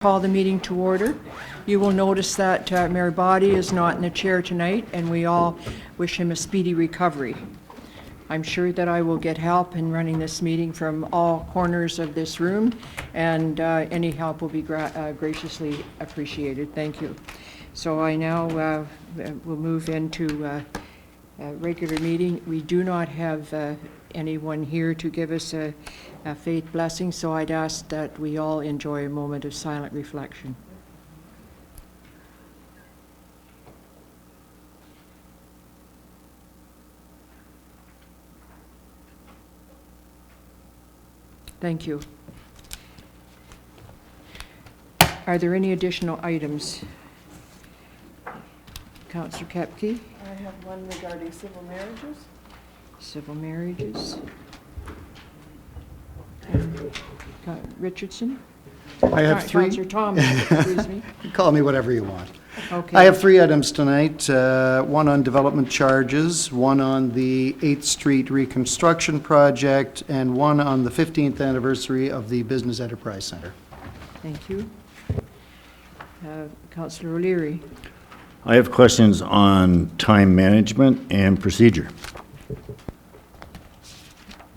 Call the meeting to order. You will notice that Mayor Boddy is not in the chair tonight, and we all wish him a speedy recovery. I'm sure that I will get help in running this meeting from all corners of this room, and any help will be graciously appreciated. Thank you. So I now will move into a regular meeting. We do not have anyone here to give us a faith blessing, so I'd ask that we all enjoy a moment of silent reflection. Thank you. Are there any additional items? Councillor Kepke? I have one regarding civil marriages. Civil marriages. Richardson? I have three. Councillor Thomas, excuse me. Call me whatever you want. Okay. I have three items tonight, one on development charges, one on the 8th Street reconstruction project, and one on the 15th anniversary of the Business Enterprise Center. Thank you. Councillor O'Leary. I have questions on time management and procedure.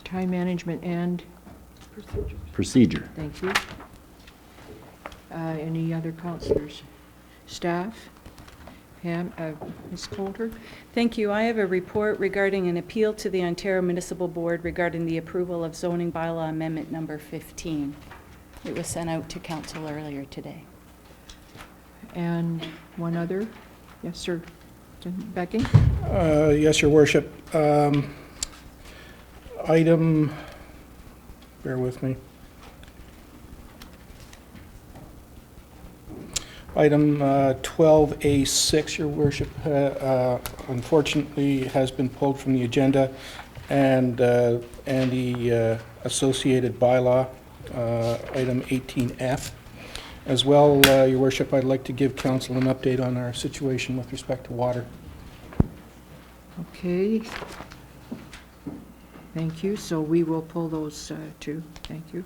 Time management and Procedure. thank you. Any other councillors? Staff? Pam, Ms. Coulter? Thank you. I have a report regarding an appeal to the Ontario Municipal Board regarding the approval of zoning bylaw amendment number 15. It was sent out to council earlier today. And one other? Yes, sir. Becky? Yes, Your Worship. Item, bear with me. Item 12A6, Your Worship, unfortunately has been pulled from the agenda, and the associated bylaw, item 18F. As well, Your Worship, I'd like to give council an update on our situation with respect to water. Okay. Thank you. So we will pull those two. Thank you.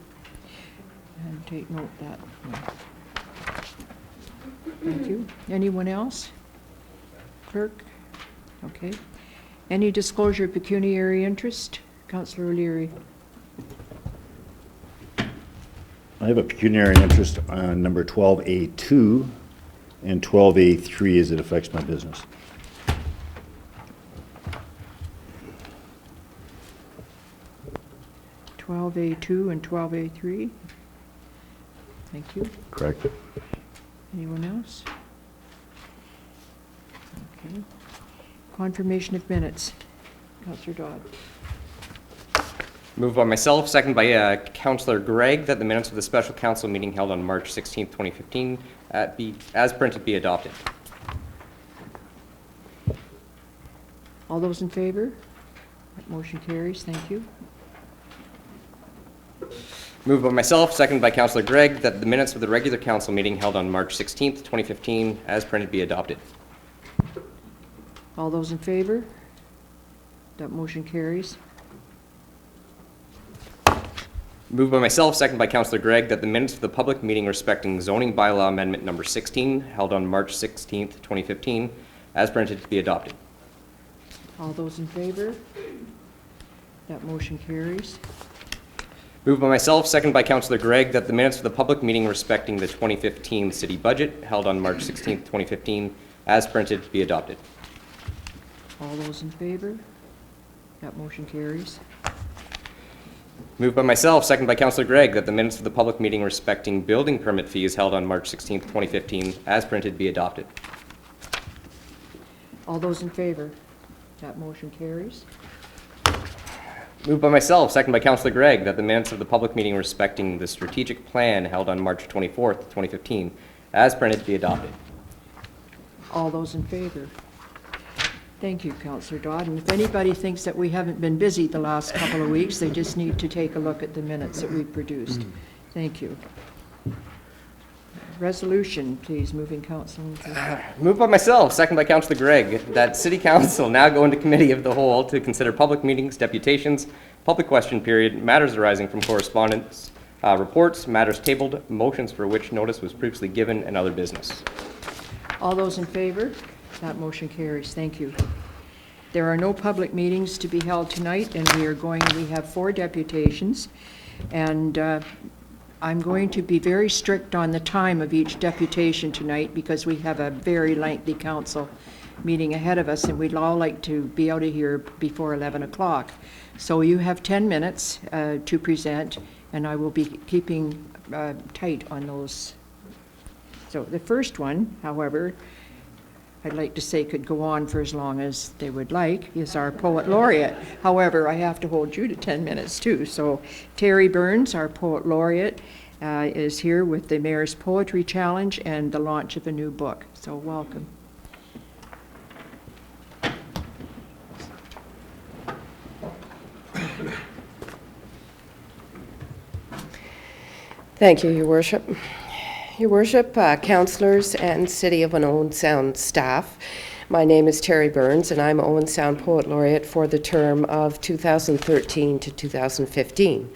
And take note of that. Yeah. Thank you. Anyone else? Clerk? Okay. Any disclosure of pecuniary interest? Councillor O'Leary. I have a pecuniary interest on number 12A2 and 12A3 as it affects my business. (12A2) and 12A3. Thank you. Correct. Anyone else? Okay. Confirmation of minutes. Councillor Dodd. Moved by myself, second by Councillor Gregg, that the minutes of the special council meeting held on March 16th, 2015, as printed, be adopted. All those in favor? That motion carries. Thank you. Moved by myself, second by Councillor Gregg, that the minutes of the regular council meeting held on March 16th, 2015, as printed, be adopted. All those in favor? That motion carries. Moved by myself, second by Councillor Gregg, that the minutes of the public meeting respecting zoning bylaw amendment number 16, held on March 16th, 2015, as printed, be adopted. All those in favor? That motion carries. Moved by myself, second by Councillor Gregg, that the minutes of the public meeting respecting the 2015 city budget held on March 16th, 2015, as printed, be adopted. All those in favor? That motion carries. Moved by myself, second by Councillor Gregg, that the minutes of the public meeting respecting building permit fees held on March 16th, 2015, as printed, be adopted. All those in favor? That motion carries. Moved by myself, second by Councillor Gregg, that the minutes of the public meeting respecting the strategic plan held on March 24th, 2015, as printed, be adopted. All those in favor? Thank you, Councillor Dodd. And if anybody thinks that we haven't been busy the last couple of weeks, they just need to take a look at the minutes that we've produced. Thank you. Resolution, please, moving council. Moved by myself, second by Councillor Gregg, that City Council now go into committee of the whole to consider public meetings, deputations, public question period, matters arising from correspondence, Reports, matters tabled, motions for which notice was previously given, and other business. All those in favor? That motion carries. Thank you. There are no public meetings to be held tonight, and we have 4 deputations, and I'm going to be very strict on the time of each deputation tonight because we have a very lengthy council meeting ahead of us, and we'd all like to be out of here before 11 o'clock. So you have 10 minutes to present, and I will be keeping tight on those. So the first one, however, I'd like to say could go on for as long as they would like, is our Poet Laureate. However, I have to hold you to 10 minutes too. So Terry Burns, our Poet Laureate, is here with the Mayor's Poetry Challenge and the launch of a new book. So welcome. Thank you, Your Worship. Your Worship, councillors and City of Owen Sound staff, my name is Terry Burns, and I'm Owen Sound Poet Laureate for the term of 2013 to 2015.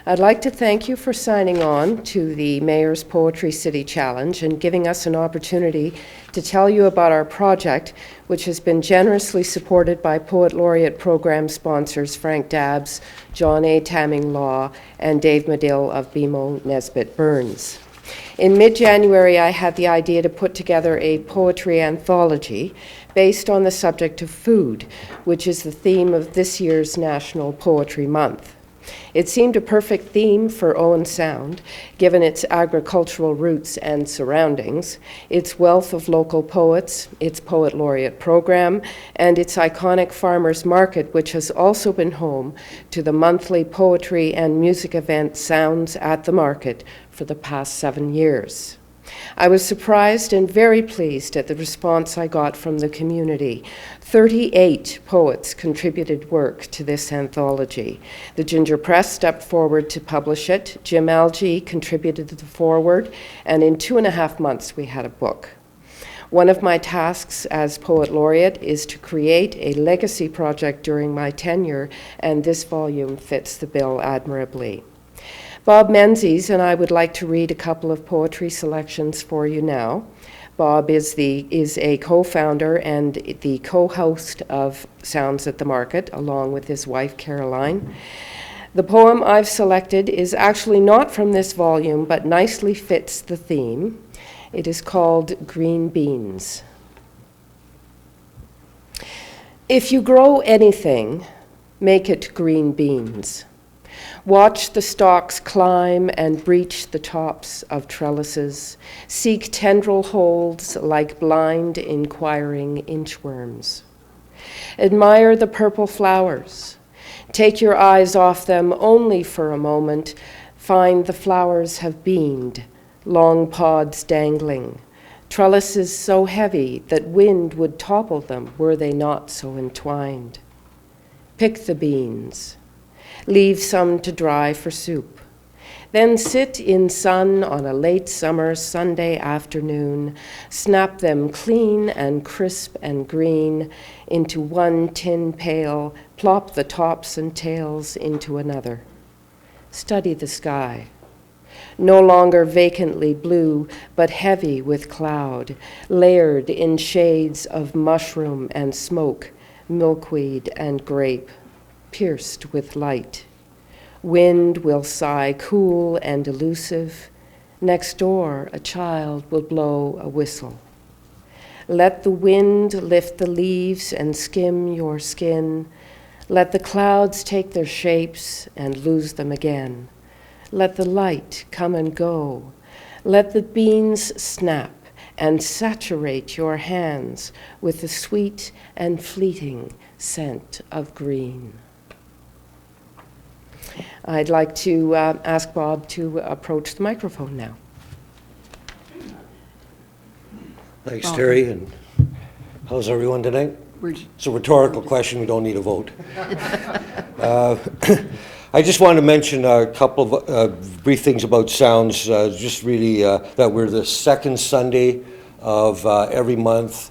I'd like to thank you for signing on to the Mayor's Poetry City Challenge and giving us an opportunity to tell you about our project, which has been generously supported by Poet Laureate program sponsors Frank Dabbs, John A. Tamming Law, and Dave Medill of BMO Nesbitt Burns. In mid-January, I had the idea to put together a poetry anthology based on the subject of food, which is the theme of this year's National Poetry Month. It seemed a perfect theme for Owen Sound, given its agricultural roots and surroundings, its wealth of local poets, its Poet Laureate program, and its iconic farmers market, which has also been home to the monthly poetry and music event Sounds at the Market for the past 7 years. I was surprised and very pleased at the response I got from the community. 38 poets contributed work to this anthology. The Ginger Press stepped forward to publish it. Jim Algie contributed the foreword, and in 2.5 months we had a book. One of my tasks as Poet Laureate is to create a legacy project during my tenure, and this volume fits the bill admirably. Bob Menzies and I would like to read a couple of poetry selections for you now. Bob is a co-founder and the co-host of Sounds at the Market, along with his wife, Caroline. The poem I've selected is actually not from this volume, but nicely fits the theme. It is called Green Beans. If you grow anything, make it green beans. Watch the stalks climb and breach the tops of trellises. Seek tendril holds like blind, inquiring inchworms. Admire the purple flowers. Take your eyes off them only for a moment. Find the flowers have beamed, long pods dangling. Trellises so heavy that wind would topple them were they not so entwined. Pick the beans. Leave some to dry for soup. Then sit in sun on a late summer Sunday afternoon, snap them clean and crisp and green into one tin pail, plop the tops and tails into another. Study the sky. No longer vacantly blue, but heavy with cloud, layered in shades of mushroom and smoke, milkweed and grape, pierced with light. Wind will sigh cool and elusive. Next door, a child will blow a whistle. Let the wind lift the leaves and skim your skin. Let the clouds take their shapes and lose them again. Let the light come and go. Let the beans snap and saturate your hands with the sweet and fleeting scent of green. I'd like to ask Bob to approach the microphone now. Thanks, Terry, and how's everyone tonight? It's a rhetorical question, we don't need a vote. I just want to mention a couple of brief things about Sounds, just really that we're the second Sunday of every month,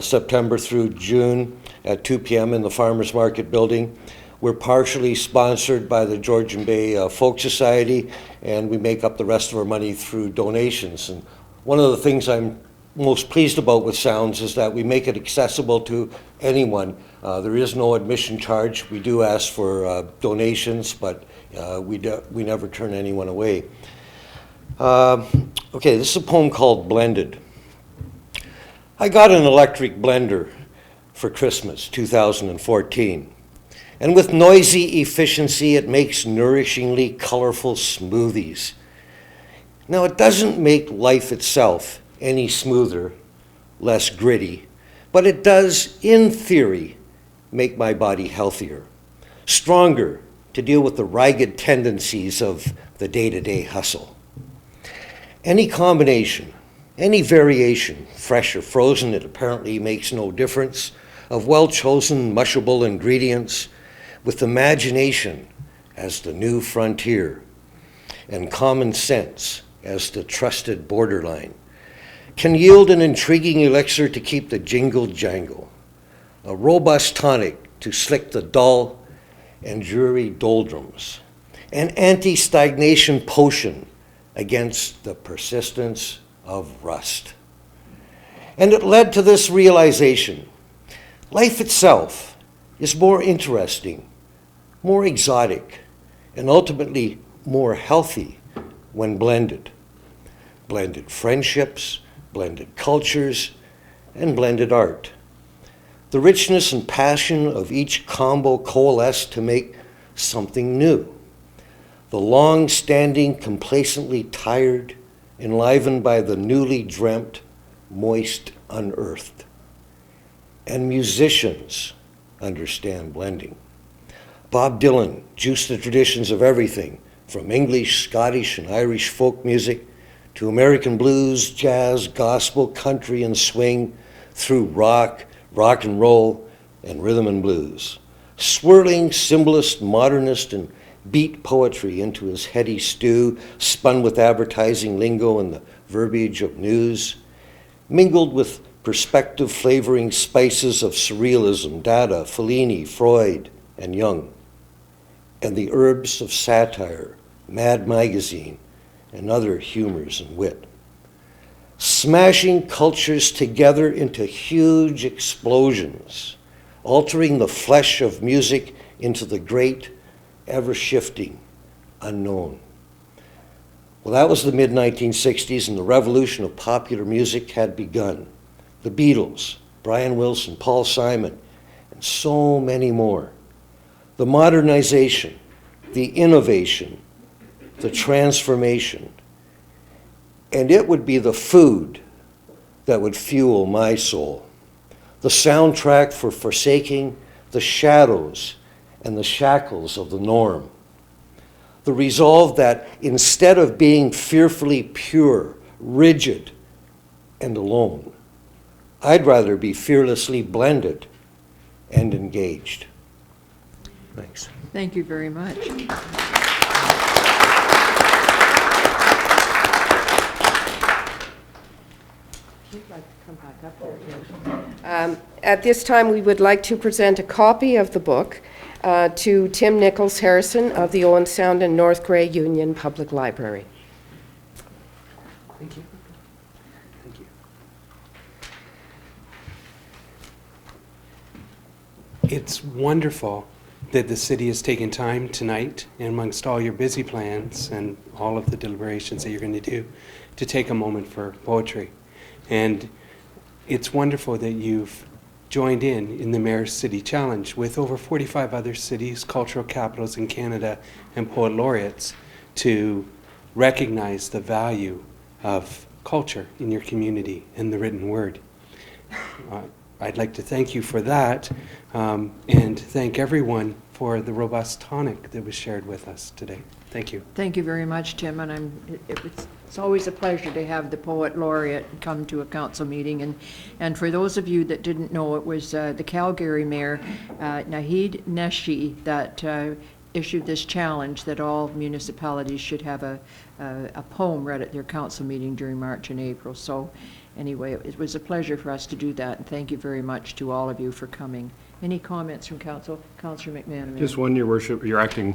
September through June at 2 p.m. in the Farmers Market building. We're partially sponsored by the Georgian Bay Folk Society, and we make up the rest of our money through donations. And one of the things I'm most pleased about with Sounds is that we make it accessible to anyone. There is no admission charge. We do ask for donations, but we never turn anyone away. Okay, this is a poem called Blended. I got an electric blender for Christmas 2014. And with noisy efficiency, it makes nourishingly colorful smoothies. Now, it doesn't make life itself any smoother, less gritty, but it does, in theory, make my body healthier, stronger to deal with the ragged tendencies of the day-to-day hustle. Any combination, any variation, fresh or frozen, it apparently makes no difference, of well-chosen, mushable ingredients, with imagination as the new frontier and common sense as the trusted borderline, can yield an intriguing elixir to keep the jingle jangle, a robust tonic to slick the dull and dreary doldrums, an anti-stagnation potion against the persistence of rust. And it led to this realization: life itself is more interesting, more exotic, and ultimately more healthy when blended. Blended friendships, blended cultures, and blended art. The richness and passion of each combo coalesce to make something new. The long-standing, complacently tired, enlivened by the newly dreamt, moist, unearthed. And musicians understand blending. Bob Dylan juiced the traditions of everything from English, Scottish, and Irish folk music to American blues, jazz, gospel, country, and swing, through rock, rock and roll, and rhythm and blues. Swirling symbolist, modernist, and beat poetry into his heady stew, spun with advertising lingo and the verbiage of news, mingled with perspective flavoring spices of surrealism, Dada, Fellini, Freud, and Jung, and the herbs of satire, Mad Magazine, and other humors and wit. Smashing cultures together into huge explosions, altering the flesh of music into the great, ever-shifting unknown. Well, that was the mid-1960s, and the revolution of popular music had begun. The Beatles, Brian Wilson, Paul Simon, and so many more. The modernization, the innovation, the transformation. And it would be the food that would fuel my soul. The soundtrack for forsaking the shadows and the shackles of the norm. The resolve that instead of being fearfully pure, rigid, and alone, I'd rather be fearlessly blended and engaged. Thanks. Thank you very much. At this time, we would like to present a copy of the book to Tim Nichols Harrison of the Owen Sound and North Grey Union Public Library. Thank you. Thank you. It's wonderful that the city has taken time tonight, and amongst all your busy plans and all of the deliberations that you're going to do, to take a moment for poetry. And it's wonderful that you've joined in the Mayor's City Challenge with over 45 other cities, cultural capitals in Canada, and poet laureates to recognize the value of culture in your community and the written word. I'd like to thank you for that, and thank everyone for the robust tonic that was shared with us today. Thank you. Thank you very much, Tim, and it's always a pleasure to have the poet laureate come to a council meeting. And for those of you that didn't know, it was the Calgary Mayor, Naheed Neshi, that issued this challenge that all municipalities should have a poem read at their council meeting during March and April. So anyway, it was a pleasure for us to do that, and thank you very much to all of you for coming Any comments from council? Councillor McManaman? Just one, your worship, your acting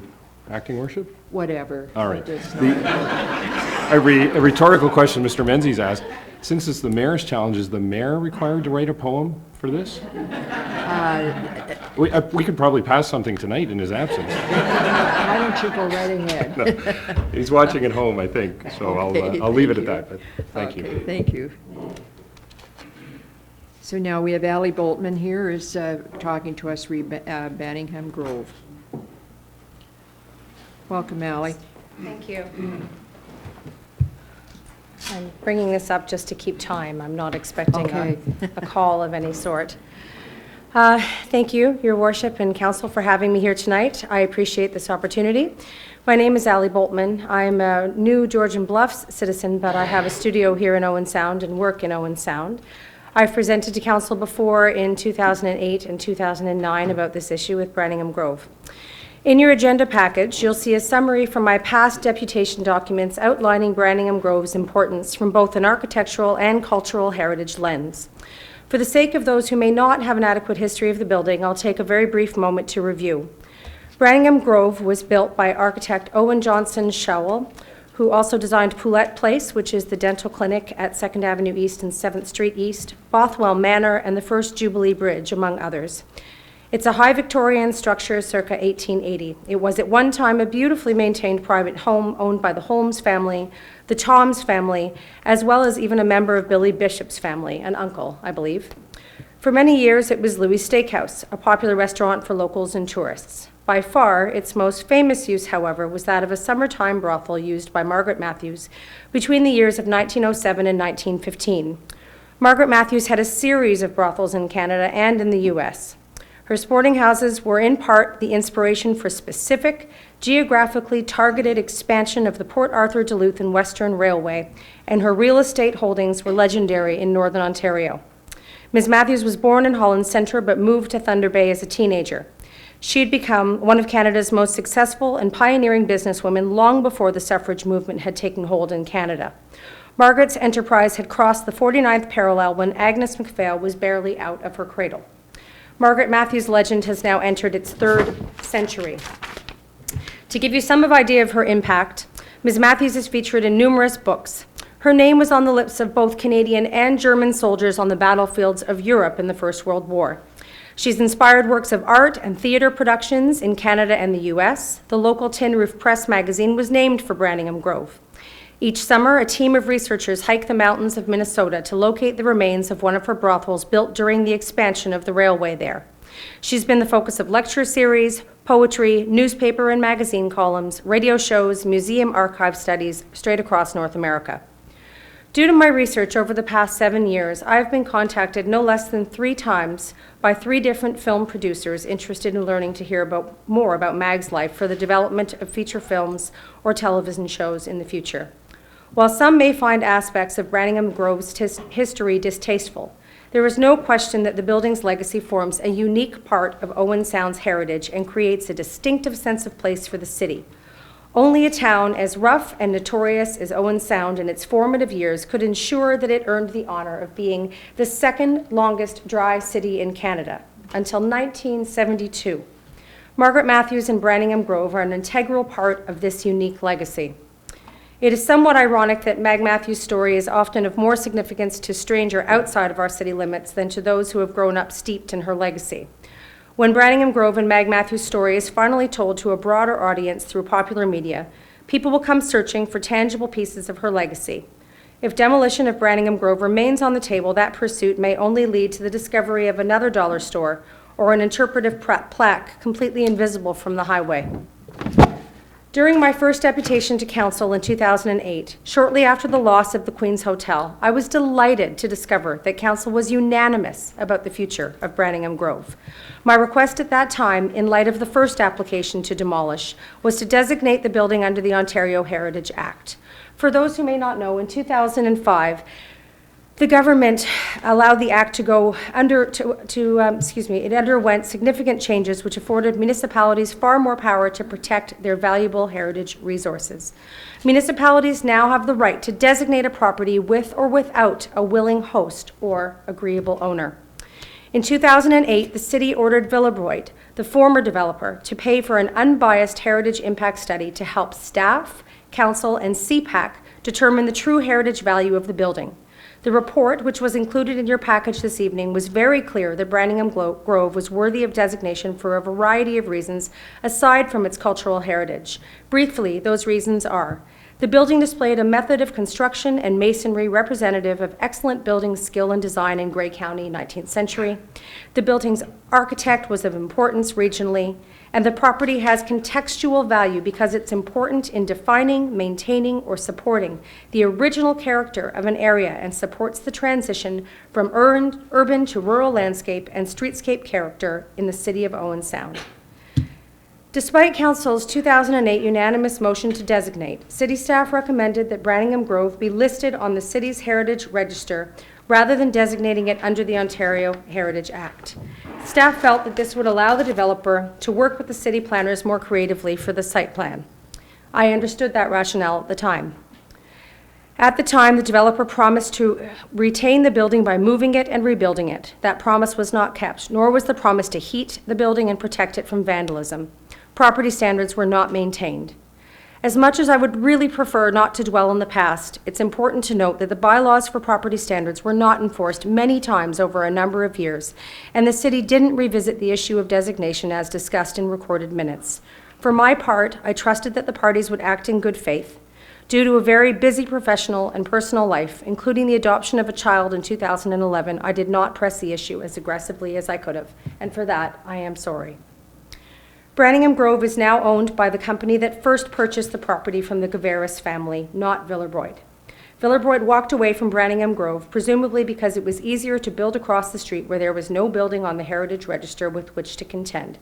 worship? Whatever. All right. It's not- A rhetorical question Mr. Menzies asked. Since it's the mayor's challenge, is the mayor required to write a poem for this? We could probably pass something tonight in his absence. Why don't you go right ahead? He's watching at home, I think, so Okay, I'll leave it at thank that, but thank Okay, you. thank you. So now we have Ally Boltman here is talking to us re Banningham Grove. Welcome, Ally. Thank you. I'm bringing this up just to keep time. I'm not expecting Okay. a call of any sort. Thank you, Your Worship and Council, for having me here tonight. I appreciate this opportunity. My name is Ally Boltman. I'm a new Georgian Bluffs citizen, but I have a studio here in Owen Sound and work in Owen Sound. I've presented to Council before in 2008 and 2009 about this issue with Banningham Grove. In your agenda package, you'll see a summary from my past deputation documents outlining Banningham Grove's importance from both an architectural and cultural heritage lens. For the sake of those who may not have an adequate history of the building, I'll take a very brief moment to review. Banningham Grove was built by architect Owen Johnson Showell, who also designed Poulette Place, which is the dental clinic at 2nd Avenue East and 7th Street East, Bothwell Manor, and the first Jubilee Bridge, among others. It's a high Victorian structure circa 1880. It was at one time a beautifully maintained private home owned by the Holmes family, the Toms family, as well as even a member of Billy Bishop's family, an uncle, I believe. For many years, it was Louis Steakhouse, a popular restaurant for locals and tourists. By far, its most famous use, however, was that of a summertime brothel used by Margaret Matthews between the years of 1907 and 1915. Margaret Matthews had a series of brothels in Canada and in the U.S. Her sporting houses were in part the inspiration for specific, geographically targeted expansion of the Port Arthur, Duluth, and Western Railway, and her real estate holdings were legendary in Northern Ontario. Ms. Matthews was born in Holland Centre but moved to Thunder Bay as a teenager. She had become one of Canada's most successful and pioneering businesswomen long before the suffrage movement had taken hold in Canada. Margaret's enterprise had crossed the 49th parallel when Agnes MacPhail was barely out of her cradle. Margaret Matthews' legend has now entered its 3rd century. To give you some idea of her impact, Ms. Matthews is featured in numerous books. Her name was on the lips of both Canadian and German soldiers on the battlefields of Europe in the First World War. She's inspired works of art and theater productions in Canada and the U.S. The local Tin Roof Press magazine was named for Banningham Grove. Each summer, a team of researchers hike the mountains of Minnesota to locate the remains of one of her brothels built during the expansion of the railway there. She's been the focus of lecture series, poetry, newspaper and magazine columns, radio shows, museum archive studies straight across North America. Due to my research over the past 7 years, I've been contacted no less than 3 times by 3 different film producers interested in learning to hear more about Mag's life for the development of feature films or television shows in the future. While some may find aspects of Banningham Grove's history distasteful, there is no question that the building's legacy forms a unique part of Owen Sound's heritage and creates a distinctive sense of place for the city. Only a town as rough and notorious as Owen Sound in its formative years could ensure that it earned the honor of being the 2nd longest dry city in Canada until 1972. Margaret Matthews and Banningham Grove are an integral part of this unique legacy. It is somewhat ironic that Mag Matthews' story is often of more significance to strangers outside of our city limits than to those who have grown up steeped in her legacy. When Banningham Grove and Mag Matthews' story is finally told to a broader audience through popular media, people will come searching for tangible pieces of her legacy. If demolition of Banningham Grove remains on the table, that pursuit may only lead to the discovery of another dollar store or an interpretive plaque completely invisible from the highway. During my first deputation to council in 2008, shortly after the loss of the Queen's Hotel, I was delighted to discover that council was unanimous about the future of Banningham Grove. My request at that time, in light of the first application to demolish, was to designate the building under the Ontario Heritage Act. For those who may not know, in 2005, the government allowed the act to go it underwent significant changes which afforded municipalities far more power to protect their valuable heritage resources. Municipalities now have the right to designate a property with or without a willing host or agreeable owner. In 2008, the city ordered Villebroyd, the former developer, to pay for an unbiased heritage impact study to help staff, council, and CPAC determine the true heritage value of the building. The report, which was included in your package this evening, was very clear that Branningham Grove was worthy of designation for a variety of reasons aside from its cultural heritage. Briefly, those reasons are: the building displayed a method of construction and masonry representative of excellent building skill and design in Grey County, 19th century. The building's architect was of importance regionally, and the property has contextual value because it's important in defining, maintaining, or supporting the original character of an area and supports the transition from urban to rural landscape and streetscape character in the city of Owen Sound. Despite Council's 2008 unanimous motion to designate, City staff recommended that Branningham Grove be listed on the city's Heritage Register rather than designating it under the Ontario Heritage Act. Staff felt that this would allow the developer to work with the city planners more creatively for the site plan. I understood that rationale at the time. At the time, the developer promised to retain the building by moving it and rebuilding it. That promise was not kept, nor was the promise to heat the building and protect it from vandalism. Property standards were not maintained. As much as I would really prefer not to dwell on the past, it's important to note that the bylaws for property standards were not enforced many times over a number of years, and the city didn't revisit the issue of designation as discussed in recorded minutes. For my part, I trusted that the parties would act in good faith. Due to a very busy professional and personal life, including the adoption of a child in 2011, I did not press the issue as aggressively as I could have, and for that, I am sorry. Branningham Grove is now owned by the company that first purchased the property from the Gavaris family, not Villebroyd. Villebroyd walked away from Branningham Grove, presumably because it was easier to build across the street where there was no building on the Heritage Register with which to contend.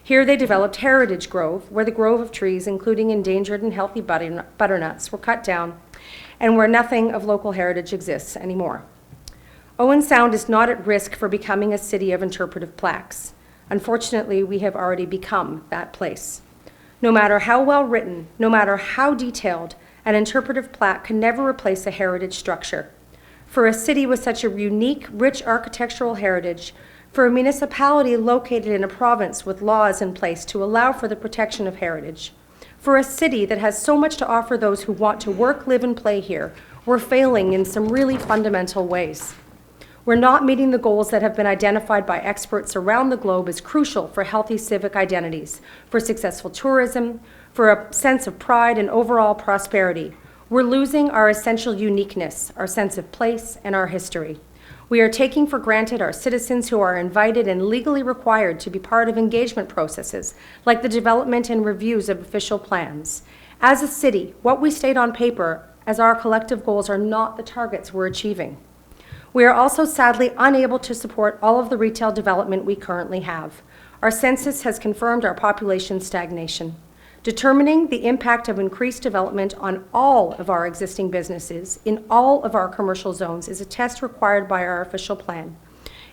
Here they developed Heritage Grove, where the grove of trees, including endangered and healthy butternuts, were cut down, and where nothing of local heritage exists anymore. Owen Sound is not at risk for becoming a city of interpretive plaques. Unfortunately, we have already become that place. No matter how well written, no matter how detailed, an interpretive plaque can never replace a heritage structure. For a city with such a unique, rich architectural heritage, for a municipality located in a province with laws in place to allow for the protection of heritage, for a city that has so much to offer those who want to work, live, and play here, we're failing in some really fundamental ways. We're not meeting the goals that have been identified by experts around the globe as crucial for healthy civic identities, for successful tourism, for a sense of pride and overall prosperity. We're losing our essential uniqueness, our sense of place, and our history. We are taking for granted our citizens who are invited and legally required to be part of engagement processes, like the development and reviews of official plans. As a city, what we state on paper as our collective goals are not the targets we're achieving. We are also sadly unable to support all of the retail development we currently have. Our census has confirmed our population stagnation. Determining the impact of increased development on all of our existing businesses in all of our commercial zones is a test required by our official plan.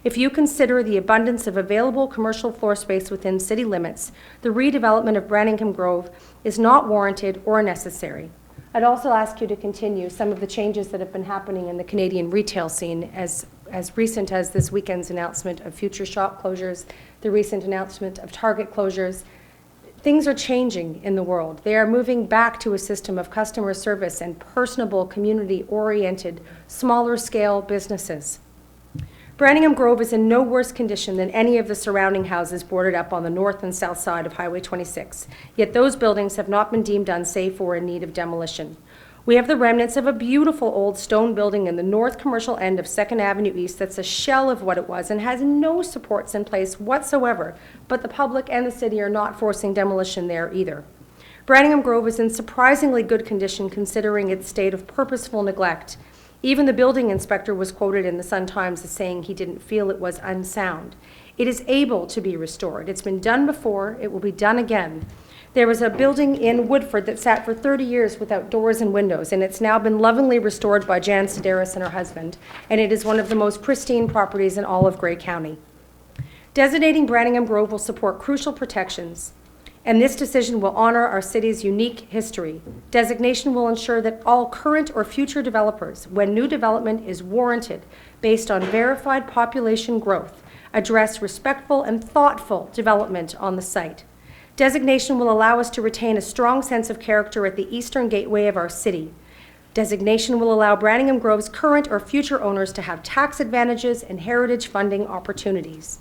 If you consider the abundance of available commercial floor space within city limits, the redevelopment of Branningham Grove is not warranted or necessary. I'd also ask you to continue some of the changes that have been happening in the Canadian retail scene as recent as this weekend's announcement of future shop closures, the recent announcement of Target closures. Things are changing in the world. They are moving back to a system of customer service and personable, community-oriented, smaller-scale businesses. Branningham Grove is in no worse condition than any of the surrounding houses boarded up on the north and south side of Highway 26, yet those buildings have not been deemed unsafe or in need of demolition. We have the remnants of a beautiful old stone building in the north commercial end of 2nd Avenue East that's a shell of what it was and has no supports in place whatsoever, but the public and the city are not forcing demolition there either. Branningham Grove is in surprisingly good condition considering its state of purposeful neglect. Even the building inspector was quoted in the Sun-Times as saying he didn't feel it was unsound. It is able to be restored. It's been done before. It will be done again. There was a building in Woodford that sat for 30 years without doors and windows, and it's now been lovingly restored by Jan Sedaris and her husband, and it is one of the most pristine properties in all of Grey County. Designating Branningham Grove will support crucial protections, and this decision will honor our city's unique history. Designation will ensure that all current or future developers, when new development is warranted based on verified population growth, address respectful and thoughtful development on the site. Designation will allow us to retain a strong sense of character at the eastern gateway of our city. Designation will allow Branningham Grove's current or future owners to have tax advantages and heritage funding opportunities.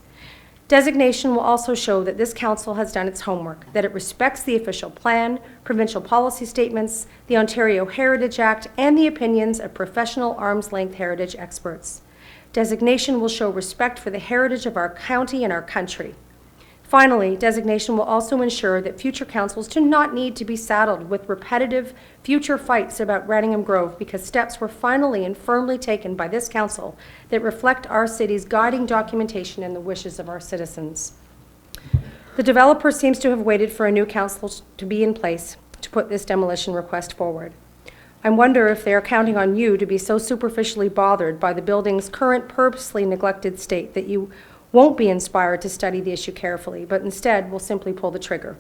Designation will also show that this council has done its homework, that it respects the official plan, provincial policy statements, the Ontario Heritage Act, and the opinions of professional arm's-length heritage experts. Designation will show respect for the heritage of our county and our country. Finally, designation will also ensure that future councils do not need to be saddled with repetitive future fights about Branningham Grove because steps were finally and firmly taken by this council that reflect our city's guiding documentation and the wishes of our citizens. The developer seems to have waited for a new council to be in place to put this demolition request forward. I wonder if they are counting on you to be so superficially bothered by the building's current purposely neglected state that you won't be inspired to study the issue carefully, but instead will simply pull the trigger.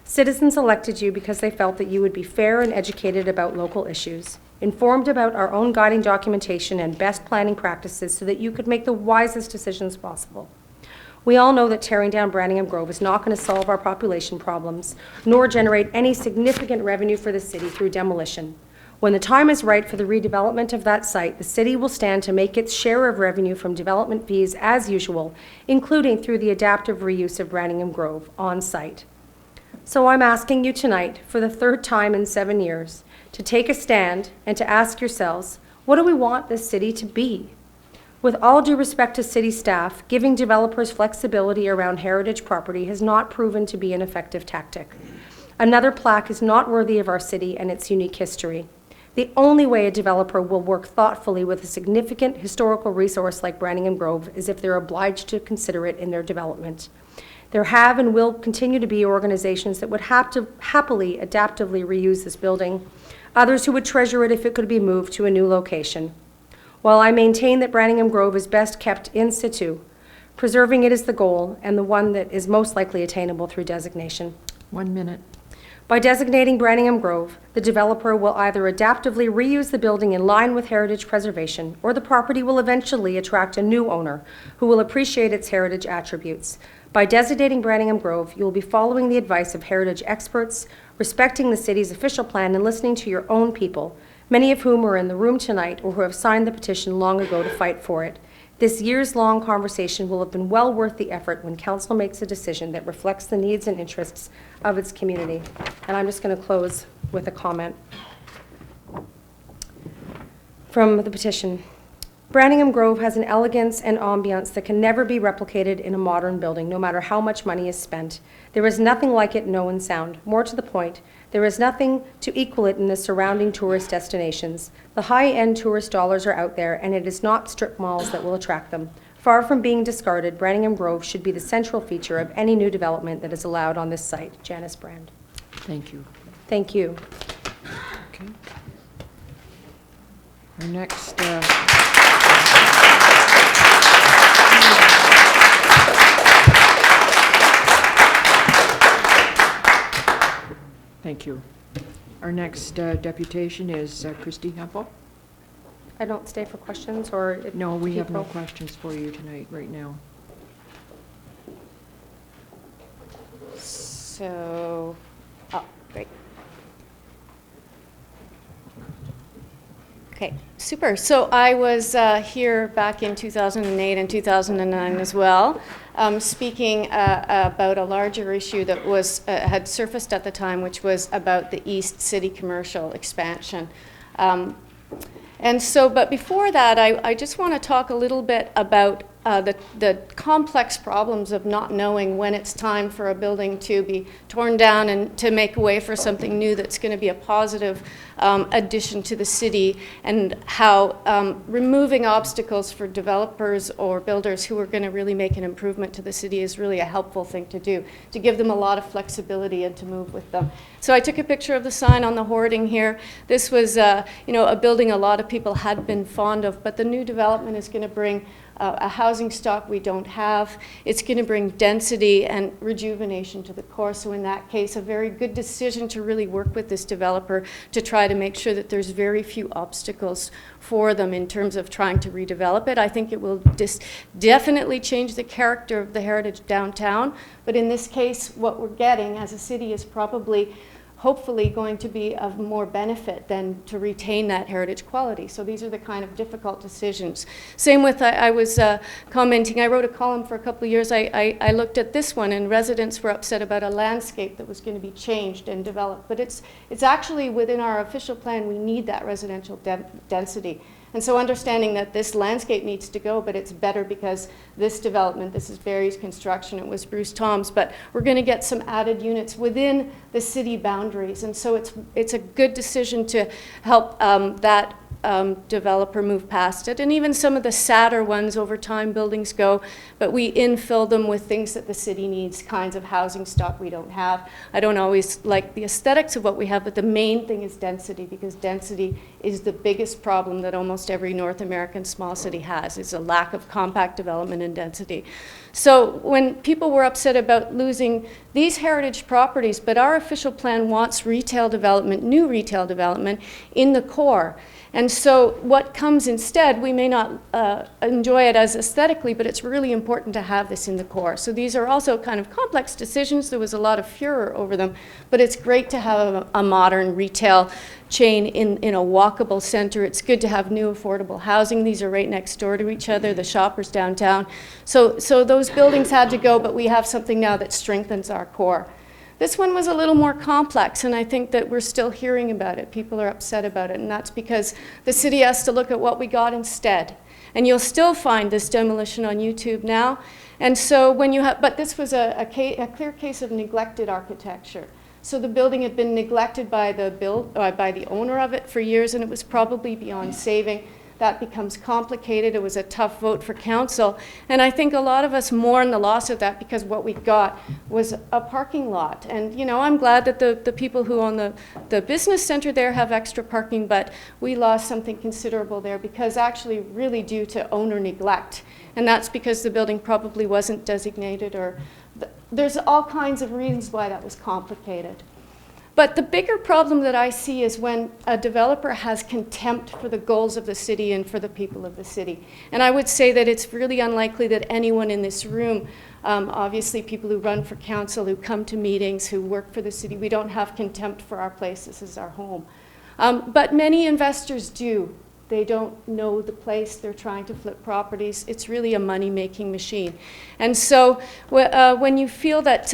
Citizens elected you because they felt that you would be fair and educated about local issues, informed about our own guiding documentation and best planning practices so that you could make the wisest decisions possible. We all know that tearing down Branningham Grove is not going to solve our population problems, nor generate any significant revenue for the city through demolition. When the time is right for the redevelopment of that site, the city will stand to make its share of revenue from development fees as usual, including through the adaptive reuse of Branningham Grove on site. So I'm asking you tonight, for the third time in 7 years, to take a stand and to ask yourselves, what do we want this city to be? With all due respect to city staff, giving developers flexibility around heritage property has not proven to be an effective tactic. Another plaque is not worthy of our city and its unique history. The only way a developer will work thoughtfully with a significant historical resource like Branningham Grove is if they're obliged to consider it in their development. There have and will continue to be organizations that would have to happily, adaptively reuse this building, others who would treasure it if it could be moved to a new location. While I maintain that Branningham Grove is best kept in situ, preserving it is the goal and the one that is most likely attainable through designation. 1 minute. By designating Branningham Grove, the developer will either adaptively reuse the building in line with heritage preservation, or the property will eventually attract a new owner who will appreciate its heritage attributes. By designating Branningham Grove, you will be following the advice of heritage experts, respecting the city's official plan, and listening to your own people, many of whom are in the room tonight or who have signed the petition long ago to fight for it. This years-long conversation will have been well worth the effort when council makes a decision that reflects the needs and interests of its community. And I'm just going to close with a comment from the petition. Branningham Grove has an elegance and ambiance that can never be replicated in a modern building, no matter how much money is spent. There is nothing like it in Owen Sound. More to the point, there is nothing to equal it in the surrounding tourist destinations. The high-end tourist dollars are out there, and it is not strip malls that will attract them. Far from being discarded, Branningham Grove should be the central feature of any new development that is allowed on this site. Janice Brand. Thank you. Thank you. Okay. Our next, thank you. Our next deputation is Christy Hempel. I don't stay for questions, or if No, we have no people- questions for you tonight, right now. So, oh, great. Okay, super. So I was here back in 2008 and 2009 as well, speaking about a larger issue that was had surfaced at the time, which was about the East City commercial expansion. And so, but before that, I just want to talk a little bit about the complex problems of not knowing when it's time for a building to be torn down and to make way for something new that's going to be a positive addition to the city, and how removing obstacles for developers or builders who are going to really make an improvement to the city is really a helpful thing to do, to give them a lot of flexibility and to move with them. So I took a picture of the sign on the hoarding here. This was a building a lot of people had been fond of, but the new development is going to bring a housing stock we don't have. It's going to bring density and rejuvenation to the core. So in that case, a very good decision to really work with this developer to try to make sure that there's very few obstacles for them in terms of trying to redevelop it. I think it will definitely change the character of the heritage downtown. But in this case, what we're getting as a city is probably hopefully going to be of more benefit than to retain that heritage quality. So these are the kind of difficult decisions. Same with, I was commenting, I wrote a column for a couple of years, I looked at this one, and residents were upset about a landscape that was going to be changed and developed. But it's actually within our official plan, we need that residential density. And so understanding that this landscape needs to go, but it's better because this development, this is Barry's construction, it was Bruce Tom's, but we're going to get some added units within the city boundaries. And so it's a good decision to help that developer move past it. And even some of the sadder ones, over time buildings go, but we infill them with things that the city needs, kinds of housing stock we don't have. I don't always like the aesthetics of what we have, but the main thing is density, because density is the biggest problem that almost every North American small city has, is a lack of compact development and density. So when people were upset about losing these heritage properties, but our official plan wants retail development, new retail development in the core. And so what comes instead, we may not enjoy it as aesthetically, but it's really important to have this in the core. So these are also kind of complex decisions. There was a lot of furor over them, but it's great to have a modern retail chain in a walkable center. It's good to have new affordable housing. These are right next door to each other, the Shoppers downtown. So those buildings had to go, but we have something now that strengthens our core. This one was a little more complex, and I think that we're still hearing about it. People are upset about it, and that's because the city has to look at what we got instead. And you'll still find this demolition on YouTube now. And so when you have, but this was a clear case of neglected architecture. So the building had been neglected by the owner of it for years, and it was probably beyond saving. That becomes complicated. It was a tough vote for council. And I think a lot of us mourn the loss of that because what we got was a parking lot. And, you know, I'm glad that the people who own the business center there have extra parking, but we lost something considerable there because actually really due to owner neglect. And that's because the building probably wasn't designated, or there's all kinds of reasons why that was complicated. But the bigger problem that I see is when a developer has contempt for the goals of the city and for the people of the city. And I would say that it's really unlikely that anyone in this room, obviously people who run for council, who come to meetings, who work for the city, we don't have contempt for our place. This is our home. But many investors do. They don't know the place. They're trying to flip properties. It's really a money-making machine. And so when you feel that,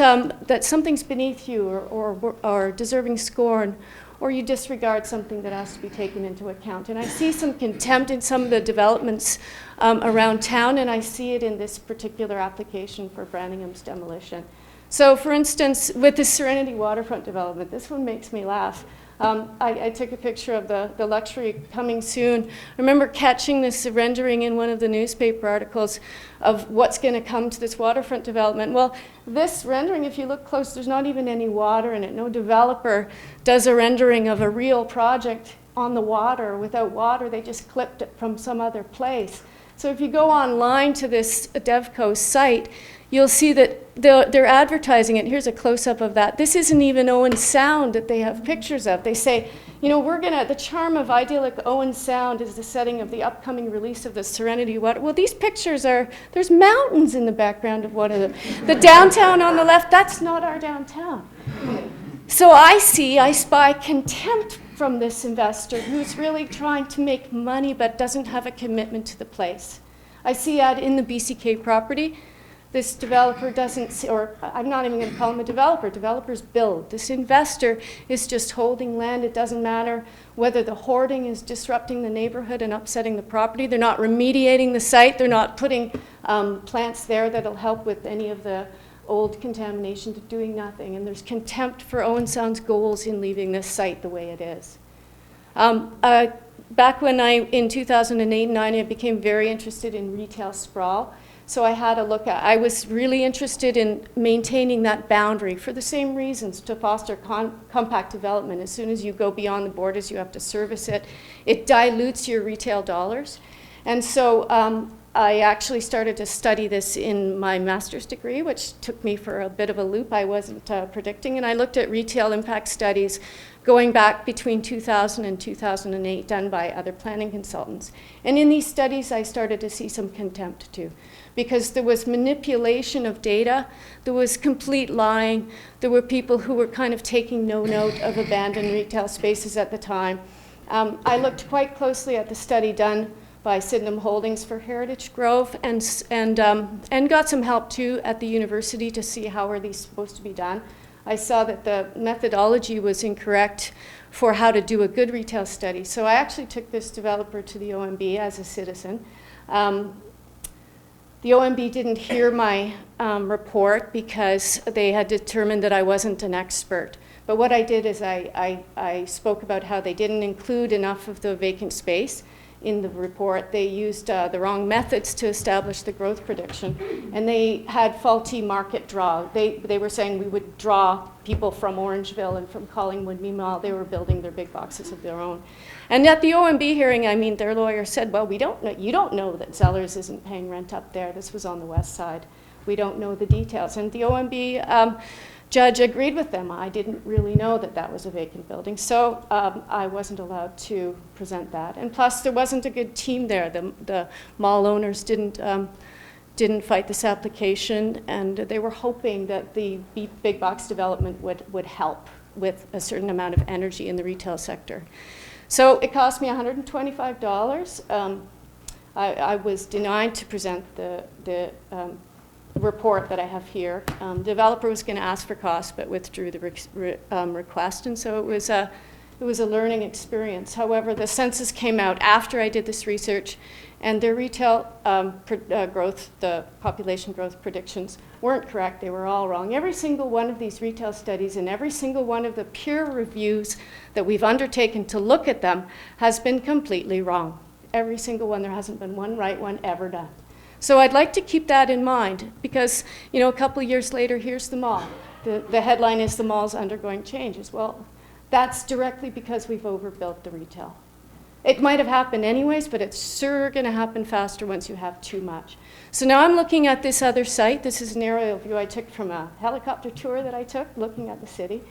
that something's beneath you or deserving scorn, or you disregard something that has to be taken into account. And I see some contempt in some of the developments around town, and I see it in this particular application for Branningham's demolition. So for instance, with the Serenity Waterfront development, this one makes me laugh. I took a picture of the luxury coming soon. I remember catching this rendering in one of the newspaper articles of what's going to come to this waterfront development. Well, this rendering, if you look close, there's not even any water in it. No developer does a rendering of a real project on the water without water. They just clipped it from some other place. So if you go online to this DevCo site, you'll see that they're advertising it. Here's a close-up of that. This isn't even Owen Sound that they have pictures of. They say, you know, the charm of idyllic Owen Sound is the setting of the upcoming release of the Serenity Water. Well, these pictures there's mountains in the background of one of them. The downtown on the left, that's not our downtown. So I spy contempt from this investor who's really trying to make money but doesn't have a commitment to the place. I see that in the BCK property. This developer doesn't, or I'm not even going to call him a developer. Developers build. This investor is just holding land. It doesn't matter whether the hoarding is disrupting the neighborhood and upsetting the property. They're not remediating the site. They're not putting plants there that'll help with any of the old contamination. To doing nothing. And there's contempt for Owen Sound's goals in leaving this site the way it is. Back when in 2008-9, I became very interested in retail sprawl. So I had a look at, I was really interested in maintaining that boundary for the same reasons, to foster compact development. As soon as you go beyond the borders, you have to service it. It dilutes your retail dollars. And so I actually started to study this in my master's degree, which took me for a bit of a loop I wasn't predicting. And I looked at retail impact studies going back between 2000 and 2008 done by other planning consultants. And in these studies, I started to see some contempt too, because there was manipulation of data, there was complete lying, there were people who were kind of taking no note of abandoned retail spaces at the time. I looked quite closely at the study done by Sydenham Holdings for Heritage Grove and got some help too at the university to see how are these supposed to be done. I saw that the methodology was incorrect for how to do a good retail study. So I actually took this developer to the OMB as a citizen. The OMB didn't hear my report because they had determined that I wasn't an expert. But what I did is I spoke about how they didn't include enough of the vacant space in the report. They used the wrong methods to establish the growth prediction, and they had faulty market draw. They were saying we would draw people from Orangeville and from Collingwood. Meanwhile, they were building their big boxes of their own. And at the OMB hearing, I mean, their lawyer said, well, we don't know, you don't know that Zellers isn't paying rent up there. This was on the west side. We don't know the details. And the OMB judge agreed with them. I didn't really know that that was a vacant building, so I wasn't allowed to present that. And plus, there wasn't a good team there. The mall owners didn't fight this application, and they were hoping that the big box development would help with a certain amount of energy in the retail sector. So it cost me $125. I was denied to present the report that I have here. The developer was going to ask for costs, but withdrew the request, and so it was a learning experience. However, the census came out after I did this research, and their retail growth, the population growth predictions, weren't correct. They were all wrong. Every single one of these retail studies and every single one of the peer reviews that we've undertaken to look at them has been completely wrong. Every single one. There hasn't been one right one ever done. So I'd like to keep that in mind because, you know, a couple of years later, here's the mall. The headline is the mall's undergoing changes. Well, that's directly because we've overbuilt the retail. It might have happened anyways, but it's sure going to happen faster once you have too much. So now I'm looking at this other site. This is an aerial view I took from a helicopter tour that I took looking at the city.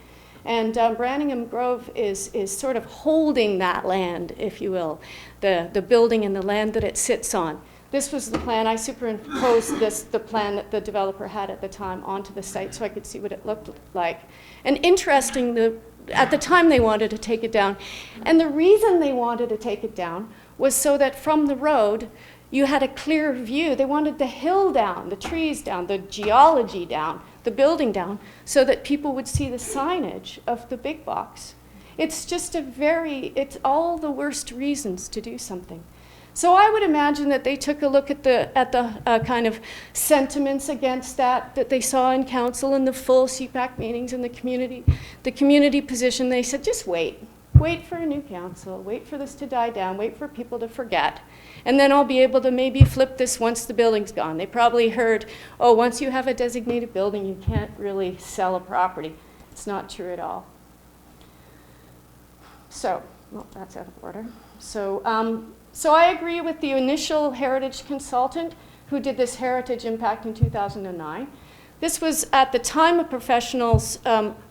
And Branningham Grove is sort of holding that land, if you will, the building and the land that it sits on. This was the plan. I superimposed the plan that the developer had at the time onto the site so I could see what it looked like. And interesting, at the time they wanted to take it down. And the reason they wanted to take it down was so that from the road, you had a clear view. They wanted the hill down, the trees down, the geology down, the building down, so that people would see the signage of the big box. It's just it's all the worst reasons to do something. So I would imagine that they took a look at the kind of sentiments against that they saw in council and the full CPAC meetings and the community position. They said, just wait for a new council, wait for this to die down, wait for people to forget, and then I'll be able to maybe flip this once the building's gone. They probably heard, oh, once you have a designated building, you can't really sell a property. It's not true at all. So, well, that's out of order. So I agree with the initial heritage consultant who did this heritage impact in 2009. This was at the time a professional's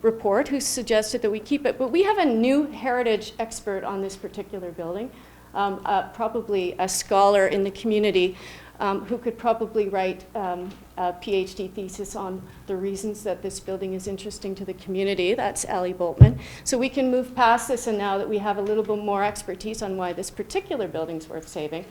report who suggested that we keep it, but we have a new heritage expert on this particular building, probably a scholar in the community who could probably write a PhD thesis on the reasons that this building is interesting to the community. That's Allie Boltman. So we can move past this, and now that we have a little bit more expertise on why this particular building's worth saving.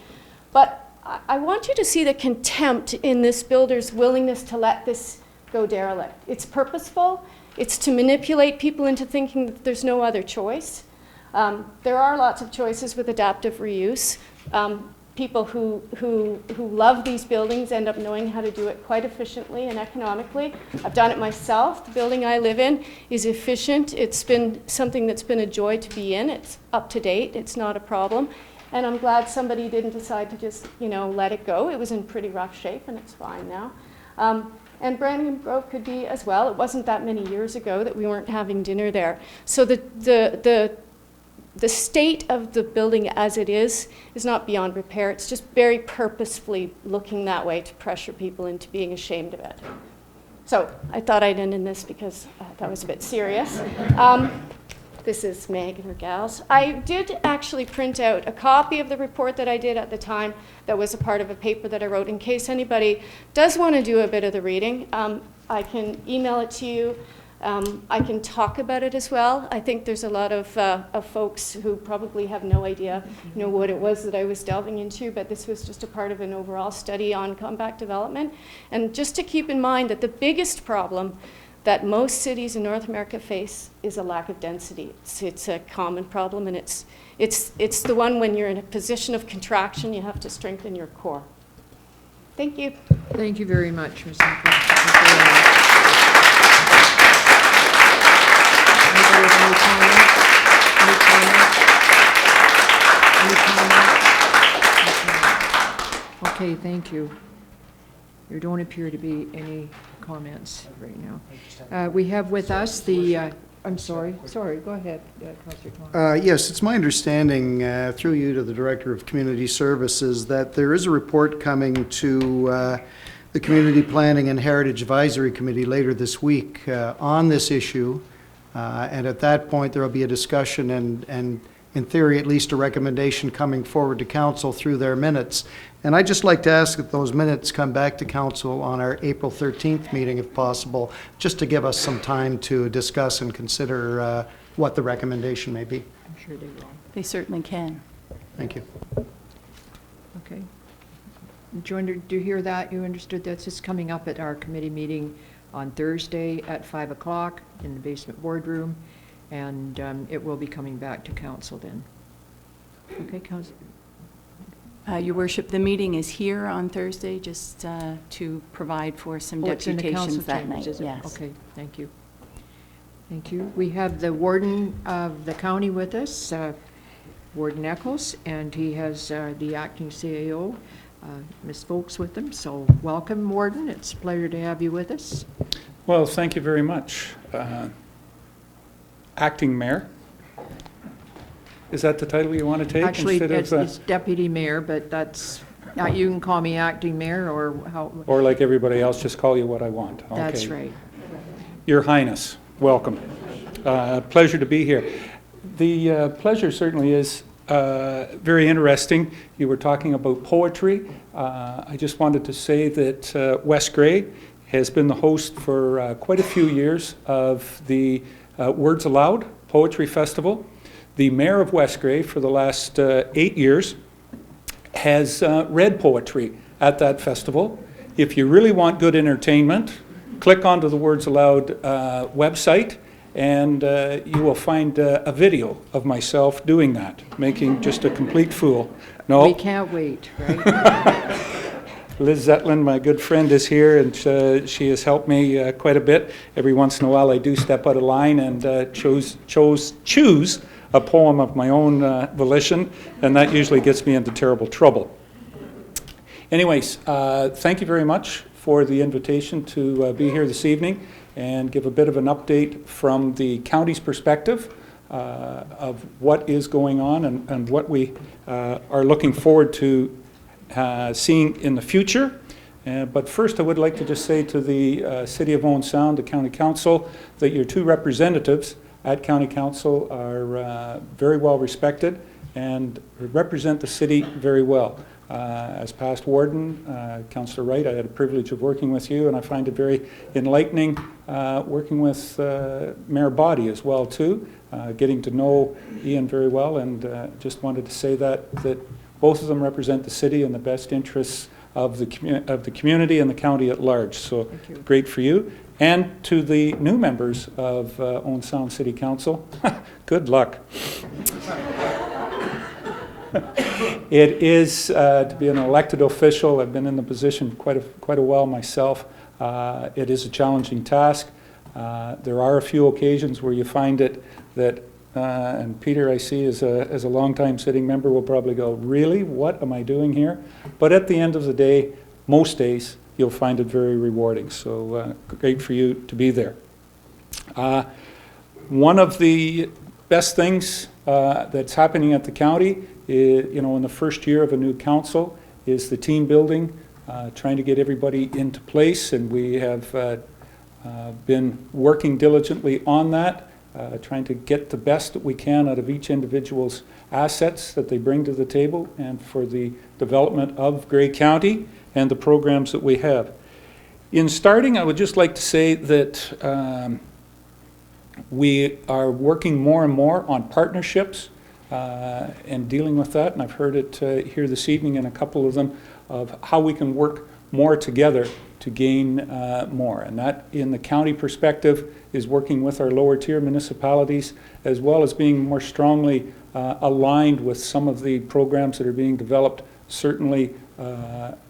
But I want you to see the contempt in this builder's willingness to let this go derelict. It's purposeful. It's to manipulate people into thinking that there's no other choice. There are lots of choices with adaptive reuse. People who love these buildings end up knowing how to do it quite efficiently and economically. I've done it myself. The building I live in is efficient. It's been something that's been a joy to be in. It's up to date. It's not a problem. And I'm glad somebody didn't decide to just, let it go. It was in pretty rough shape, and it's fine now. And Branningham Grove could be as well. It wasn't that many years ago that we weren't having dinner there. So the the state of the building as it is not beyond repair. It's just very purposefully looking that way to pressure people into being ashamed of it. So I thought I'd end in this because that was a bit serious. This is Meg and her gals. I did actually print out a copy of the report that I did at the time that was a part of a paper that I wrote in case anybody does want to do a bit of the reading. I can email it to you. I can talk about it as well. I think there's a lot of folks who probably have no idea, what it was that I was delving into, but this was just a part of an overall study on compact development. And just to keep in mind that the biggest problem that most cities in North America face is a lack of density. It's a common problem, and it's the one when you're in a position of contraction, you have to strengthen your core. Thank you. Thank you very much, Ms. Anybody have any comments? Any comments? Okay, thank you. There don't appear to be any comments right now. We have with us the, I'm sorry, go ahead, Councillor Thomas. Yes, it's my understanding, through you to the Director of Community Services, that there is a report coming to the Community Planning and Heritage Advisory Committee later this week on this issue. And at that point, there will be a discussion and in theory, at least a recommendation coming forward to council through their minutes. And I'd just like to ask that those minutes come back to council on our April 13th meeting, if possible, just to give us some time to discuss and consider what the recommendation may be. I'm sure they will. They certainly can. Thank you. Okay. Do you hear that? You understood that's just coming up at our committee meeting on Thursday at 5 o'clock in the basement boardroom, and it will be coming back to council then. Okay, Council. Your worship, the meeting is here on Thursday just to provide for some deputations that night. Yes. Okay, thank you. Thank you. We have the warden of the county with us, Warden Eccles, and he has the acting CAO, Ms. Folks, with him. So welcome, Warden. It's a pleasure to have you with us. Well, thank you very much. Acting Mayor. Is that the title you want to take? Actually, it's Deputy Mayor, but that's, you can call me Acting Mayor or how. Or like everybody else, just call you what I want. Okay. That's right. Your Highness, welcome. Pleasure to be here. The pleasure certainly is very interesting. You were talking about poetry. I just wanted to say that West Grey has been the host for quite a few years of the Words Aloud Poetry Festival. The mayor of West Grey for the last 8 years has read poetry at that festival. If you really want good entertainment, click onto the Words Aloud website and you will find a video of myself doing that, making just a complete fool. No. We can't wait, right? Liz Zetlin, my good friend, is here, and she has helped me quite a bit. Every once in a while I do step out of line and choose a poem of my own volition, and that usually gets me into terrible trouble. Anyways, thank you very much for the invitation to be here this evening and give a bit of an update from the county's perspective of what is going on and what we are looking forward to seeing in the future. But first I would like to just say to the City of Owen Sound, the County Council, that your two representatives at County Council are very well respected and represent the city very well. As past warden, Councillor Wright, I had a privilege of working with you, and I find it very enlightening working with Mayor Boddy as well too, getting to know Ian very well, and just wanted to say that both of them represent the city in the best interests of the community and the county at large. So great for you. And to the new members of Owen Sound City Council, good luck. It is to be an elected official. I've been in the position quite a while myself. It is a challenging task. There are a few occasions where you find it that, and Peter I see as a longtime sitting member will probably go, really, what am I doing here? But at the end of the day, most days, you'll find it very rewarding. So great for you to be there. One of the best things that's happening at the county, in the first year of a new council, is the team building, trying to get everybody into place, and we have been working diligently on that, trying to get the best that we can out of each individual's assets that they bring to the table and for the development of Grey County and the programs that we have. In starting, I would just like to say that we are working more and more on partnerships and dealing with that, and I've heard it here this evening in a couple of them, of how we can work more together to gain more. And that, in the county perspective, is working with our lower tier municipalities, as well as being more strongly aligned with some of the programs that are being developed, certainly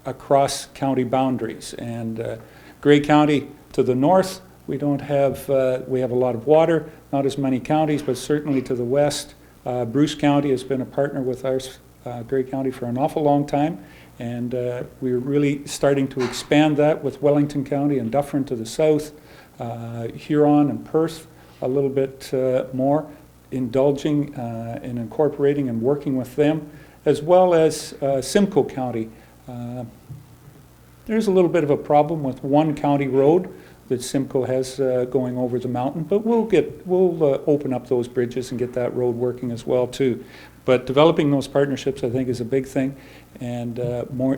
across county boundaries. And Grey County to the north, we don't have, we have a lot of water, not as many counties, but certainly to the west, Bruce County has been a partner with ours, Grey County, for an awful long time. And we're really starting to expand that with Wellington County and Dufferin to the south, Huron and Perth a little bit more, indulging and incorporating and working with them, as well as Simcoe County. There's a little bit of a problem with one county road that Simcoe has going over the mountain, but we'll open up those bridges and get that road working as well too. But developing those partnerships, I think, is a big thing, and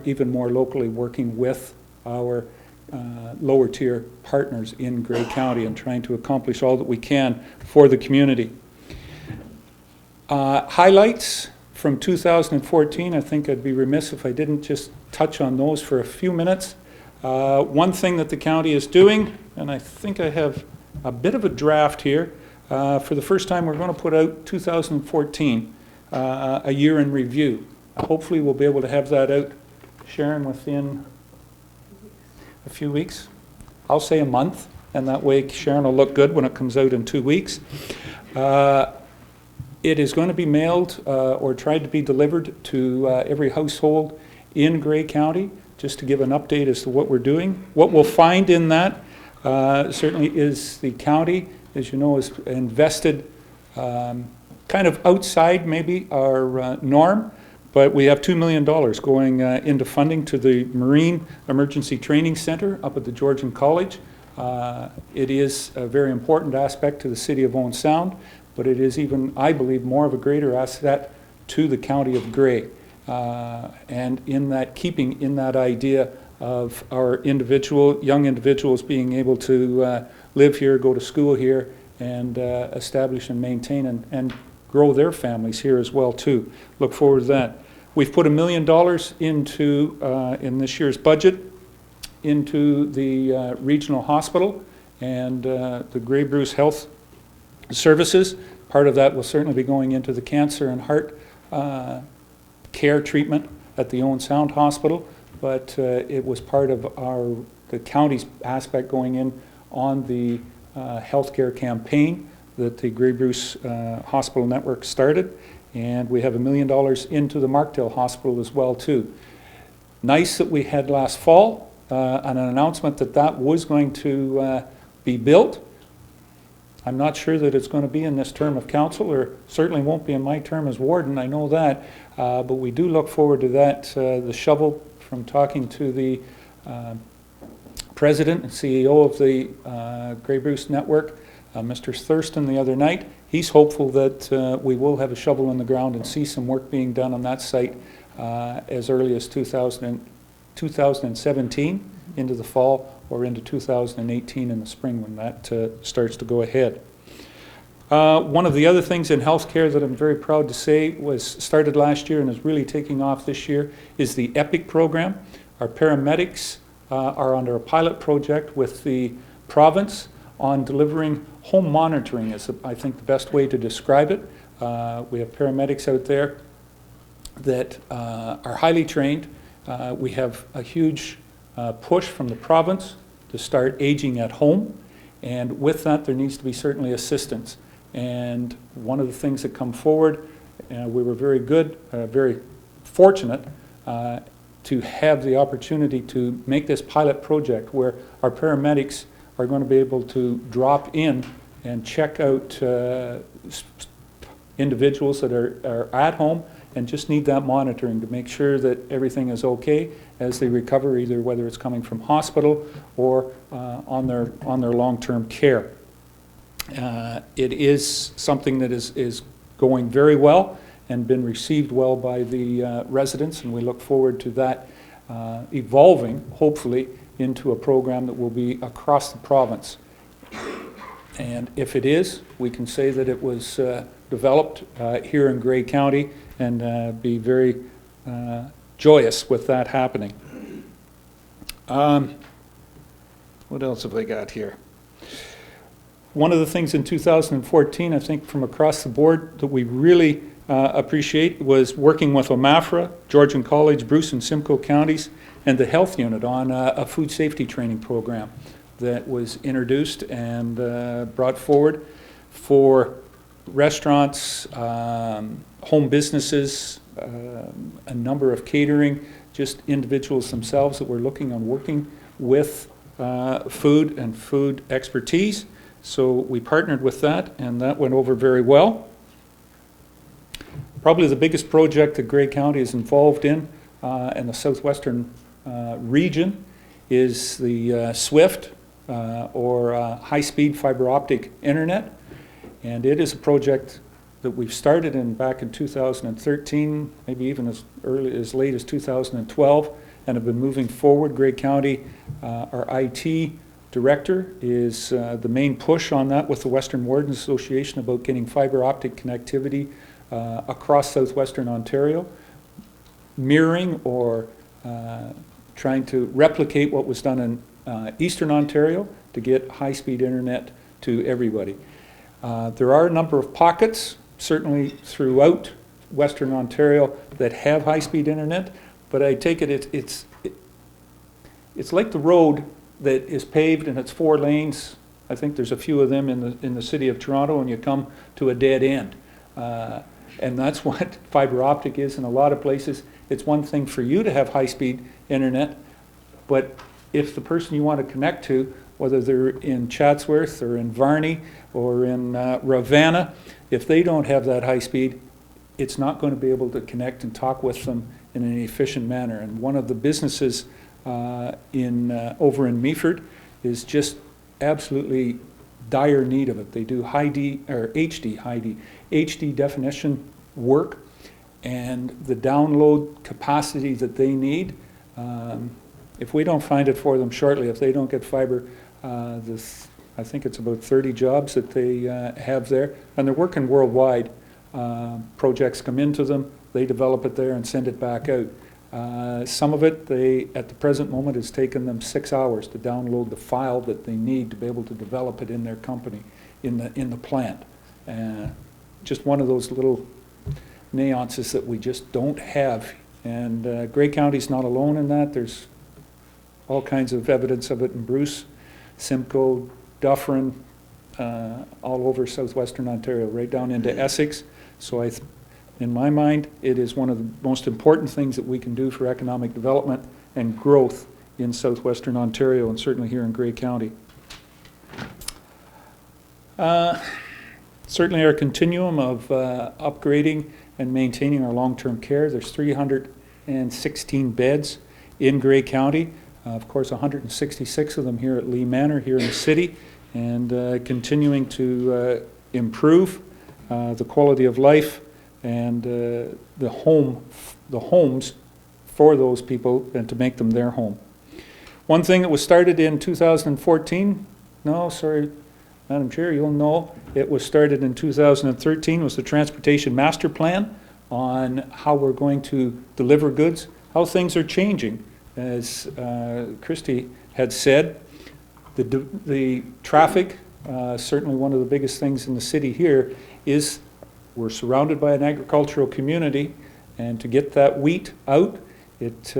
even more locally working with our lower tier partners in Grey County and trying to accomplish all that we can for the community. Highlights from 2014, I think I'd be remiss if I didn't just touch on those for a few minutes. One thing that the county is doing, and I think I have a bit of a draft here, for the first time we're going to put out 2014, a year in review. Hopefully we'll be able to have that out, Sharon, within a few weeks. I'll say a month, and that way Sharon will look good when it comes out in 2 weeks. It is going to be mailed or tried to be delivered to every household in Grey County, just to give an update as to what we're doing. What we'll find in that certainly is the county, as you know, is invested kind of outside maybe our norm, but we have $2 million going into funding to the Marine Emergency Training Center up at the Georgian College. It is a very important aspect to the city of Owen Sound, but it is even, I believe, more of a greater asset to the county of Grey. And in that, keeping in that idea of our young individuals being able to live here, go to school here, and establish and maintain and grow their families here as well too. Look forward to that. We've put $1 million into, in this year's budget, into the regional hospital and the Grey Bruce Health Services. Part of that will certainly be going into the cancer and heart care treatment at the Owen Sound Hospital, but it was part of the county's aspect going in on the healthcare campaign that the Grey Bruce Hospital Network started, and we have $1 million into the Markdale Hospital as well too. Nice that we had last fall an announcement that was going to be built. I'm not sure that it's going to be in this term of council, or certainly won't be in my term as warden, I know that, but we do look forward to that. The shovel, from talking to the president and CEO of the Grey Bruce Network, Mr. Thurston, the other night, he's hopeful that we will have a shovel in the ground and see some work being done on that site as early as 2017 into the fall, or into 2018 in the spring when that starts to go ahead. One of the other things in healthcare that I'm very proud to say was started last year and is really taking off this year is the EPIC program. Our paramedics are under a pilot project with the province on delivering home monitoring, is I think the best way to describe it. We have paramedics out there that are highly trained. We have a huge push from the province to start aging at home, and with that there needs to be certainly assistance. And one of the things that come forward, we were very fortunate to have the opportunity to make this pilot project where our paramedics are going to be able to drop in and check out individuals that are at home and just need that monitoring to make sure that everything is okay as they recover, either whether it's coming from hospital or on their long-term care. It is something that is going very well and been received well by the residents, and we look forward to that evolving, hopefully, into a program that will be across the province. And if it is, we can say that it was developed here in Grey County and be very joyous with that happening. What else have I got here? One of the things in 2014, I think from across the board, that we really appreciate was working with OMAFRA, Georgian College, Bruce and Simcoe counties, and the health unit on a food safety training program that was introduced and brought forward for restaurants, home businesses, a number of catering, just individuals themselves that were looking on working with food and food expertise. So we partnered with that, and that went over very well. Probably the biggest project that Grey County is involved in the southwestern region is the SWIFT, or high-speed fiber optic internet. And it is a project that we've started back in 2013, maybe even as late as 2012, and have been moving forward. Grey County, our IT director, is the main push on that with the Western Wardens Association about getting fiber optic connectivity across southwestern Ontario, mirroring or trying to replicate what was done in eastern Ontario to get high-speed internet to everybody. There are a number of pockets, certainly throughout Western Ontario, that have high-speed internet, but I take it it's like the road that is paved and it's 4 lanes. I think there's a few of them in the city of Toronto, and you come to a dead end. And that's what fiber optic is in a lot of places. It's one thing for you to have high-speed internet, but if the person you want to connect to, whether they're in Chatsworth or in Varney or in Ravenna, if they don't have that high speed, it's not going to be able to connect and talk with them in an efficient manner. And one of the businesses over in Meaford is just absolutely dire need of it. They do HD definition work, and the download capacity that they need, if we don't find it for them shortly, if they don't get fiber, I think it's about 30 jobs that they have there, and they're working worldwide. Projects come into them, they develop it there and send it back out. Some of it, at the present moment, it's taken them 6 hours to download the file that they need to be able to develop it in their company, in the plant. Just one of those little nuances that we just don't have. And Grey County's not alone in that. There's all kinds of evidence of it in Bruce, Simcoe, Dufferin, all over southwestern Ontario, right down into Essex. So in my mind, it is one of the most important things that we can do for economic development and growth in southwestern Ontario, and certainly here in Grey County. Certainly our continuum of upgrading and maintaining our long-term care. There's 316 beds in Grey County. Of course, 166 of them here at Lee Manor, here in the city, and continuing to improve the quality of life and the homes for those people, and to make them their home. One thing that was started in 2014, no, sorry, Madam Chair, you'll know, it was started in 2013, was the Transportation Master Plan on how we're going to deliver goods, how things are changing. As Christy had said, the traffic, certainly one of the biggest things in the city here, is we're surrounded by an agricultural community, and to get that wheat out, it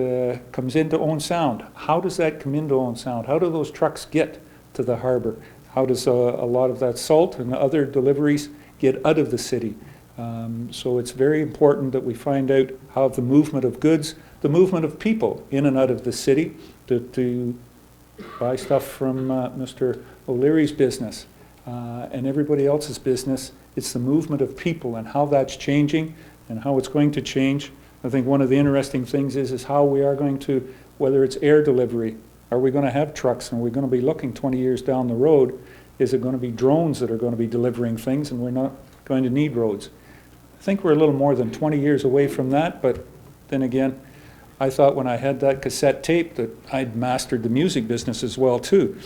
comes into Owen Sound. How does that come into Owen Sound? How do those trucks get to the harbor? How does a lot of that salt and other deliveries get out of the city? So it's very important that we find out how the movement of goods, the movement of people in and out of the city, to buy stuff from Mr. O'Leary's business and everybody else's business, It's the movement of people and how that's changing and how it's going to change. I think one of the interesting things is how we are going to, whether it's air delivery, are we going to have trucks, and are we going to be looking 20 years down the road? Is it going to be drones that are going to be delivering things, and we're not going to need roads? I think we're a little more than 20 years away from that, but then again, I thought when I had that cassette tape that I'd mastered the music business as well too,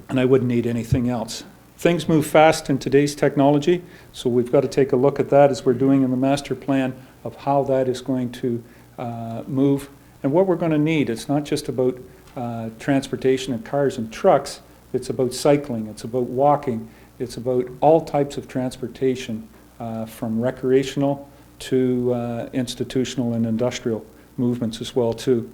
and I wouldn't need anything else. Things move fast in today's technology, so we've got to take a look at that as we're doing in the master plan of how that is going to move and what we're going to need. It's not just about transportation and cars and trucks, it's about cycling, it's about walking, it's about all types of transportation from recreational to institutional and industrial movements as well too.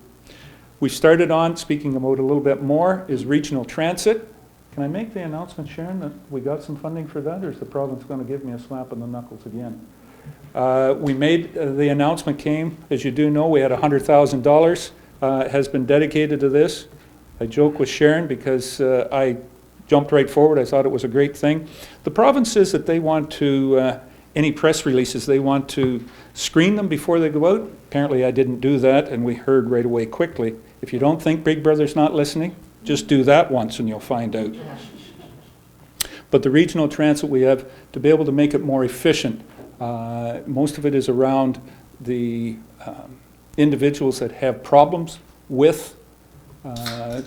We started on, speaking about a little bit more, is regional transit. Can I make the announcement, Sharon, that we got some funding for that, or is the province going to give me a slap on the knuckles again? We made, the announcement came, as you do know, we had $100,000 has been dedicated to this. I joke with Sharon because I jumped right forward. I thought it was a great thing. The province says that they want to, any press releases, they want to screen them before they go out. Apparently I didn't do that, and we heard right away quickly. If you don't think Big Brother's not listening, just do that once and you'll find out. But the regional transit we have, to be able to make it more efficient, most of it is around the individuals that have problems with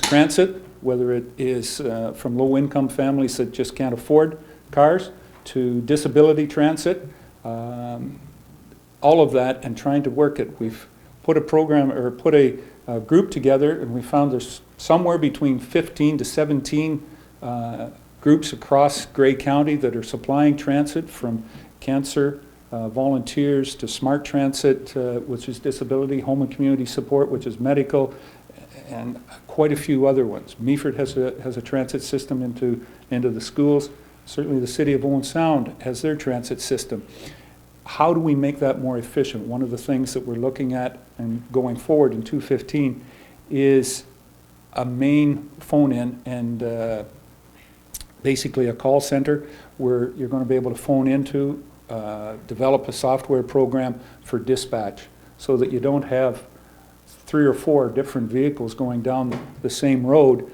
transit, whether it is from low-income families that just can't afford cars, to disability transit, all of that, and trying to work it. We've put a program, or put a group together, and we found there's somewhere between 15 to 17 groups across Grey County that are supplying transit, from cancer volunteers to smart transit, which is disability, home and community support, which is medical, and quite a few other ones. Meaford has a transit system into the schools. Certainly the city of Owen Sound has their transit system. How do we make that more efficient? One of the things that we're looking at and going forward in 2015 is a main phone-in and basically a call center where you're going to be able to phone into, develop a software program for dispatch so that you don't have 3 or 4 different vehicles going down the same road,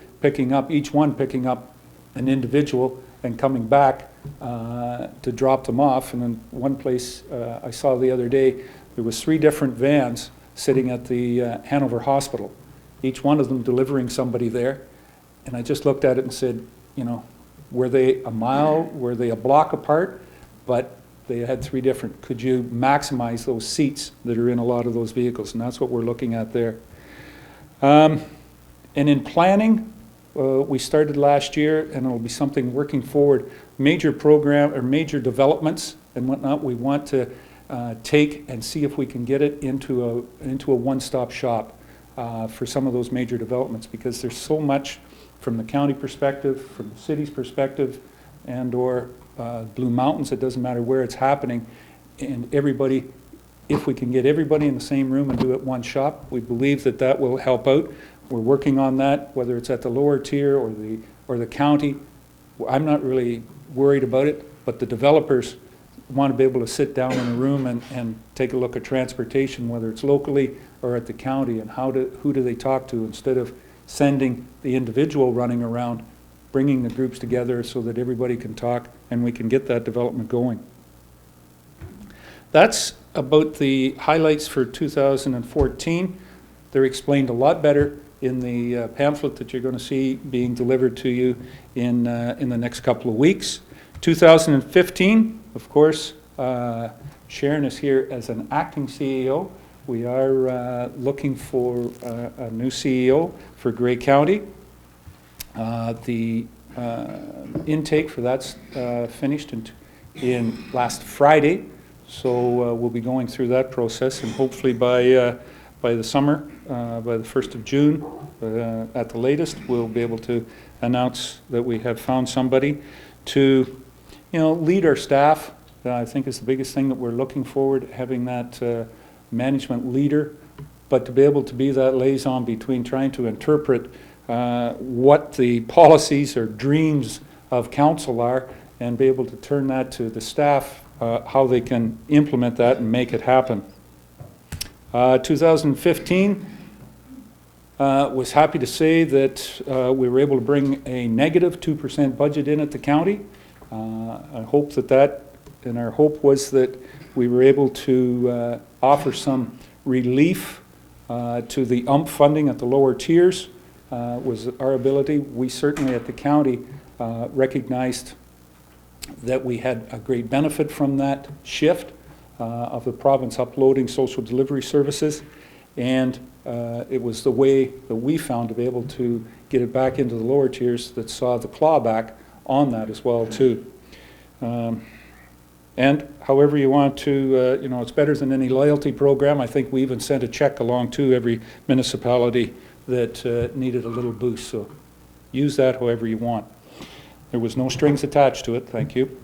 each one picking up an individual and coming back to drop them off. And then one place I saw the other day, there was 3 different vans sitting at the Hanover Hospital, each one of them delivering somebody there. And I just looked at it and said, you know, were they a mile, were they a block apart? But they had 3 different. Could you maximize those seats that are in a lot of those vehicles? And that's what we're looking at there. And in planning, we started last year, and it'll be something working forward, major program or major developments and whatnot. We want to take and see if we can get it into a one-stop shop for some of those major developments, because there's so much from the county perspective, from the city's perspective, and or Blue Mountains. It doesn't matter where it's happening, and everybody, if we can get everybody in the same room and do it one shop, we believe that that will help out. We're working on that, whether it's at the lower tier or the county. I'm not really worried about it, but the developers want to be able to sit down in a room and take a look at transportation, whether it's locally or at the county, and who do they talk to, instead of sending the individual running around, bringing the groups together so that everybody can talk and we can get that development going. That's about the highlights for 2014. They're explained a lot better in the pamphlet that you're going to see being delivered to you in the next couple of weeks. 2015, of course, Sharon is here as an acting CEO. We are looking for a new CEO for Grey County. The intake for that's finished in last Friday, so we'll be going through that process, and hopefully by the summer, by the 1st of June, at the latest, we'll be able to announce that we have found somebody to, lead our staff. I think is the biggest thing that we're looking forward, having that management leader, but to be able to be that liaison between trying to interpret what the policies or dreams of council are and be able to turn that to the staff, how they can implement that and make it happen. 2015, was happy to say that we were able to bring a negative 2% budget in at the county. I hope and our hope was that we were able to offer some relief to the funding at the lower tiers, was our ability. We certainly at the county recognized that we had a great benefit from that shift of the province uploading social delivery services, and it was the way that we found to be able to get it back into the lower tiers that saw the clawback on that as well too. And however you want to, it's better than any loyalty program. I think we even sent a check along to every municipality that needed a little boost. So use that however you want. There was no strings attached to it. Thank you.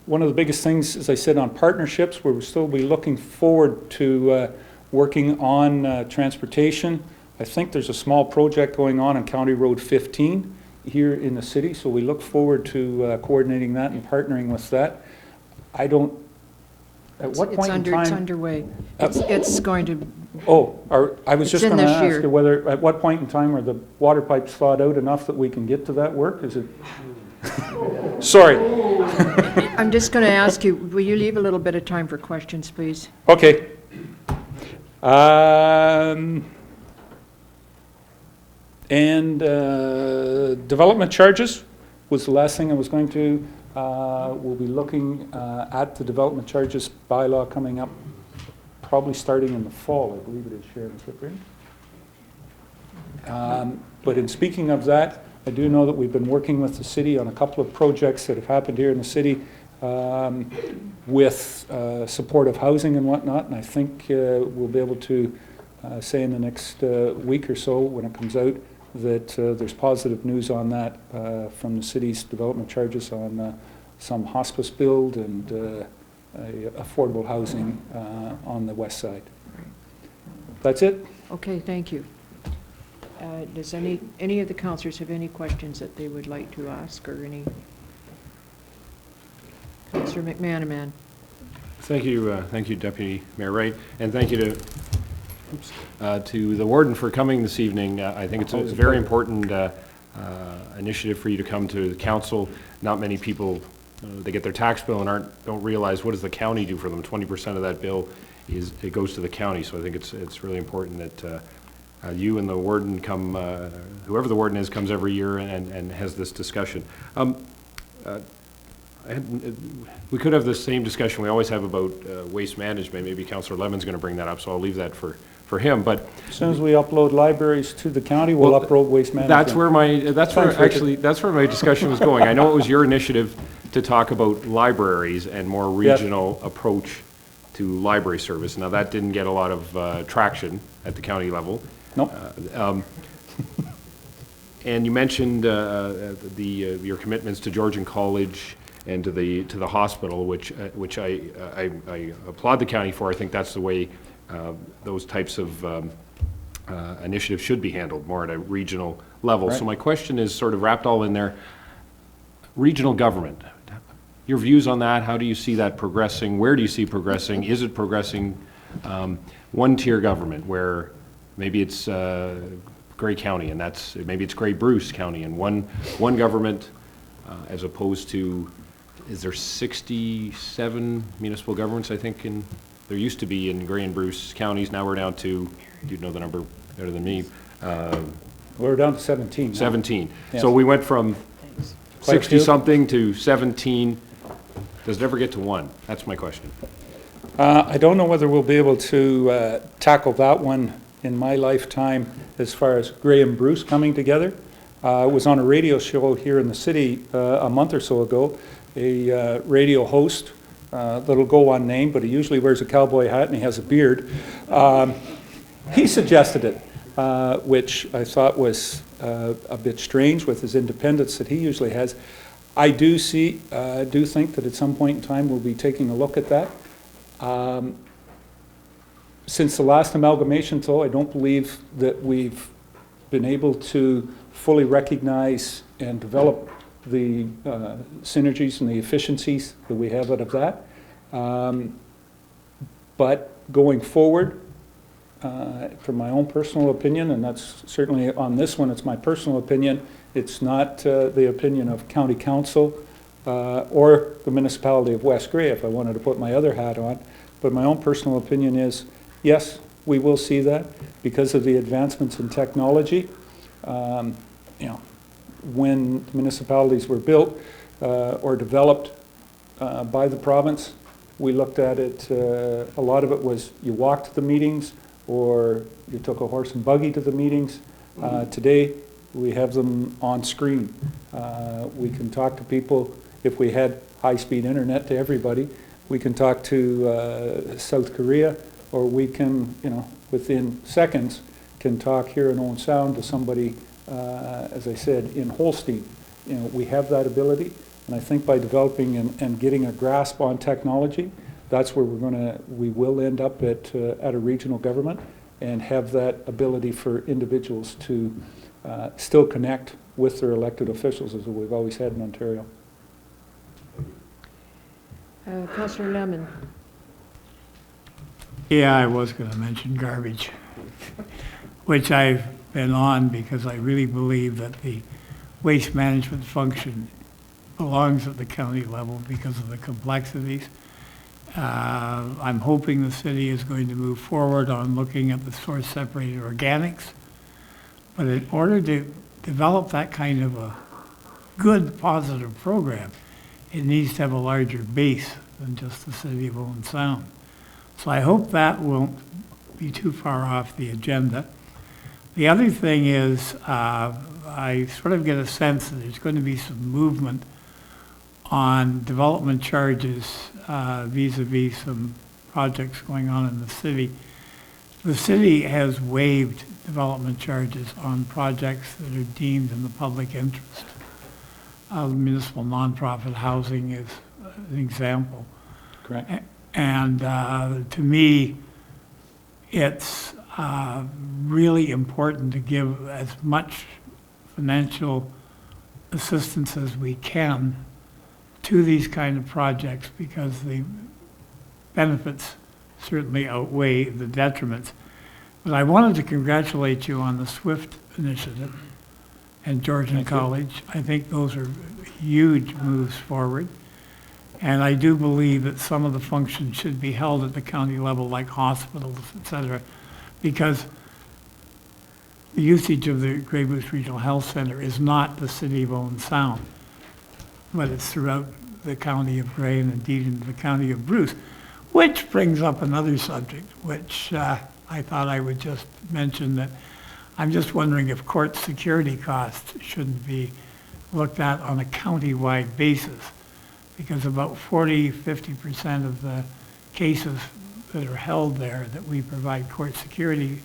One of the biggest things, as I said, on partnerships, we'll still be looking forward to working on transportation. I think there's a small project going on County Road 15 here in the city, so we look forward to coordinating that and partnering with that. I don't, at what point in time? It's underway. It's going to. I was just going to ask you whether, at what point in time are the water pipes thawed out enough that we can get to that work? Is it? Sorry. I'm just going to ask you, will you leave a little bit of time for questions, please? Okay. Development charges was the last thing I was going to. We'll be looking at the development charges bylaw coming up, probably starting in the fall, I believe it is, Sharon Cyprian. But in speaking of that, I do know that we've been working with the city on a couple of projects that have happened here in the city with supportive housing and whatnot, and I think we'll be able to say in the next week or so when it comes out that there's positive news on that from the city's development charges on some hospice build and affordable housing on the west side. That's it. Okay, thank you. Does any of the councillors have any questions that they would like to ask, or any? Councillor McManaman. Thank you, Deputy Mayor Wright, and thank you to the warden for coming this evening. I think it's a very important initiative for you to come to the council. Not many people, they get their tax bill and don't realize what does the county do for them. 20% of that bill it goes to the county. So I think it's really important that you and the warden come, whoever the warden is, comes every year and has this discussion. We could have the same discussion we always have about waste management. Maybe Councillor Lemon's going to bring that up, so I'll leave that for him. But as soon as we upload libraries to the county, we'll upload waste management. That's where my discussion was going. I know it was your initiative to talk about libraries and more regional approach to library service. Now that didn't get a lot of traction at the county level. Nope. And you mentioned your commitments to Georgian College and to the hospital, which I applaud the county for. I think that's the way those types of initiatives should be handled, more at a regional level. Right. So my question is sort of wrapped all in there. Regional government, your views on that? How do you see that progressing? Where do you see progressing? Is it progressing? One-tier government where maybe it's Grey County, and maybe it's Grey Bruce County, and one government as opposed to, is there 67 municipal governments, I think, there used to be in Grey and Bruce counties. Now we're down to, you'd know the number better than me. We're down to 17 now. 17. Yes. So we went from 60-something to 17. Does it ever get to 1? That's my question. I don't know whether we'll be able to tackle that one in my lifetime as far as Grey and Bruce coming together. I was on a radio show here in the city a month or so ago. A radio host that'll go unnamed, but he usually wears a cowboy hat and he has a beard. He suggested it, which I thought was a bit strange with his independence that he usually has. I do think that at some point in time we'll be taking a look at that. Since the last amalgamation, though, I don't believe that we've been able to fully recognize and develop the synergies and the efficiencies that we have out of that. But going forward, from my own personal opinion, and that's certainly on this one, it's my personal opinion, it's not the opinion of County Council or the municipality of West Grey, if I wanted to put my other hat on. But my own personal opinion is, yes, we will see that because of the advancements in technology. You know, when municipalities were built or developed by the province, we looked at it, a lot of it was you walked to the meetings or you took a horse and buggy to the meetings. Today, we have them on screen. We can talk to people. If we had high-speed internet to everybody, we can talk to South Korea, or we can, you know, within seconds, can talk here in Owen Sound to somebody, as I said, in Holstein. You know, we have that ability, and I think by developing and getting a grasp on technology, that's where we will end up at a regional government and have that ability for individuals to still connect with their elected officials, as we've always had in Ontario. Councillor Lemon. Yeah, I was going to mention garbage, which I've been on because I really believe that the waste management function belongs at the county level because of the complexities. I'm hoping the city is going to move forward on looking at the source separated organics. But in order to develop that kind of a good, positive program, it needs to have a larger base than just the city of Owen Sound. So I hope that won't be too far off the agenda. The other thing is, I sort of get a sense that there's going to be some movement on development charges vis-a-vis some projects going on in the city. The city has waived development charges on projects that are deemed in the public interest. Municipal nonprofit housing is an example. Correct. And to me, it's really important to give as much financial assistance as we can to these kind of projects because the benefits certainly outweigh the detriments. But I wanted to congratulate you on the SWIFT initiative and Georgian College. I think those are huge moves forward. And I do believe that some of the functions should be held at the county level, like hospitals, et cetera, because the usage of the Grey Goose Regional Health Center is not the city of Owen Sound, but it's throughout the county of Grey and indeed in the county of Bruce, which brings up another subject, which I thought I would just mention that I'm just wondering if court security costs shouldn't be looked at on a county-wide basis, because about 40–50% of the cases that are held there that we provide court security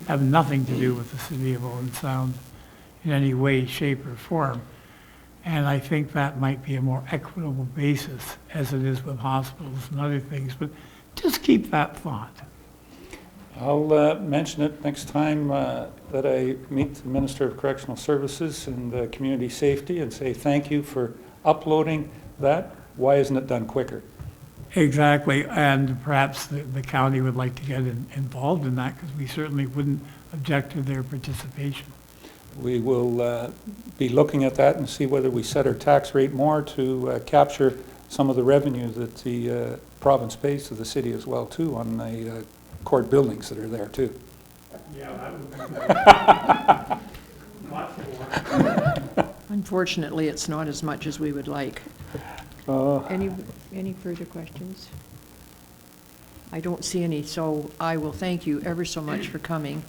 have nothing to do with the city of Owen Sound in any way, shape, or form. And I think that might be a more equitable basis, as it is with hospitals and other things. But just keep that thought. I'll mention it next time that I meet the Minister of Correctional Services and Community Safety and say thank you for uploading that. Why isn't it done quicker? Exactly, and perhaps the county would like to get involved in that because we certainly wouldn't object to their participation. We will be looking at that and see whether we set our tax rate more to capture some of the revenue that the province pays to the city as well too on the court buildings that are there too. Yeah, that would be lots more. Unfortunately, it's not as much as we would like. Any further questions? I don't see any, so I will thank you ever so much for coming.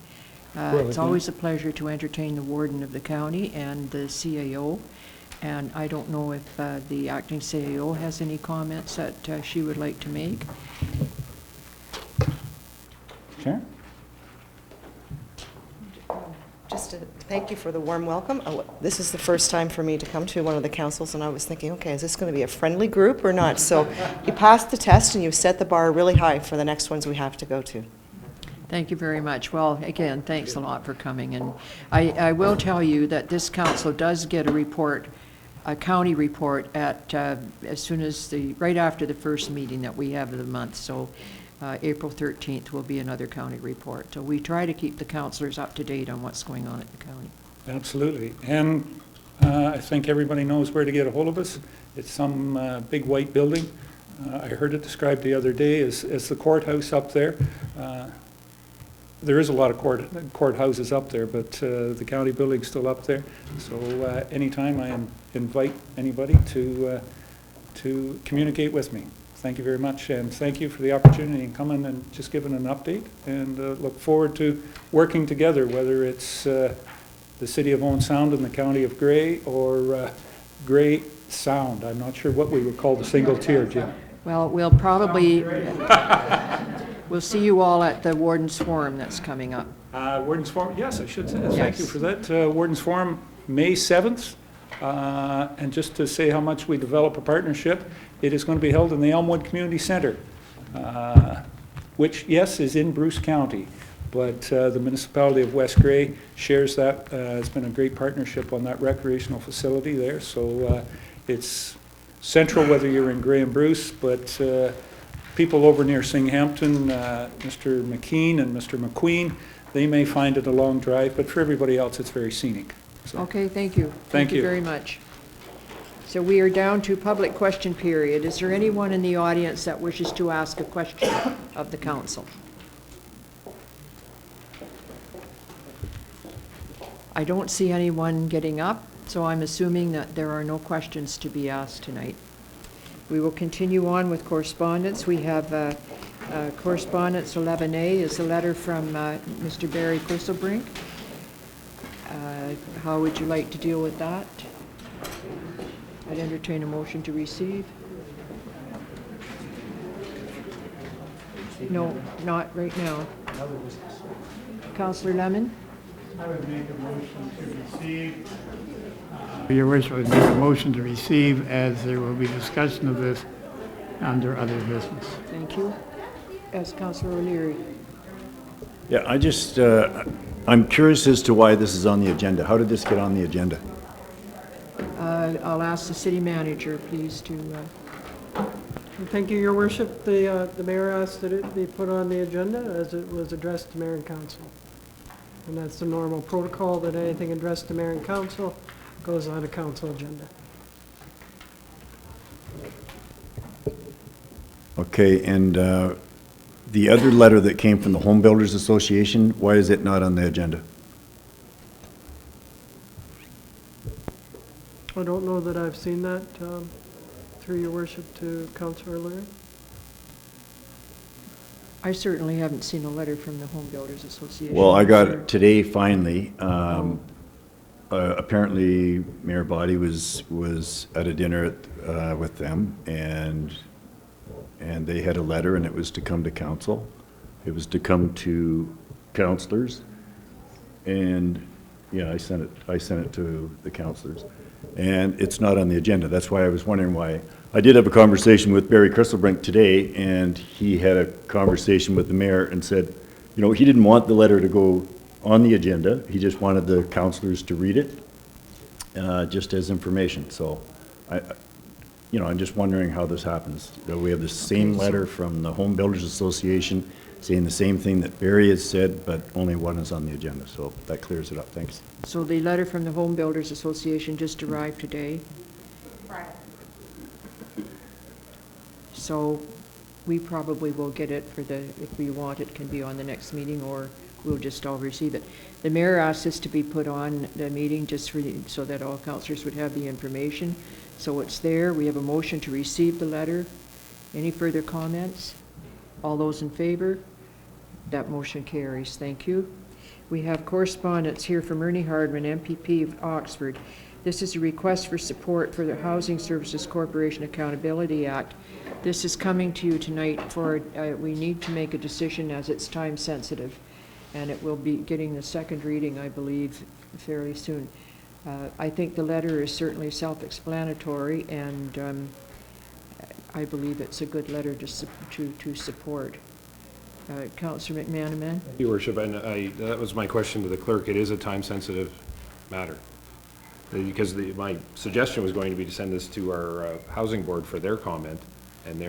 It's always a pleasure to entertain the warden of the county and the CAO. And I don't know if the acting CAO has any comments that she would like to make. Sure. Just to thank you for the warm welcome. This is the first time for me to come to one of the councils, and I was thinking, okay, is this going to be a friendly group or not? So you passed the test and you set the bar really high for the next ones we have to go to. Thank you very much. Well, again, thanks a lot for coming. And I will tell you that this council does get a report, a county report at, as soon as right after the first meeting that we have of the month. So April 13th will be another county report. So we try to keep the councillors up to date on what's going on at the county. Absolutely. And I think everybody knows where to get a hold of us. It's some big white building. I heard it described the other day as the courthouse up there. There is a lot of courthouses up there, but the county building's still up there. So anytime I invite anybody to communicate with me. Thank you very much, and thank you for the opportunity in coming and just giving an update, and look forward to working together, whether it's the City of Owen Sound and the County of Grey, or Grey Sound. I'm not sure what we would call the single tier, Jim. Well, we'll probably, we'll see you all at the Warden's Forum that's coming up. Warden's Forum, yes, I should say. Yes. Thank you for that. Warden's Forum, May 7th. And just to say how much we develop a partnership, it is going to be held in the Elmwood Community Center, which, yes, is in Bruce County, but the municipality of West Grey shares that. It's been a great partnership on that recreational facility there. So it's central whether you're in Grey and Bruce, but people over near Singhampton, Mr. McKean and Mr. McQueen, they may find it a long drive, but for everybody else, it's very scenic. So. Okay, thank you. Thank you very much. So we are down to public question period. Is there anyone in the audience that wishes to ask a question of the council? I don't see anyone getting up, so I'm assuming that there are no questions to be asked tonight. We will continue on with correspondence. We have correspondence 11A is a letter from Mr. Barry Chrisselbrink. How would you like to deal with that? I'd entertain a motion to receive. No, not right now. Councillor Lemon? I would make a motion to receive. Your Worship, I would make a motion to receive, as there will be discussion of this under other business. Thank you. As Councillor O'Leary. Yeah, I just, I'm curious as to why this is on the agenda. How did this get on the agenda? I'll ask the city manager, please, to... Thank you, Your Worship. The mayor asked that it be put on the agenda as it was addressed to mayor and council. And that's the normal protocol, that anything addressed to mayor and council goes on a council agenda. Okay, and the other letter that came from the Home Builders Association, why is it not on the agenda? I don't know that I've seen that through Your Worship to Councillor O'Leary. I certainly haven't seen a letter from the Home Builders Association. Well, I got it today finally. Apparently, Mayor Boddy was at a dinner with them, and they had a letter, and it was to come to council. It was to come to councillors, and yeah, I sent it to the councillors, and it's not on the agenda. That's why I was wondering why. I did have a conversation with Barry Chrisselbrink today, and he had a conversation with the mayor and said, you know, he didn't want the letter to go on the agenda. He just wanted the councillors to read it, just as information. So, I'm just wondering how this happens. We have the same letter from the Home Builders Association saying the same thing that Barry has said, but only one is on the agenda. So that clears it up. Thanks. So the letter from the Home Builders Association just arrived today. Friday. So we probably will get it for if we want it, can be on the next meeting, or we'll just all receive it. The mayor asked this to be put on the meeting just so that all councillors would have the information. So it's there. We have a motion to receive the letter. Any further comments? All those in favor? That motion carries. Thank you. We have correspondence here from Ernie Hardman, MPP of Oxford. This is a request for support for the Housing Services Corporation Accountability Act. This is coming to you tonight for, we need to make a decision as it's time sensitive, and it will be getting the second reading, I believe, fairly soon. I think the letter is certainly self-explanatory, and I believe it's a good letter to support. Councillor McManaman. Your worship, and that was my question to the clerk. It is a time-sensitive matter. Because my suggestion was going to be to send this to our housing board for their comment, and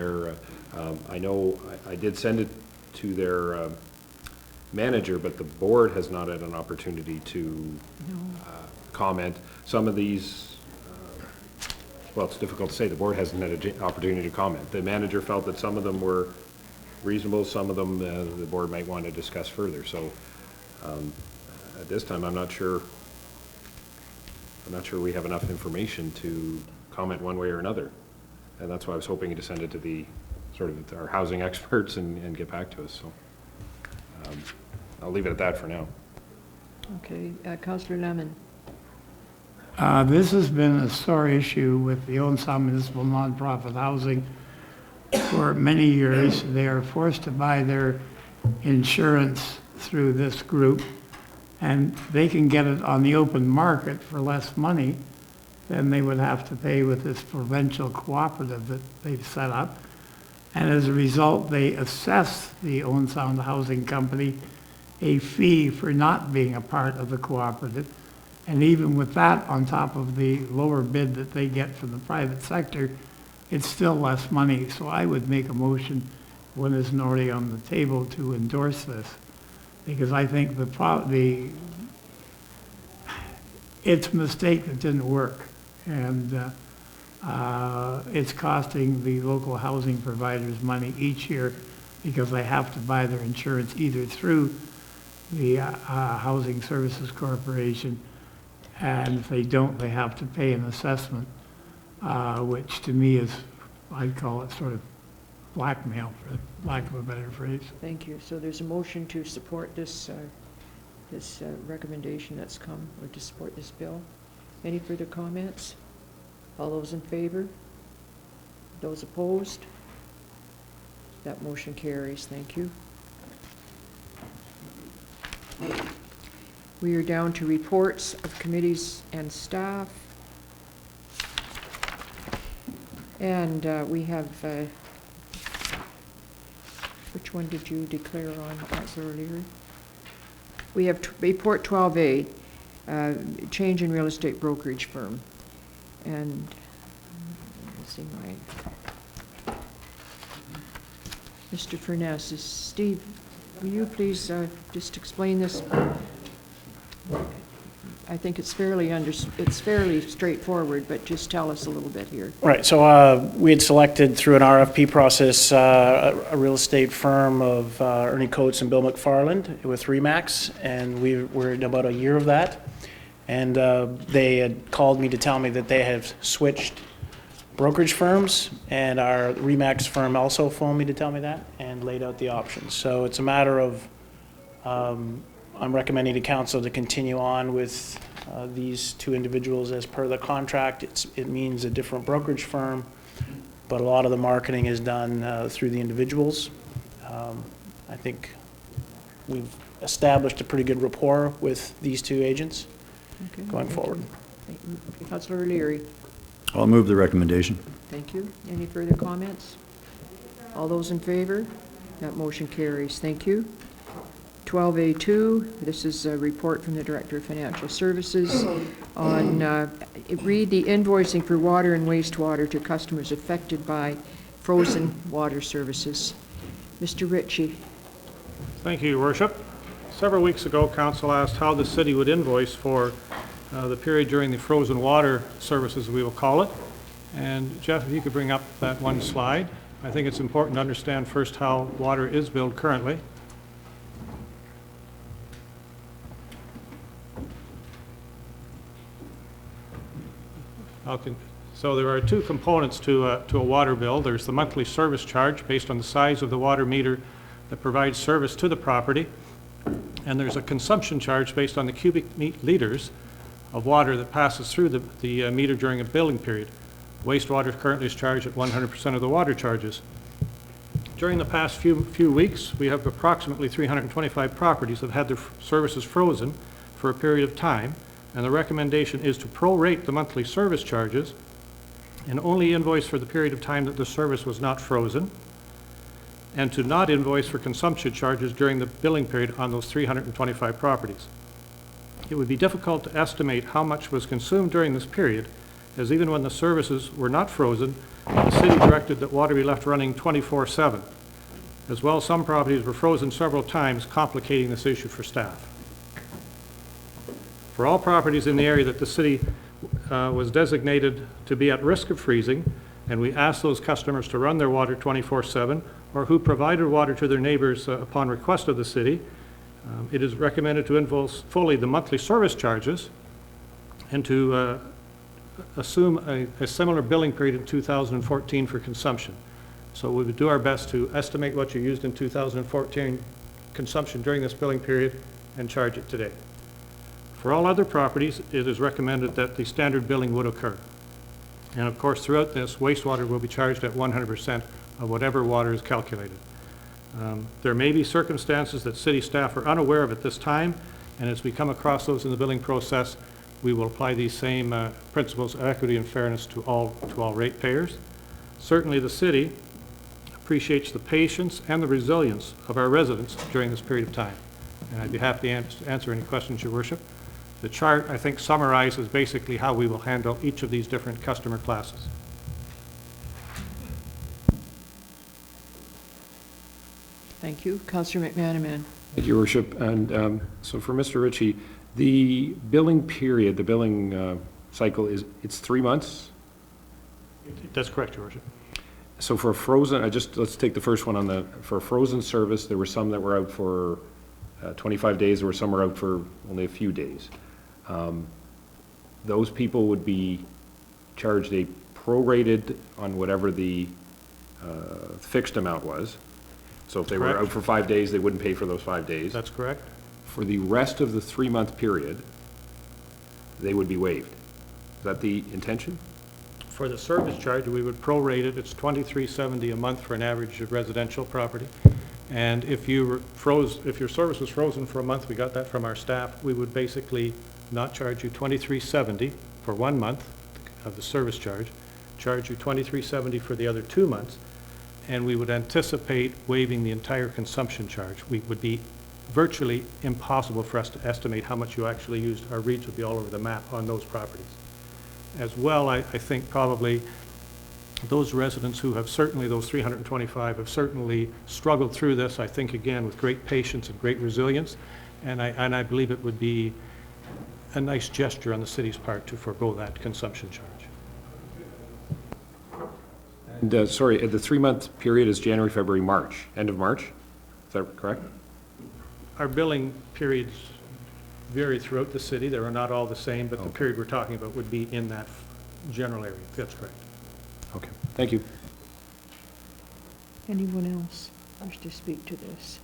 I know I did send it to their manager, but the board has not had an opportunity to comment. Some of these, well, it's difficult to say. The board hasn't had an opportunity to comment. The manager felt that some of them were reasonable, some of them the board might want to discuss further. So at this time, I'm not sure we have enough information to comment one way or another. And that's why I was hoping to send it to the sort of our housing experts and get back to us. So I'll leave it at that for now. Okay, Councillor Lemon. This has been a sore issue with the Owen Sound Municipal Nonprofit Housing for many years. They are forced to buy their insurance through this group, and they can get it on the open market for less money than they would have to pay with this provincial cooperative that they've set up. And as a result, they assess the Owen Sound Housing Company a fee for not being a part of the cooperative. And even with that, on top of the lower bid that they get from the private sector, it's still less money. So I would make a motion, one isn't already on the table, to endorse this. Because I think it's a mistake that didn't work. And it's costing the local housing providers money each year because they have to buy their insurance either through the Housing Services Corporation, and if they don't, they have to pay an assessment, which to me is, I'd call it sort of blackmail, for lack of a better phrase. Thank you. So there's a motion to support this recommendation that's come, or to support this bill. Any further comments? All those in favor? Those opposed? That motion carries. Thank you. We are down to reports of committees and staff. And we have, which one did you declare on, Councillor O'Leary? We have report 12A, change in real estate brokerage firm. And let's see, Mr. Furness, Steve, will you please just explain this? I think it's fairly straightforward, but just tell us a little bit here. Right. So we had selected through an RFP process a real estate firm of Ernie Coates and Bill McFarland with RE/MAX, and we're in about a year of that. And they had called me to tell me that they have switched brokerage firms, and our RE/MAX firm also phoned me to tell me that and laid out the options. So it's a matter of I'm recommending to council to continue on with these two individuals as per the contract. It means a different brokerage firm, but a lot of the marketing is done through the individuals. I think we've established a pretty good rapport with these two agents going forward. Councillor O'Leary. I'll move the recommendation. Thank you. Any further comments? All those in favor? That motion carries. Thank you. 12A2, this is a report from the Director of Financial Services on read the invoicing for water and wastewater to customers affected by frozen water services. Mr. Ritchie. Thank you, Your Worship. Several weeks ago, Council asked how the city would invoice for the period during the frozen water services, we will call it. And Jeff, if you could bring up that one slide. I think it's important to understand first how water is billed currently. So there are two components to a water bill. There's the monthly service charge based on the size of the water meter that provides service to the property, and there's a consumption charge based on the cubic liters of water that passes through the meter during a billing period. Wastewater currently is charged at 100% of the water charges. During the past few weeks, we have approximately 325 properties that have had their services frozen for a period of time. And the recommendation is to prorate the monthly service charges and only invoice for the period of time that the service was not frozen. and to not invoice for consumption charges during the billing period on those 325 properties. It would be difficult to estimate how much was consumed during this period, as even when the services were not frozen, the city directed that water be left running 24/7. As well, some properties were frozen several times, complicating this issue for staff. For all properties in the area that the city was designated to be at risk of freezing, and we asked those customers to run their water 24/7, or who provided water to their neighbors upon request of the city, it is recommended to invoice fully the monthly service charges and to assume a similar billing period in 2014 for consumption. So we would do our best to estimate what you used in 2014 consumption during this billing period and charge it today. For all other properties, it is recommended that the standard billing would occur. And of course, throughout this, wastewater will be charged at 100% of whatever water is calculated. There may be circumstances that city staff are unaware of at this time, and as we come across those in the billing process, we will apply these same principles of equity and fairness to all ratepayers. Certainly the city appreciates the patience and the resilience of our residents during this period of time. And I'd be happy to answer any questions, Your Worship. The chart, I think, summarizes basically how we will handle each of these different customer classes. Thank you. Councillor McManaman. Thank you, Your Worship. And so for Mr. Ritchie, the billing period, the billing cycle it's 3 months? That's correct, Your Worship. So for frozen, let's take the first one for frozen service, there were some that were out for 25 days, there were some were out for only a few days. Those people would be charged a prorated on whatever the fixed amount was. So if they were out for 5 days, they wouldn't pay for those 5 days. That's correct. For the rest of the 3-month period, they would be waived. Is that the intention? For the service charge, we would prorate it. It's $23.70 a month for an average residential property. And if your service was frozen for a month, we got that from our staff, we would basically not charge you $23.70 for 1 month of the service charge, charge you $23.70 for the other 2 months, and we would anticipate waiving the entire consumption charge. It would be virtually impossible for us to estimate how much you actually used. Our reads would be all over the map on those properties. As well, I think probably those residents who have certainly, those 325, have certainly struggled through this, I think, again, with great patience and great resilience, and I believe it would be a nice gesture on the city's part to forego that consumption charge. And sorry, the 3-month period is January, February, March, end of March? Is that correct? Our billing periods vary throughout the city. They are not all the same, but the period we're talking about would be in that general area. That's correct. Okay, thank you. Anyone else wish to speak to this?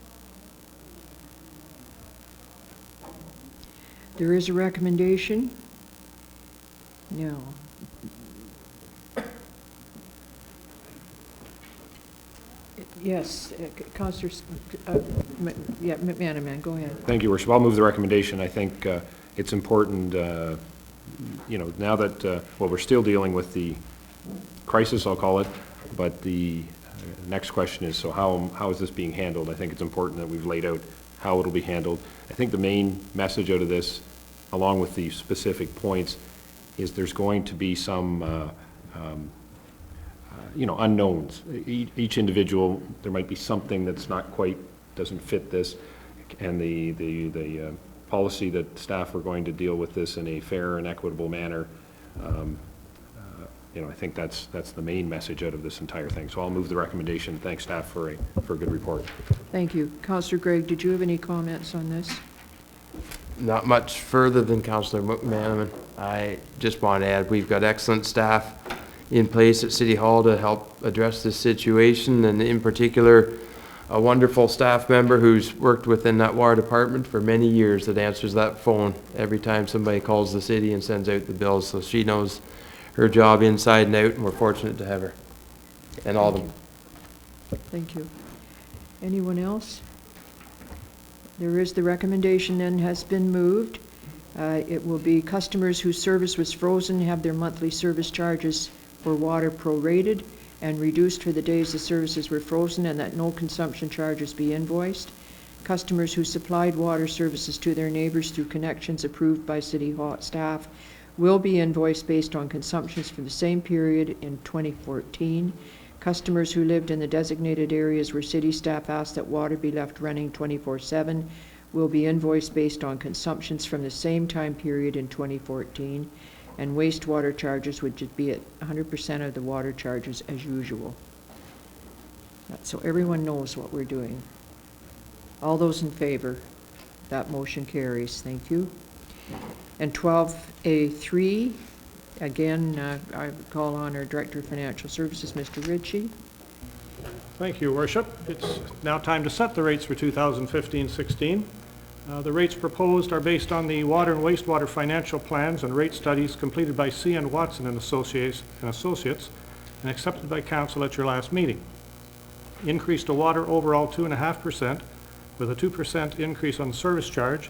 There is a recommendation. No. Yes, Councillor, McManaman, go ahead. Thank you, Worship. I'll move the recommendation. I think it's important, now that, we're still dealing with the crisis, I'll call it, but the next question is, so how is this being handled? I think it's important that we've laid out how it'll be handled. I think the main message out of this, along with the specific points, is there's going to be some unknowns. Each individual, there might be something that's not quite, doesn't fit this, and the policy that staff are going to deal with this in a fair and equitable manner. I think that's the main message out of this entire thing. So I'll move the recommendation. Thanks, staff, for a good report. Thank you. Councillor Gregg, did you have any comments on this? Not much further than Councillor McManaman. I just want to add, we've got excellent staff in place at City Hall to help address this situation, and in particular, a wonderful staff member who's worked within that water department for many years that answers that phone every time somebody calls the city and sends out the bills, so she knows her job inside and out, and we're fortunate to have her and all of them. Thank you. Anyone else? There is the recommendation then has been moved. It will be customers whose service was frozen have their monthly service charges for water prorated, and reduced for the days the services were frozen, and that no consumption charges be invoiced. Customers who supplied water services to their neighbors through connections approved by City Hall staff will be invoiced based on consumptions for the same period in 2014. Customers who lived in the designated areas where city staff asked that water be left running 24/7 will be invoiced based on consumptions from the same time period in 2014, and wastewater charges would just be at 100% of the water charges as usual. So everyone knows what we're doing. All those in favor? That motion carries. Thank you. And 12A3, again, I call on our Director of Financial Services, Mr. Ritchie. Thank you, Your Worship. It's now time to set the rates for 2015-16. The rates proposed are based on the water and wastewater financial plans and rate studies completed by C.N. Watson and Associates and accepted by Council at your last meeting. Increase to water overall 2.5%, with a 2% increase on the service charge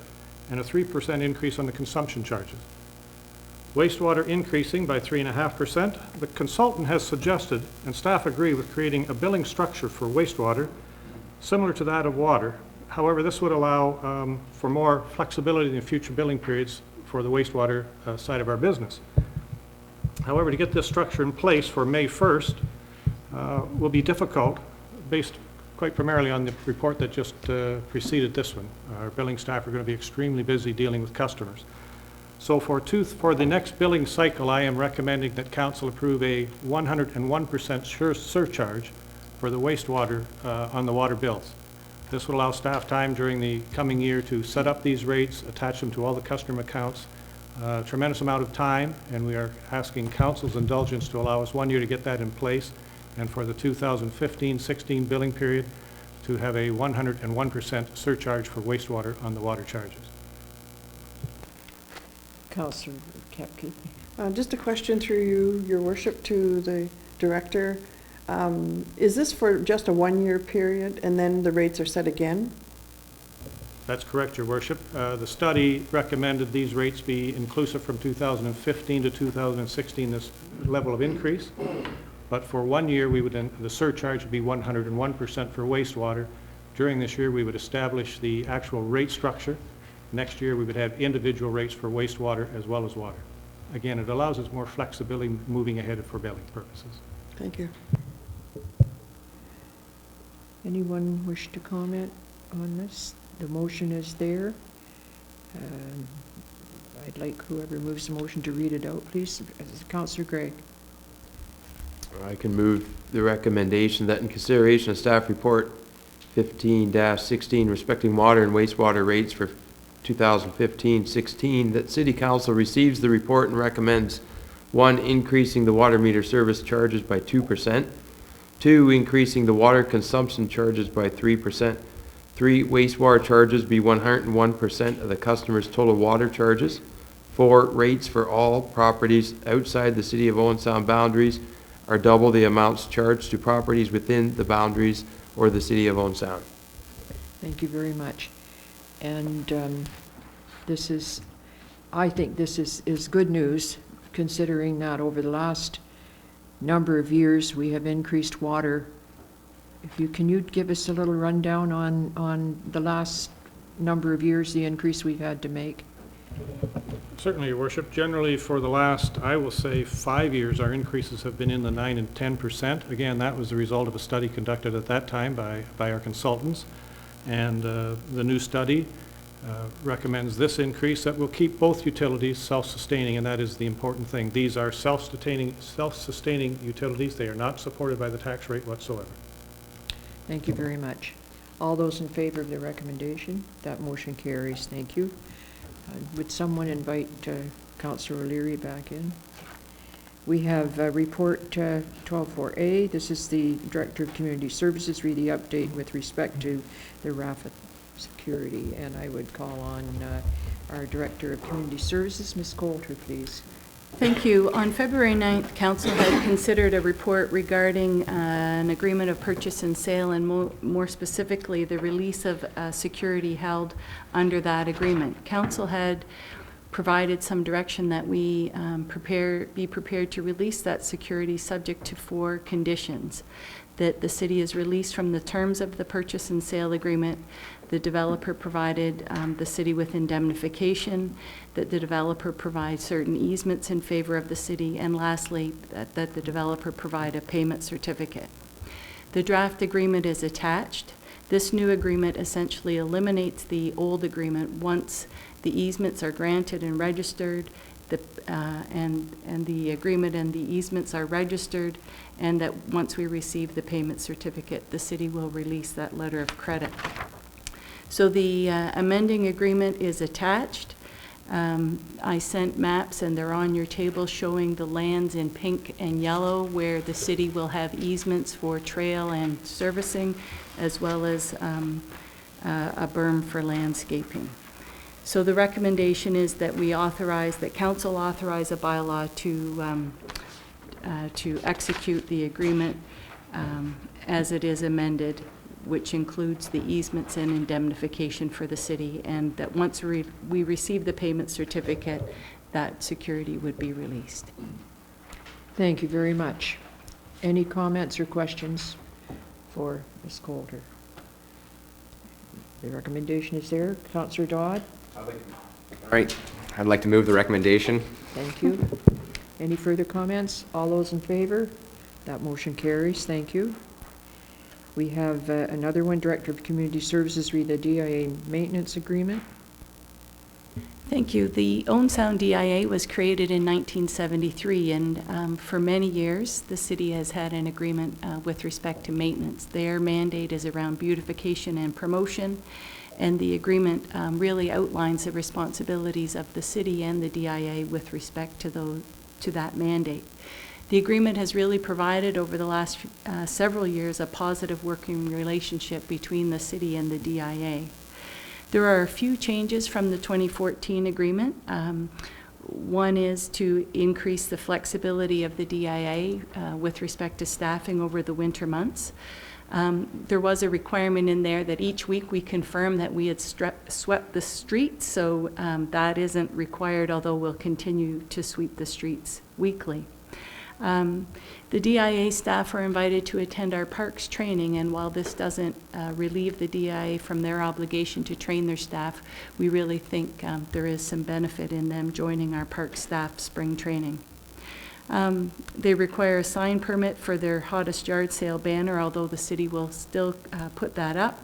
and a 3% increase on the consumption charges. Wastewater increasing by 3.5%. The consultant has suggested, and staff agree with, creating a billing structure for wastewater similar to that of water. However, this would allow for more flexibility in future billing periods for the wastewater side of our business. However, to get this structure in place for May 1st will be difficult, based quite primarily on the report that just preceded this one. Our billing staff are going to be extremely busy dealing with customers. So for the next billing cycle, I am recommending that Council approve a 101% surcharge for the wastewater on the water bills. This will allow staff time during the coming year to set up these rates, attach them to all the customer accounts. A tremendous amount of time, and we are asking Council's indulgence to allow us 1 year to get that in place, and for the 2015-16 billing period to have a 101% surcharge for wastewater on the water charges. Councillor Kepke. Just a question through you, Your Worship, to the Director. Is this for just a 1-year period and then the rates are set again? That's correct, Your Worship. The study recommended these rates be inclusive from 2015 to 2016, this level of increase. But for 1 year, the surcharge would be 101% for wastewater. During this year, we would establish the actual rate structure. Next year, we would have individual rates for wastewater as well as water. Again, it allows us more flexibility moving ahead for billing purposes. Thank you. Anyone wish to comment on this? The motion is there. I'd like whoever moves the motion to read it out, please. Councillor Gregg. I can move the recommendation that in consideration of staff report 15-16 respecting water and wastewater rates for 2015-16, that City Council receives the report and recommends 1, increasing the water meter service charges by 2%, 2, increasing the water consumption charges by 3%, 3, wastewater charges be 101% of the customer's total water charges, 4, rates for all properties outside the City of Owen Sound boundaries are double the amounts charged to properties within the boundaries or the City of Owen Sound. Thank you very much. And I think this is good news, considering that over the last number of years we have increased water. Can you give us a little rundown on the last number of years, the increase we've had to make? Certainly, Your Worship. Generally, for the last, I will say, 5 years, our increases have been in the 9 and 10%. Again, that was the result of a study conducted at that time by our consultants. And the new study recommends this increase that will keep both utilities self-sustaining, and that is the important thing. These are self-sustaining utilities. They are not supported by the tax rate whatsoever. Thank you very much. All those in favor of the recommendation? That motion carries. Thank you. Would someone invite Councillor O'Leary back in? We have report 12.4A. This is the Director of Community Services. Read the update with respect to the RAFA security. And I would call on our Director of Community Services, Ms. Coulter, please. Thank you. On February 9th, Council had considered a report regarding an agreement of purchase and sale, and more specifically the release of security held under that agreement. Council had provided some direction that we be prepared to release that security subject to 4 conditions. That the city is released from the terms of the purchase and sale agreement, the developer provided the city with indemnification, that the developer provides certain easements in favor of the city, and lastly, that the developer provide a payment certificate. The draft agreement is attached. This new agreement essentially eliminates the old agreement once the easements are granted and registered, and the agreement and the easements are registered, and that once we receive the payment certificate, the city will release that letter of credit. So the amending agreement is attached. I sent maps, and they're on your table, showing the lands in pink and yellow where the city will have easements for trail and servicing, as well as a berm for landscaping. So the recommendation is that that council authorize a bylaw to execute the agreement as it is amended, which includes the easements and indemnification for the city, and that once we receive the payment certificate, that security would be released. Thank you very much. Any comments or questions for Ms. Coulter? The recommendation is there. Councillor Dodd? All right. I'd like to move the recommendation. Thank you. Any further comments? All those in favor? That motion carries. Thank you. We have another one, Director of Community Services, read the DIA maintenance agreement. Thank you. The Owen Sound DIA was created in 1973, and for many years the city has had an agreement with respect to maintenance. Their mandate is around beautification and promotion, and the agreement really outlines the responsibilities of the city and the DIA with respect to that mandate. The agreement has really provided over the last several years a positive working relationship between the city and the DIA. There are a few changes from the 2014 agreement. One is to increase the flexibility of the DIA with respect to staffing over the winter months. There was a requirement in there that each week we confirm that we had swept the streets, so that isn't required, although we'll continue to sweep the streets weekly. The DIA staff are invited to attend our parks training, and while this doesn't relieve the DIA from their obligation to train their staff, we really think there is some benefit in them joining our park staff spring training. They require a sign permit for their hottest yard sale banner, although the city will still put that up.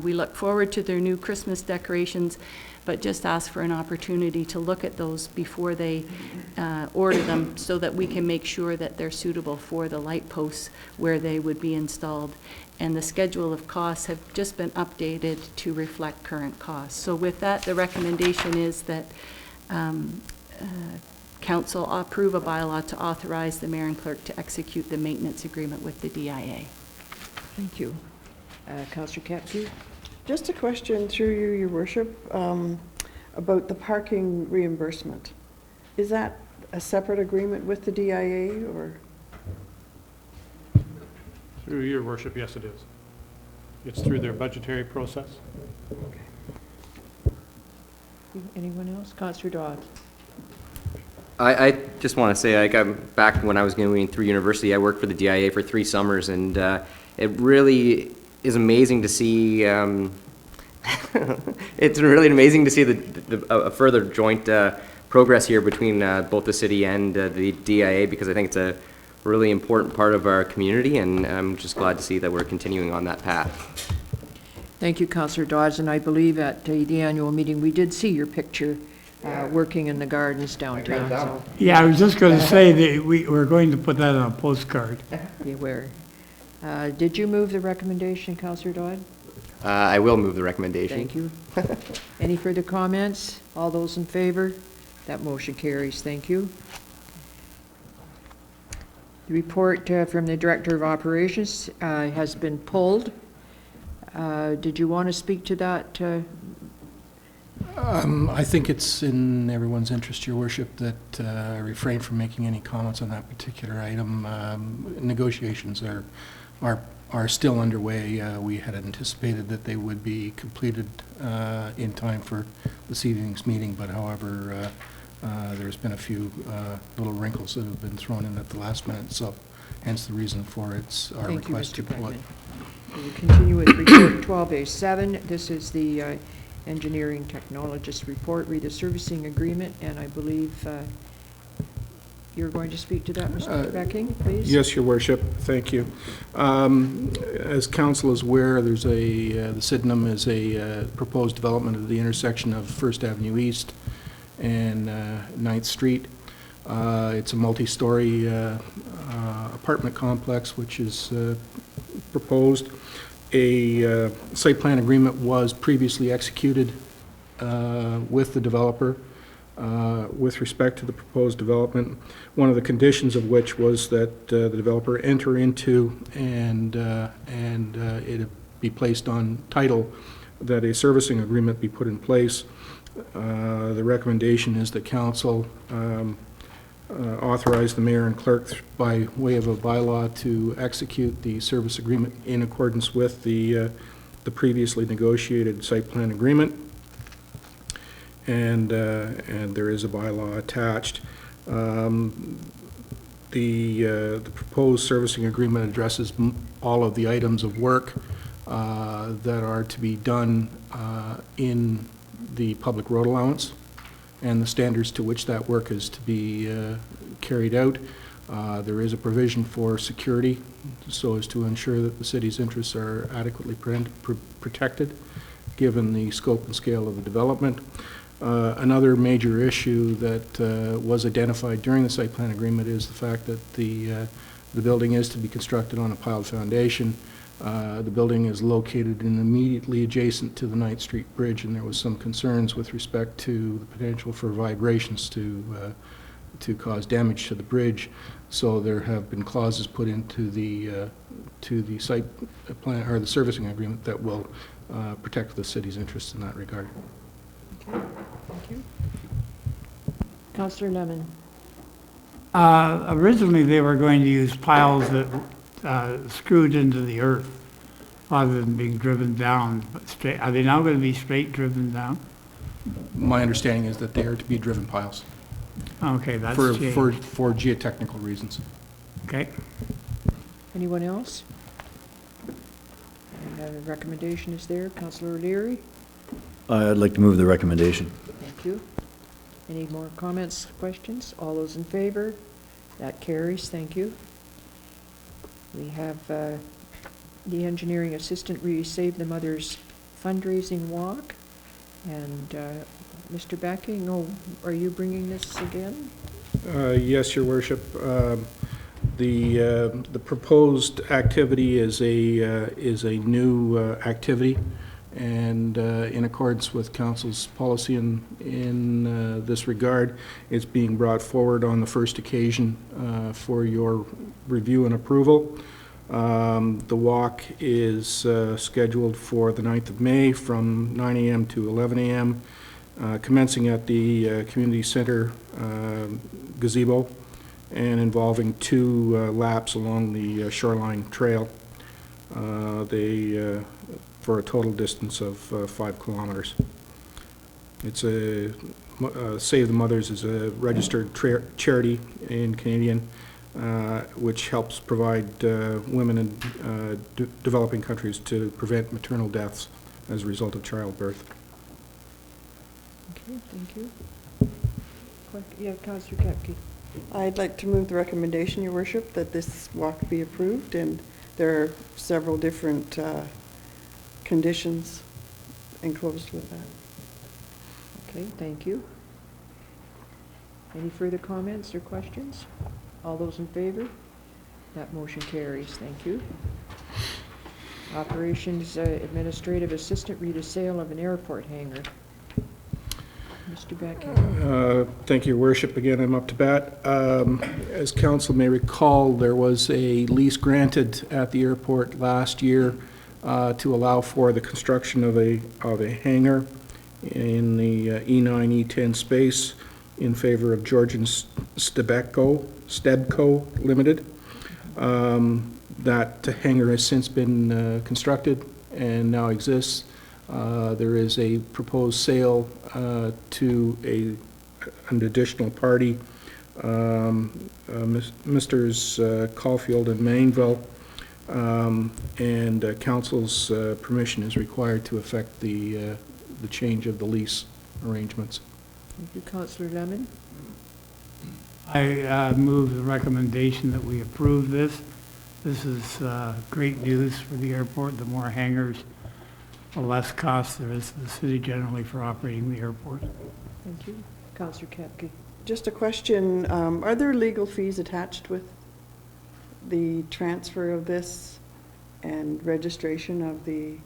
We look forward to their new Christmas decorations, but just ask for an opportunity to look at those before they order them, so that we can make sure that they're suitable for the light posts where they would be installed. And the schedule of costs have just been updated to reflect current costs. So with that, the recommendation is that Council approve a bylaw to authorize the mayor and clerk to execute the maintenance agreement with the DIA. Thank you. Councillor Kapke? Just a question through you, Your Worship, about the parking reimbursement. Is that a separate agreement with the DIA, or? Through Your Worship, yes, it is. It's through their budgetary process. Anyone else? Councillor Dodd? I just want to say, like, back when I was going through university, I worked for the DIA for 3 summers, and it really is amazing to see. It's really amazing to see a further joint progress here between both the city and the DIA, because I think it's a really important part of our community, and I'm just glad to see that we're continuing on that path. Thank you, Councillor Dodds, and I believe at the annual meeting we did see your picture working in the gardens downtown. So. Yeah, I was just going to say that we're going to put that on a postcard. Be aware. Did you move the recommendation, Councillor Dodd? I will move the recommendation. Thank you. Any further comments? All those in favor? That motion carries. Thank you. The report from the Director of Operations has been pulled. Did you want to speak to that? I think it's in everyone's interest, Your Worship, that I refrain from making any comments on that particular item. Negotiations are are still underway. We had anticipated that they would be completed in time for this evening's meeting, but however, there's been a few little wrinkles that have been thrown in at the last minute, so hence the reason for our Thank you, request to Mr. pull it. Beckman. We continue with report 12A7. This is the engineering technologist report, read the servicing agreement, and I believe you're going to speak to that, Mr. Becking, please? Yes, Your Worship. Thank you. As council is aware, there's the Sydenham is a proposed development of the intersection of First Avenue East and 9th Street. It's a multi-story apartment complex which is proposed. A site plan agreement was previously executed with the developer with respect to the proposed development, one of the conditions of which was that the developer enter into and it be placed on title, that a servicing agreement be put in place. The recommendation is that council authorize the mayor and clerk by way of a bylaw to execute the service agreement in accordance with the previously negotiated site plan agreement. And there is a bylaw attached. The proposed servicing agreement addresses all of the items of work that are to be done in the public road allowance and the standards to which that work is to be carried out. There is a provision for security so as to ensure that the city's interests are adequately protected given the scope and scale of the development. Another major issue that was identified during the site plan agreement is the fact that the building is to be constructed on a piled foundation. The building is located and immediately adjacent to the 9th Street Bridge, and there was some concerns with respect to the potential for vibrations to cause damage to the bridge. So there have been clauses put into the site plan or the servicing agreement that will protect the city's interests in that regard. Okay, thank you. Councillor Lemon. Originally, they were going to use piles that screwed into the earth rather than being driven down. But straight, are they now going to be straight driven down? My understanding is that they are to be driven piles. Okay, that's for changed. For geotechnical reasons. Okay. Anyone else? And the recommendation is there. Councillor O'Leary. I'd like to move the recommendation. Thank you. Any more comments, questions? All those in favor? That carries. Thank you. We have the engineering assistant Save the Mothers fundraising walk. And Mr. Backing, are you bringing this again? Yes, Your Worship. The proposed activity is a new activity, and in accordance with Council's policy in this regard, it's being brought forward on the first occasion for your review and approval. The walk is scheduled for the 9th of May from 9 a.m. to 11 a.m., commencing at the Community Center gazebo and involving 2 laps along the shoreline trail. For a total distance of 5 kilometers. It's Save the Mothers is a registered charity in Canadian, which helps provide women in developing countries to prevent maternal deaths as a result of childbirth. Okay, thank you. Yeah, Councillor Kepke. I'd like to move the recommendation, Your Worship, that this walk be approved, and there are several different conditions enclosed with that. Okay, thank you. Any further comments or questions? All those in favor? That motion carries. Thank you. Operations Administrative Assistant, read a sale of an airport hangar. Mr. Becker. Thank you, Your Worship. Again, I'm up to bat. As Council may recall, there was a lease granted at the airport last year to allow for the construction of a hangar in the E9, E10 space in favor of Georgian Stebco Limited. That hangar has since been constructed and now exists. There is a proposed sale to an additional party, Misters Caulfield and Mainville, and council's permission is required to effect the change of the lease arrangements. Thank you, Councillor Lemon. I move the recommendation that we approve this. This is great news for the airport. The more hangars, the less cost there is to the city generally for operating the airport. Thank you. Councillor Kepke. Just a question, are there legal fees attached with the transfer of this and registration of the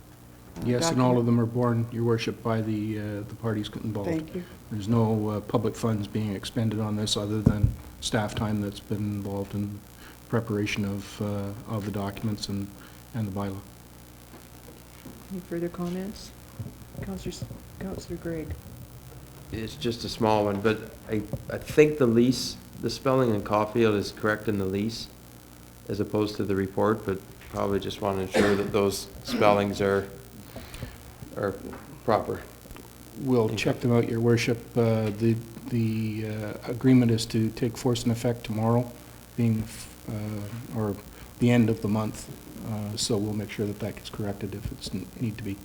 Yes, and all of them are borne, Your Worship, by the parties involved. Thank you. There's no public funds being expended on this other than staff time that's been involved in preparation of the documents and the bylaw. Any further comments? Councillor Gregg. It's just a small one, but I think the lease, the spelling in Caulfield is correct in the lease as opposed to the report, but probably just want to ensure that those spellings are proper. We'll check them out, Your Worship. The agreement is to take force and effect tomorrow, being or the end of the month. So we'll make sure that that gets corrected if it's need to be.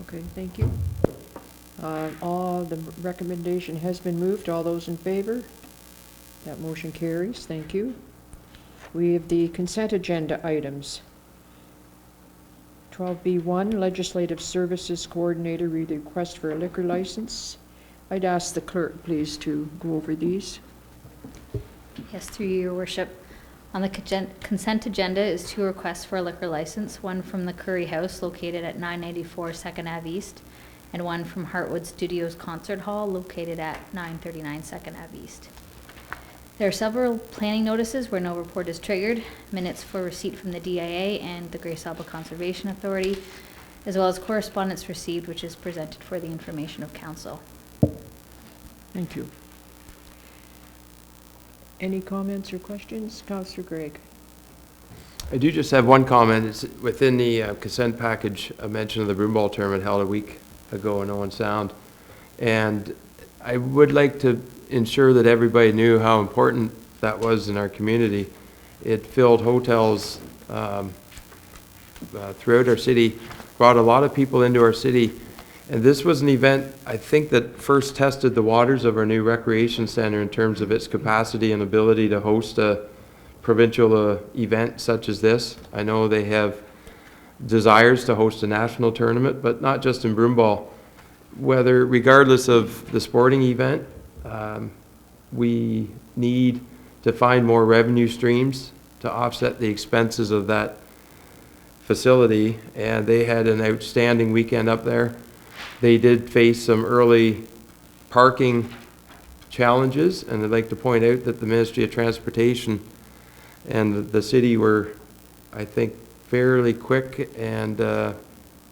Okay, thank you. All the recommendation has been moved. All those in favor? That motion carries. Thank you. We have the consent agenda items. 12B1, Legislative Services Coordinator request for a liquor license. I'd ask the clerk, please, to go over these. Yes, through you, Your Worship. On the consent agenda is 2 requests for a liquor license, one from the Curry House located at 994 2nd Ave East, and one from Heartwood Studios Concert Hall located at 939 2nd Ave East. There are several planning notices where no report is triggered, minutes for receipt from the DIA and the Grace Alba Conservation Authority, as well as correspondence received which is presented for the information of council. Thank you. Any comments or questions? Councillor Gregg. I do just have one comment. It's within the consent package, a mention of the broomball tournament held a week ago in Owen Sound. And I would like to ensure that everybody knew how important that was in our community. It filled hotels throughout our city, brought a lot of people into our city. And this was an event, I think, that first tested the waters of our new recreation center in terms of its capacity and ability to host a provincial event such as this. I know they have desires to host a national tournament, but not just in broomball. Regardless of the sporting event, we need to find more revenue streams to offset the expenses of that facility, and they had an outstanding weekend up there. They did face some early parking challenges, and I'd like to point out that the Ministry of Transportation and the city were, I think, fairly quick, and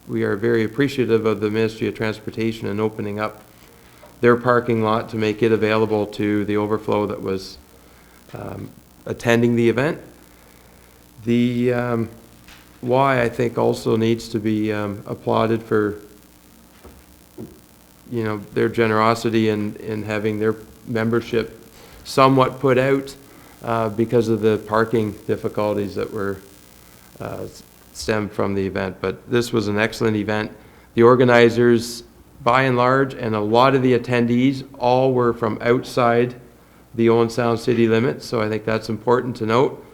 we are very appreciative of the Ministry of Transportation in opening up their parking lot to make it available to the overflow that was attending the event. The Y, I think, also needs to be applauded for their generosity in having their membership somewhat put out because of the parking difficulties that were stemmed from the event. But this was an excellent event. The organizers, by and large, and a lot of the attendees all were from outside the Owen Sound city limits, so I think that's important to note.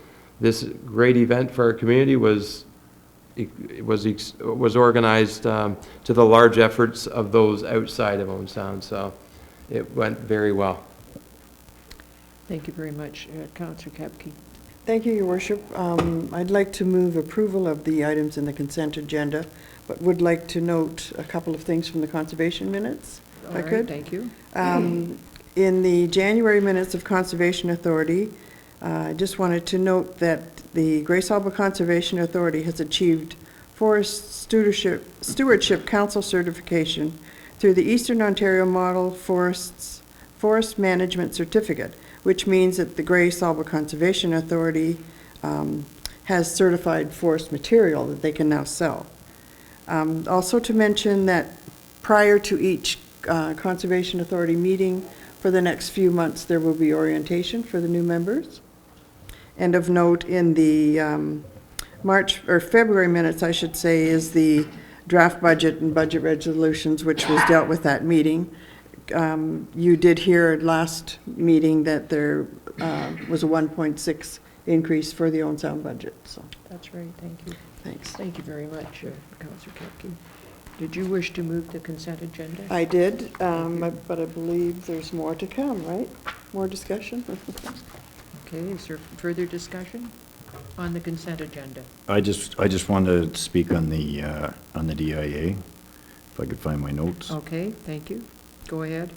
This great event for our community was organized to the large efforts of those outside of Owen Sound, so it went very well. Thank you very much, Councillor Kepke. Thank you, Your Worship. I'd like to move approval of the items in the consent agenda, but would like to note a couple of things from the conservation minutes, if I could. Thank you. In the January minutes of Conservation Authority, I just wanted to note that the Grace Alba Conservation Authority has achieved Forest Stewardship Council certification through the Eastern Ontario Model Forest Management Certificate, which means that the Grace Alba Conservation Authority has certified forest material that they can now sell. Also to mention that prior to each Conservation Authority meeting for the next few months, there will be orientation for the new members. And of note, in the February minutes, I should say, is the draft budget and budget resolutions, which was dealt with that meeting. You did hear at last meeting that there was a 1.6 increase for the Owen Sound budget, so. That's right, thank you. Thanks. Thank you very much, Councillor Kepke. Did you wish to move the consent agenda? I did, but I believe there's more to come, right? More discussion? Okay, is there further discussion on the consent agenda? I just wanted to speak on the DIA, if I could find my notes. Okay, thank you. Go ahead.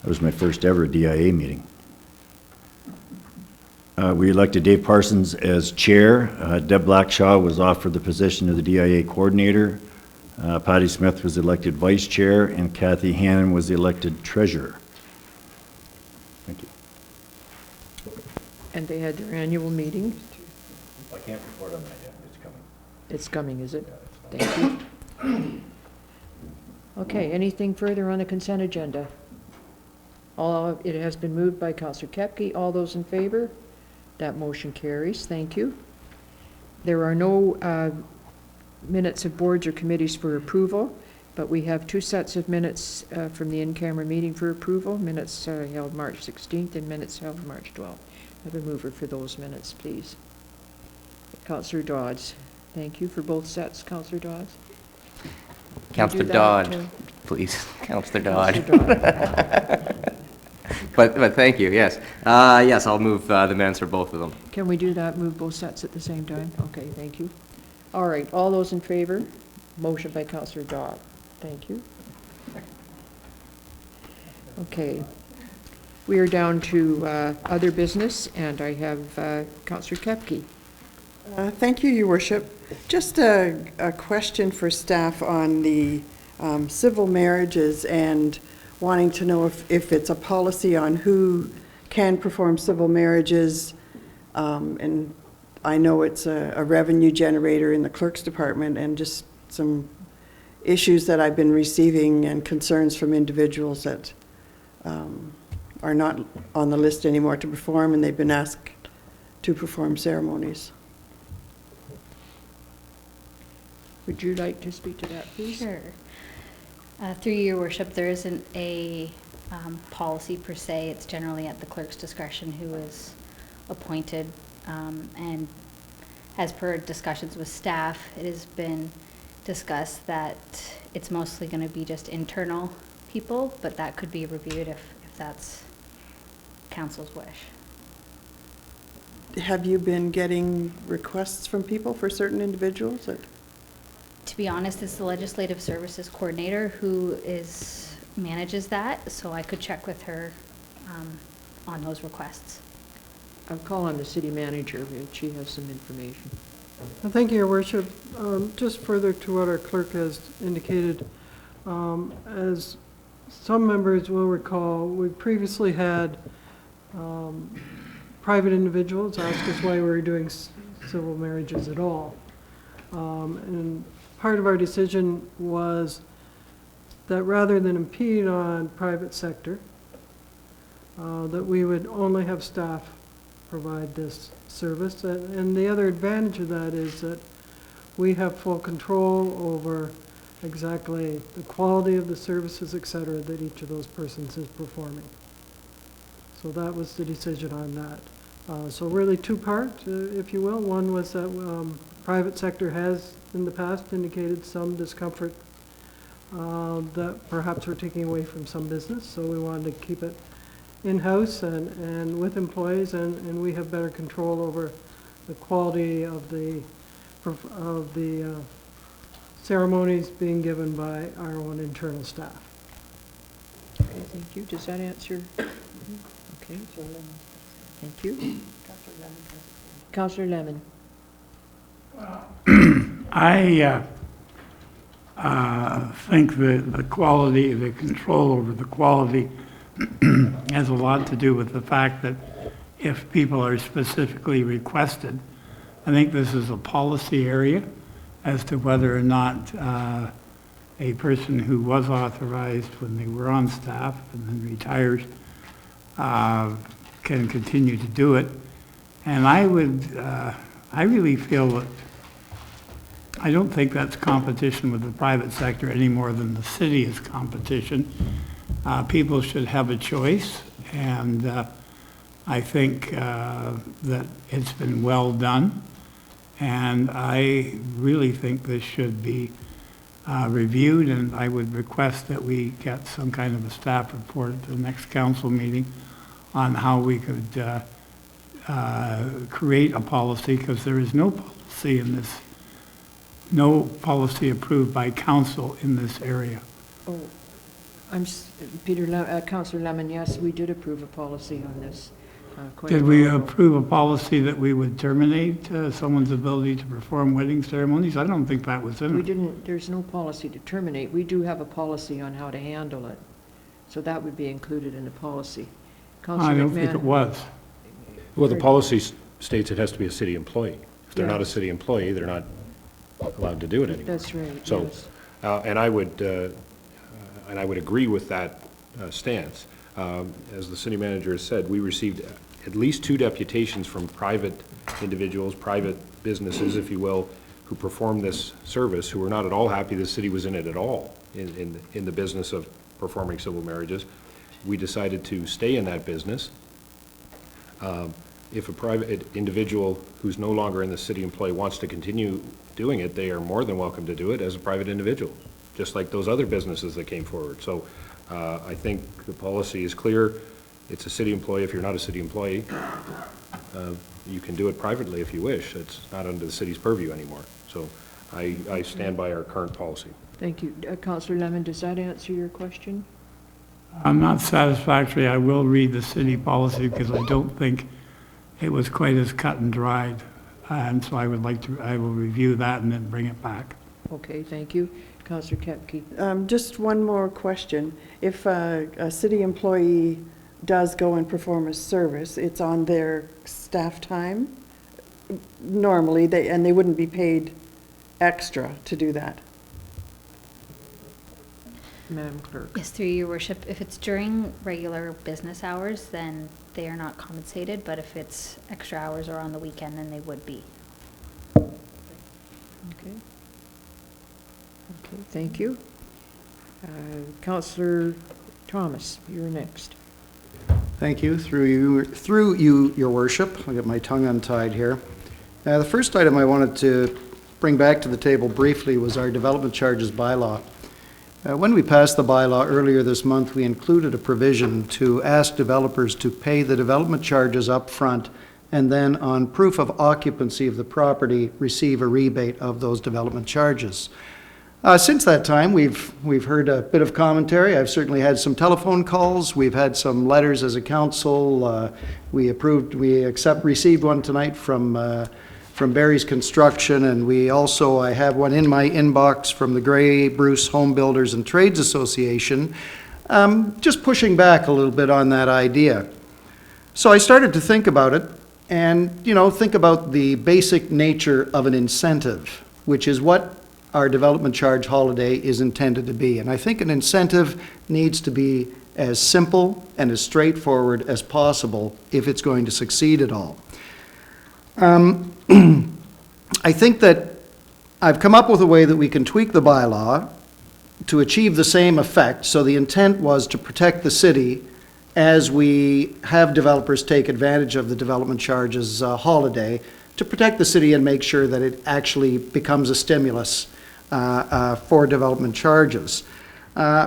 That was my first ever DIA meeting. We elected Dave Parsons as chair. Deb Blackshaw was offered the position of the DIA coordinator. Patty Smith was elected vice chair, and Kathy Hannon was the elected treasurer. Thank you. And they had their annual meeting. I can't report on that yet. It's coming. It's coming, is it? Thank you. Okay, anything further on the consent agenda? It has been moved by Councillor Kepke. All those in favor? That motion carries. Thank you. There are no minutes of boards or committees for approval, but we have two sets of minutes from the in-camera meeting for approval. Minutes held March 16th and minutes held March 12th. Have a mover for those minutes, please. Councillor Dodds. Thank you for both sets, Councillor Dodds. Councillor Dodd, please. Councillor Dodd. Councillor Dodd. But thank you, yes. Yes, I'll move the minutes for both of them. Can we do that, move both sets at the same time? Okay, thank you. All right, all those in favor? Motion by Councillor Dodd. Thank you. Okay. We are down to other business, and I have Councillor Kepke. Thank you, Your Worship. Just a question for staff on the civil marriages and wanting to know if it's a policy on who can perform civil marriages. And I know it's a revenue generator in the clerk's department, and just some issues that I've been receiving and concerns from individuals that are not on the list anymore to perform, and they've been asked to perform ceremonies. Would you like to speak to that, please? Sure. Through Your Worship, there isn't a policy per se. It's generally at the clerk's discretion who is appointed. And as per discussions with staff, it has been discussed that it's mostly going to be just internal people, but that could be reviewed if that's council's wish. Have you been getting requests from people for certain individuals? To be honest, it's the Legislative Services Coordinator who manages that, so I could check with her on those requests. I'll call on the city manager if she has some information. Thank you, Your Worship. Just further to what our clerk has indicated, as some members will recall, we previously had private individuals ask us why we were doing civil marriages at all. And part of our decision was that rather than impede on private sector, that we would only have staff provide this service. And the other advantage of that is that we have full control over exactly the quality of the services, et cetera, that each of those persons is performing. So that was the decision on that. So really two-part, if you will. One was that private sector has in the past indicated some discomfort that perhaps we're taking away from some business, so we wanted to keep it in-house and with employees, and we have better control over the quality of the ceremonies being given by our own internal staff. Okay, thank you. Does that answer? Okay. Thank you. Councillor Lemon. think the quality, the control over the quality has a lot to do with the fact that if people are specifically requested, I think this is a policy area as to whether or not a person who was authorized when they were on staff and then retires can continue to do it. And I really feel that I don't think that's competition with the private sector any more than the city is competition. People should have a choice, and I think that it's been well done. And I really think this should be reviewed, and I would request that we get some kind of a staff report at the next council meeting on how we could create a policy, because there is no policy in this, no policy approved by council in this area. Oh, Councillor Lemon, yes, we did approve a policy on this. Did we approve a policy that we would terminate someone's ability to perform wedding ceremonies? I don't think that was in it. We didn't, there's no policy to terminate. We do have a policy on how to handle it. So that would be included in the policy. I don't think it was. Well, the policy states it has to be a city employee. If they're not a city employee, they're not allowed to do it anymore. That's right, So, yes. and I would agree with that stance. As the city manager has said, we received at least 2 deputations from private individuals, private businesses, if you will, who perform this service, who were not at all happy the city was in it at all, in the business of performing civil marriages. We decided to stay in that business. If a private individual who's no longer in the city employee wants to continue doing it, they are more than welcome to do it as a private individual, just like those other businesses that came forward. So I think the policy is clear. It's a city employee. If you're not a city employee, you can do it privately if you wish. It's not under the city's purview anymore. So I stand by our current policy. Thank you. Councillor Lemon, does that answer your question? I'm not satisfactory. I will read the city policy because I don't think it was quite as cut and dried. And so I will review that and then bring it back. Okay, thank you. Councillor Kepke. Just one more question. If a city employee does go and perform a service, it's on their staff time normally, and they wouldn't be paid extra to do that. Madam Clerk. Yes, through your worship. If it's during regular business hours, then they are not compensated, but if it's extra hours or on the weekend, then they would be. Okay. Okay, thank you. Councillor Thomas, you're next. Thank you. Through you, Your Worship. I'll get my tongue untied here. The first item I wanted to bring back to the table briefly was our development charges bylaw. When we passed the bylaw earlier this month, we included a provision to ask developers to pay the development charges up front and then on proof of occupancy of the property, receive a rebate of those development charges. Since that time, we've heard a bit of commentary. I've certainly had some telephone calls. We've had some letters as a council. We received one tonight from Barry's Construction, and I have one in my inbox from the Grey Bruce Home Builders and Trades Association, just pushing back a little bit on that idea. So I started to think about it and, think about the basic nature of an incentive, which is what our development charge holiday is intended to be. And I think an incentive needs to be as simple and as straightforward as possible if it's going to succeed at all. I think that I've come up with a way that we can tweak the bylaw to achieve the same effect. So the intent was to protect the city as we have developers take advantage of the development charges holiday, to protect the city and make sure that it actually becomes a stimulus for development charges.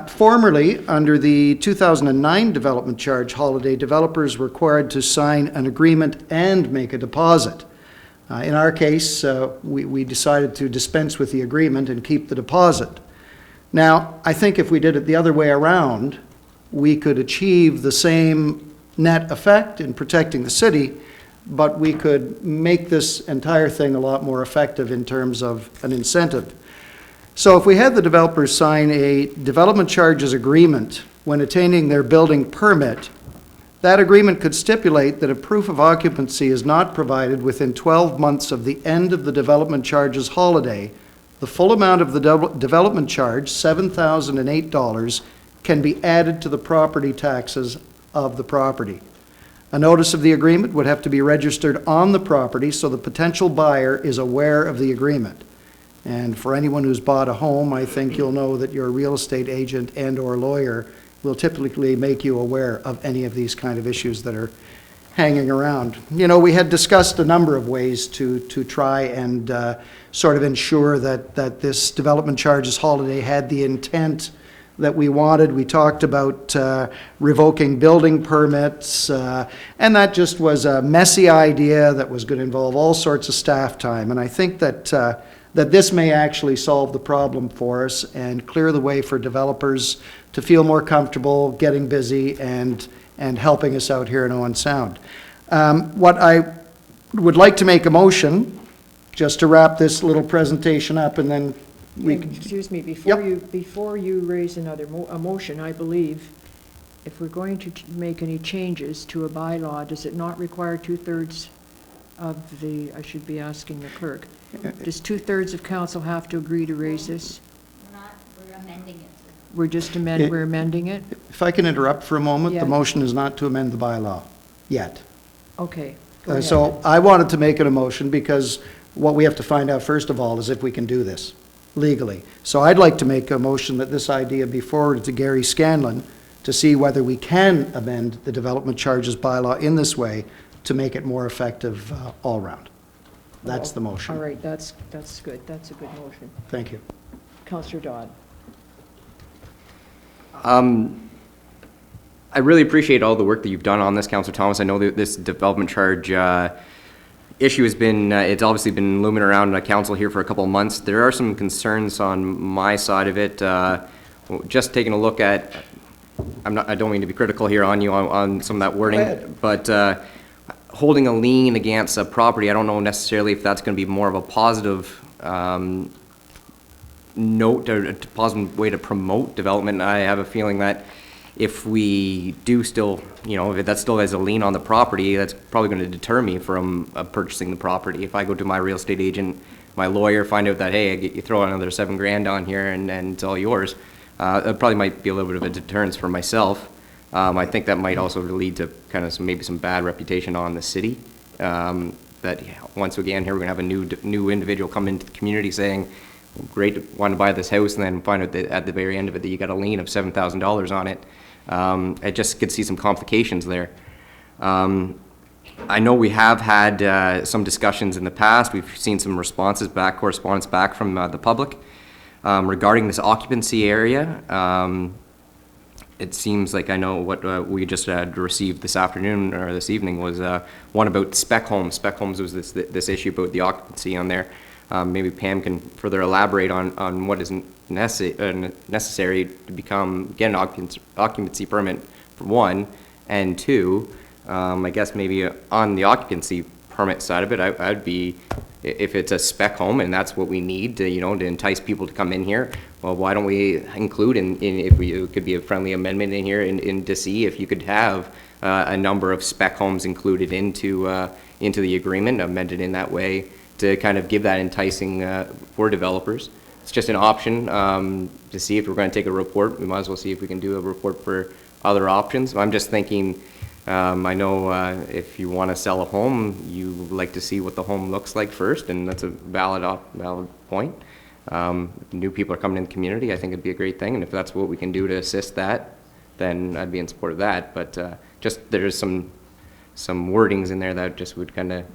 Formerly, under the 2009 development charge holiday, developers were required to sign an agreement and make a deposit. In our case, we decided to dispense with the agreement and keep the deposit. Now, I think if we did it the other way around, we could achieve the same net effect in protecting the city, but we could make this entire thing a lot more effective in terms of an incentive. So if we had the developers sign a development charges agreement when attaining their building permit, that agreement could stipulate that a proof of occupancy is not provided within 12 months of the end of the development charges holiday. The full amount of the development charge, $7,008, can be added to the property taxes of the property. A notice of the agreement would have to be registered on the property so the potential buyer is aware of the agreement. And for anyone who's bought a home, I think you'll know that your real estate agent and/or lawyer will typically make you aware of any of these kind of issues that are hanging around. You know, we had discussed a number of ways to try and sort of ensure that this development charges holiday had the intent that we wanted. We talked about revoking building permits, and that just was a messy idea that was going to involve all sorts of staff time. And I think that that this may actually solve the problem for us and clear the way for developers to feel more comfortable getting busy and helping us out here in Owen Sound. What I would like to make a motion, just to wrap this little presentation up, and then we can... Excuse me, before you raise another a motion, I believe, if we're going to make any changes to a bylaw, does it not require 2/3 of the, I should be asking the clerk, does 2/3 of council have to agree to raise this? We're amending it. We're just we're amending it? If I can interrupt for a moment, Yeah. the motion is not to amend the bylaw yet. Okay, go ahead. So I wanted to make it a motion because what we have to find out first of all is if we can do this legally. So I'd like to make a motion that this idea be forwarded to Gary Scanlon to see whether we can amend the development charges bylaw in this way to make it more effective all round. That's the motion. All right, that's good. That's a good motion. Thank you. Councillor Dodd. I really appreciate all the work that you've done on this, Councillor Thomas. I know that this development charge issue has been, it's obviously been looming around council here for a couple of months. There are some concerns on my side of it. Just taking a look at, I don't mean to be critical here on you on some of that wording, but holding a lien against a property, I don't know necessarily if that's going to be more of a positive note or a positive way to promote development. I have a feeling that if we do still, you know, if that still has a lien on the property, that's probably going to deter me from purchasing the property. If I go to my real estate agent, my lawyer, find out that, hey, you throw another $7,000 on here and it's all yours, that probably might be a little bit of a deterrence for myself. I think that might also lead to kind of maybe some bad reputation on the city. That once again here we're going to have a new individual come into the community saying, great, want to buy this house, and then find out that at the very end of it that you got a lien of $7,000 on it. I just could see some complications there. I know we have had some discussions in the past. We've seen some correspondence back from the public regarding this occupancy area. It seems like I know what we just had received this afternoon or this evening was one about spec homes. Spec homes was this issue about the occupancy on there. Maybe Pam can further elaborate on what is necessary to get an occupancy permit for one, and two, I guess maybe on the occupancy permit side of it, I'd be, if it's a spec home and that's what we need to, to entice people to come in here, well, why don't we include it could be a friendly amendment in here to see if you could have a number of spec homes included into the agreement, amended in that way to kind of give that enticing for developers. It's just an option to see if we're going to take a report. We might as well see if we can do a report for other options. I'm just thinking, I know if you want to sell a home, you like to see what the home looks like first, and that's a valid point. New people are coming in the community. I think it'd be a great thing, and if that's what we can do to assist that, then I'd be in support of that. But just there's some wordings in there that just would kind of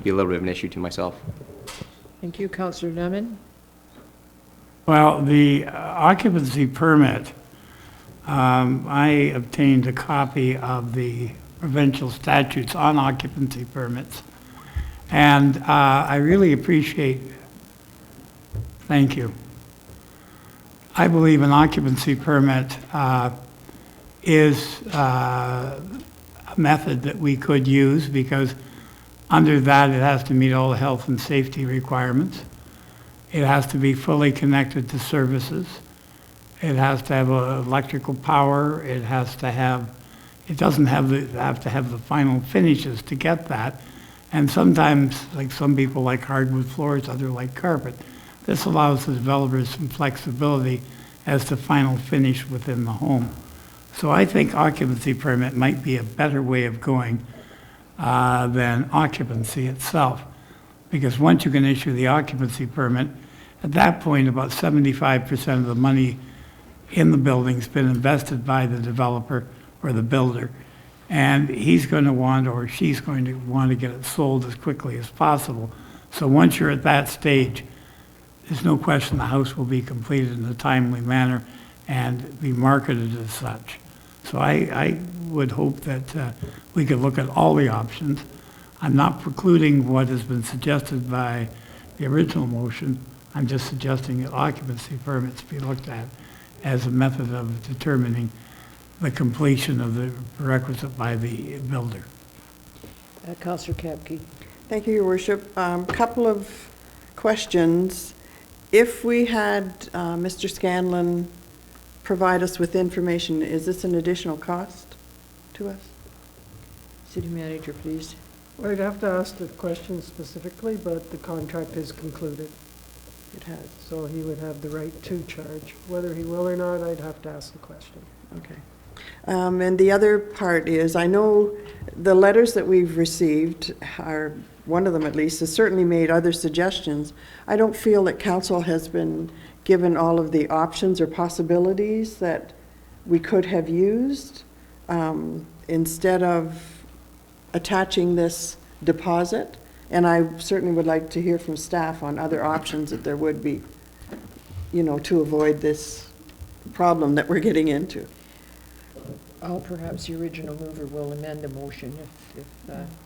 be a little bit of an issue to myself. Thank you, Councillor Lemon. Well, the occupancy permit, I obtained a copy of the provincial statutes on occupancy permits, and I really appreciate, thank you. I believe an occupancy permit is a method that we could use because under that it has to meet all the health and safety requirements. It has to be fully connected to services. It has to have electrical power. It has to have, it doesn't have to have the final finishes to get that. And sometimes, like some people like hardwood floors, others like carpet. This allows the developers some flexibility as to final finish within the home. So I think occupancy permit might be a better way of going than occupancy itself. Because once you can issue the occupancy permit, at that point, about 75% of the money in the building's been invested by the developer or the builder. And he's going to want, or she's going to want to get it sold as quickly as possible. So once you're at that stage, there's no question the house will be completed in a timely manner and be marketed as such. So I would hope that we could look at all the options. I'm not precluding what has been suggested by the original motion. I'm just suggesting that occupancy permits be looked at as a method of determining the completion of the prerequisite by the builder. Councillor Kapke. Thank you, Your Worship. Couple of questions. If we had Mr. Scanlon provide us with information, is this an additional cost to us? City Manager, please. I'd have to ask the question specifically, but the contract is concluded. It has. So he would have the right to charge. Whether he will or not, I'd have to ask the question. Okay. And the other part is, I know the letters that we've received are, one of them at least, has certainly made other suggestions. I don't feel that council has been given all of the options or possibilities that we could have used instead of attaching this deposit. And I certainly would like to hear from staff on other options that there would be, you know, to avoid this problem that we're getting into. Perhaps the original mover will amend the motion if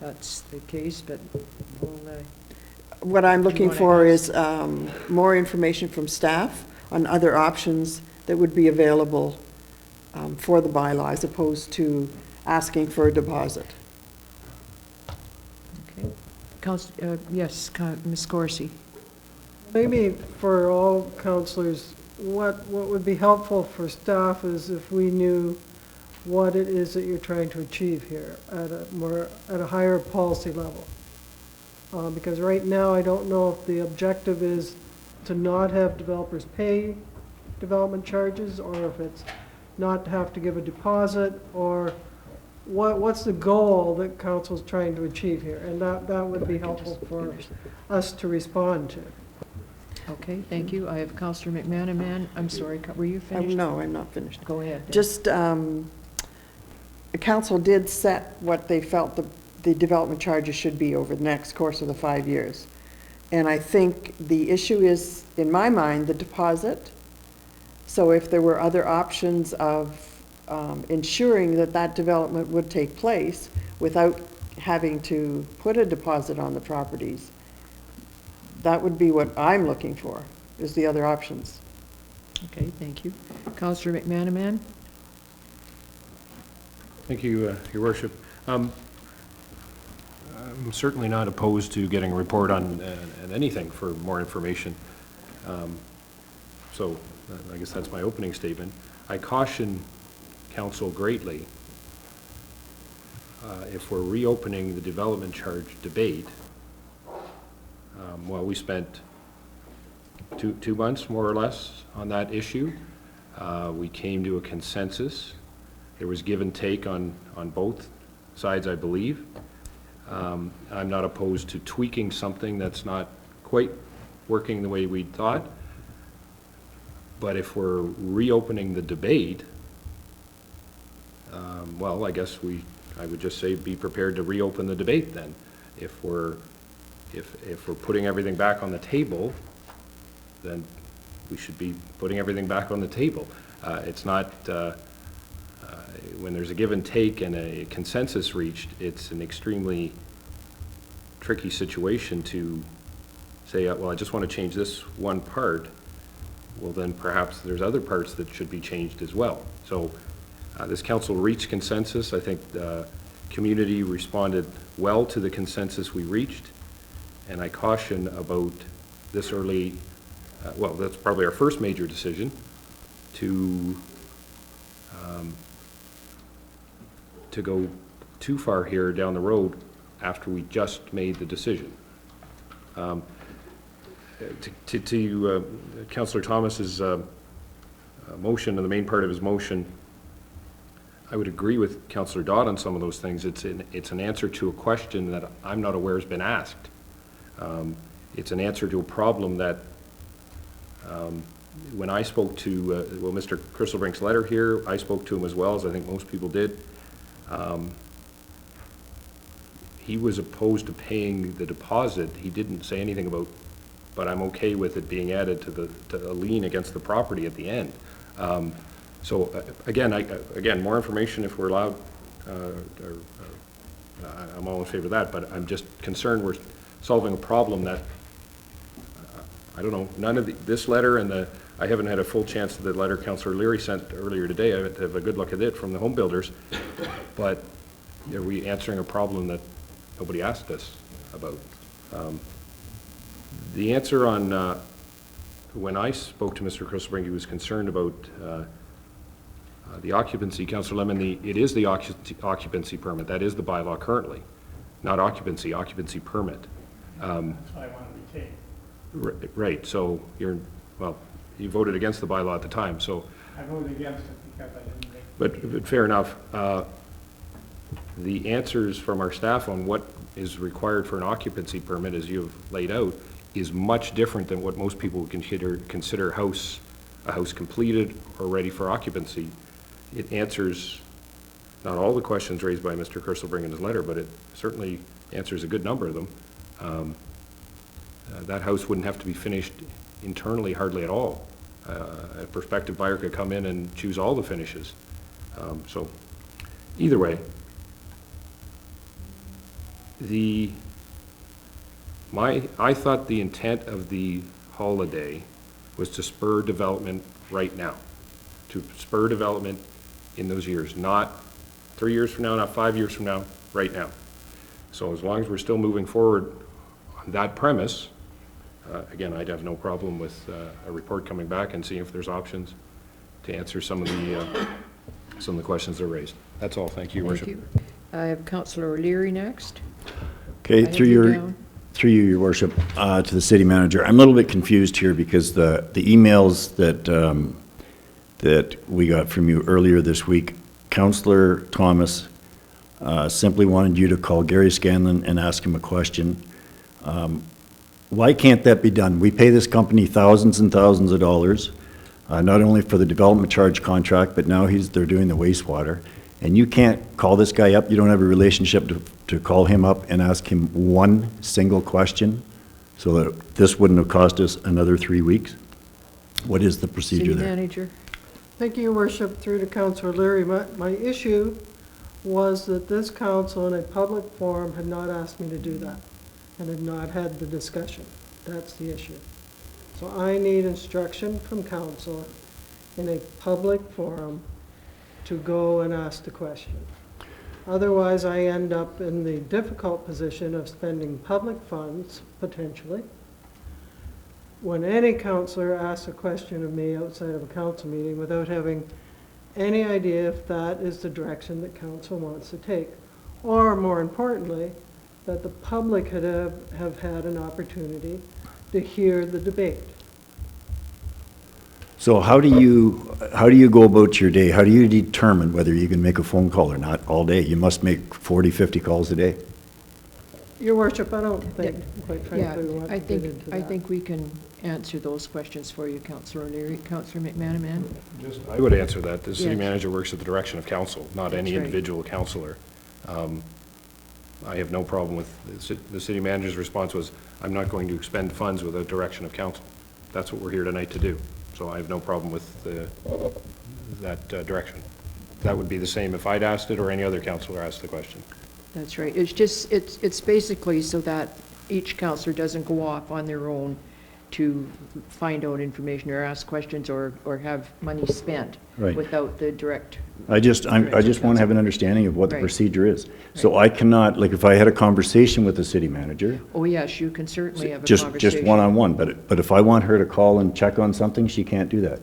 that's the case, but we'll... What I'm looking for is more information from staff on other options that would be available for the bylaw as opposed to asking for a deposit. Okay. Yes, Ms. Corsi. Maybe for all councillors, what would be helpful for staff is if we knew what it is that you're trying to achieve here at a higher policy level. Because right now I don't know if the objective is to not have developers pay development charges, or if it's not to have to give a deposit, or what's the goal that council's trying to achieve here? And that would be helpful for us to respond to. Okay, thank you. I have Councillor McManaman. I'm sorry, were you finished? No, I'm not finished. Go ahead. Just, the council did set what they felt the development charges should be over the next course of the 5 years. And I think the issue is, in my mind, the deposit. So if there were other options of ensuring that that development would take place without having to put a deposit on the properties, that would be what I'm looking for, is the other options. Okay, thank you. Councillor McManaman. Thank you, Your Worship. I'm certainly not opposed to getting a report on anything for more information. So I guess that's my opening statement. I caution council greatly if we're reopening the development charge debate. Well, we spent two months, more or less, on that issue. We came to a consensus. There was give and take on both sides, I believe. I'm not opposed to tweaking something that's not quite working the way we thought. But if we're reopening the debate, well, I guess I would just say be prepared to reopen the debate then. If we're putting everything back on the table, then we should be putting everything back on the table. It's not, when there's a give and take and a consensus reached, it's an extremely tricky situation to say, well, I just want to change this one part. Well, then perhaps there's other parts that should be changed as well. So this council reached consensus. I think the community responded well to the consensus we reached. And I caution about this early well, that's probably our first major decision to go too far here down the road after we just made the decision. To Councillor Thomas's motion, and the main part of his motion, I would agree with Councillor Dodd on some of those things. It's an answer to a question that I'm not aware has been asked. It's an answer to a problem that when I spoke to, well, Mr. Crystalbrink's letter here, I spoke to him as well, as I think most people did. He was opposed to paying the deposit. He didn't say anything about, but I'm okay with it being added to a lien against the property at the end. So again, more information if we're allowed. I'm all in favor of that, but I'm just concerned we're solving a problem that, I don't know, none of this letter and I haven't had a full chance to the letter Councillor Leary sent earlier today. I had to have a good look at it from the home builders, but are we answering a problem that nobody asked us about? The answer on, when I spoke to Mr. Crystalbrink, he was concerned about the occupancy. Councillor Lemon, it is the occupancy permit. That is the bylaw currently, not occupancy permit. That's why I want to retain. Right, so well, you voted against the bylaw at the time, so. I voted against it because I didn't make. But fair enough. The answers from our staff on what is required for an occupancy permit, as you've laid out, is much different than what most people would consider a house completed or ready for occupancy. It answers not all the questions raised by Mr. Crystalbrink in his letter, but it certainly answers a good number of them. That house wouldn't have to be finished internally hardly at all. A prospective buyer could come in and choose all the finishes. So either way, I thought the intent of the holiday was to spur development right now, to spur development in those years, not 3 years from now, not 5 years from now, right now. So as long as we're still moving forward on that premise, again, I'd have no problem with a report coming back and seeing if there's options to answer some of the questions that are raised. That's all. Thank you, Your Worship. Thank you. I have Councillor O'Leary next. Okay, through you, Your Worship, to the city manager. I'm a little bit confused here because the emails that we got from you earlier this week, Councillor Thomas simply wanted you to call Gary Scanlon and ask him a question. Why can't that be done? We pay this company thousands and thousands of dollars, not only for the development charge contract, but now they're doing the wastewater. And you can't call this guy up, you don't have a relationship to call him up and ask him one single question so that this wouldn't have cost us another 3 weeks? What is the procedure City there? Manager. Thank you, Your Worship, through to Councillor Leary. My issue was that this council in a public forum had not asked me to do that and had not had the discussion. That's the issue. So I need instruction from council in a public forum to go and ask the question. Otherwise, I end up in the difficult position of spending public funds, potentially. When any councillor asks a question of me outside of a council meeting without having any idea if that is the direction that council wants to take, or more importantly, that the public have had an opportunity to hear the debate. So how do you go about your day? How do you determine whether you can make a phone call or not all day? You must make 40, 50 calls a day. Your Worship, I don't think, quite Yeah, frankly, we want to get into that. I think we can answer those questions for you, Councillor O'Leary. Councillor McManaman? I would answer that. The city Yes. manager works at the direction of council, not any That's right. individual councillor. I have no problem with, the city manager's response was, I'm not going to expend funds without direction of council. That's what we're here tonight to do. So I have no problem with that direction. That would be the same if I'd asked it or any other councillor asked the question. That's right. It's just, it's basically so that each councillor doesn't go off on their own to find out information or ask questions or have money spent Right. without the direct. I just want to have an understanding of what the Right. procedure is. So I cannot, like, if I had a conversation with the city manager, Oh, yes, you can certainly have a just conversation. one-on-one, but if I want her to call and check on something, she can't do that.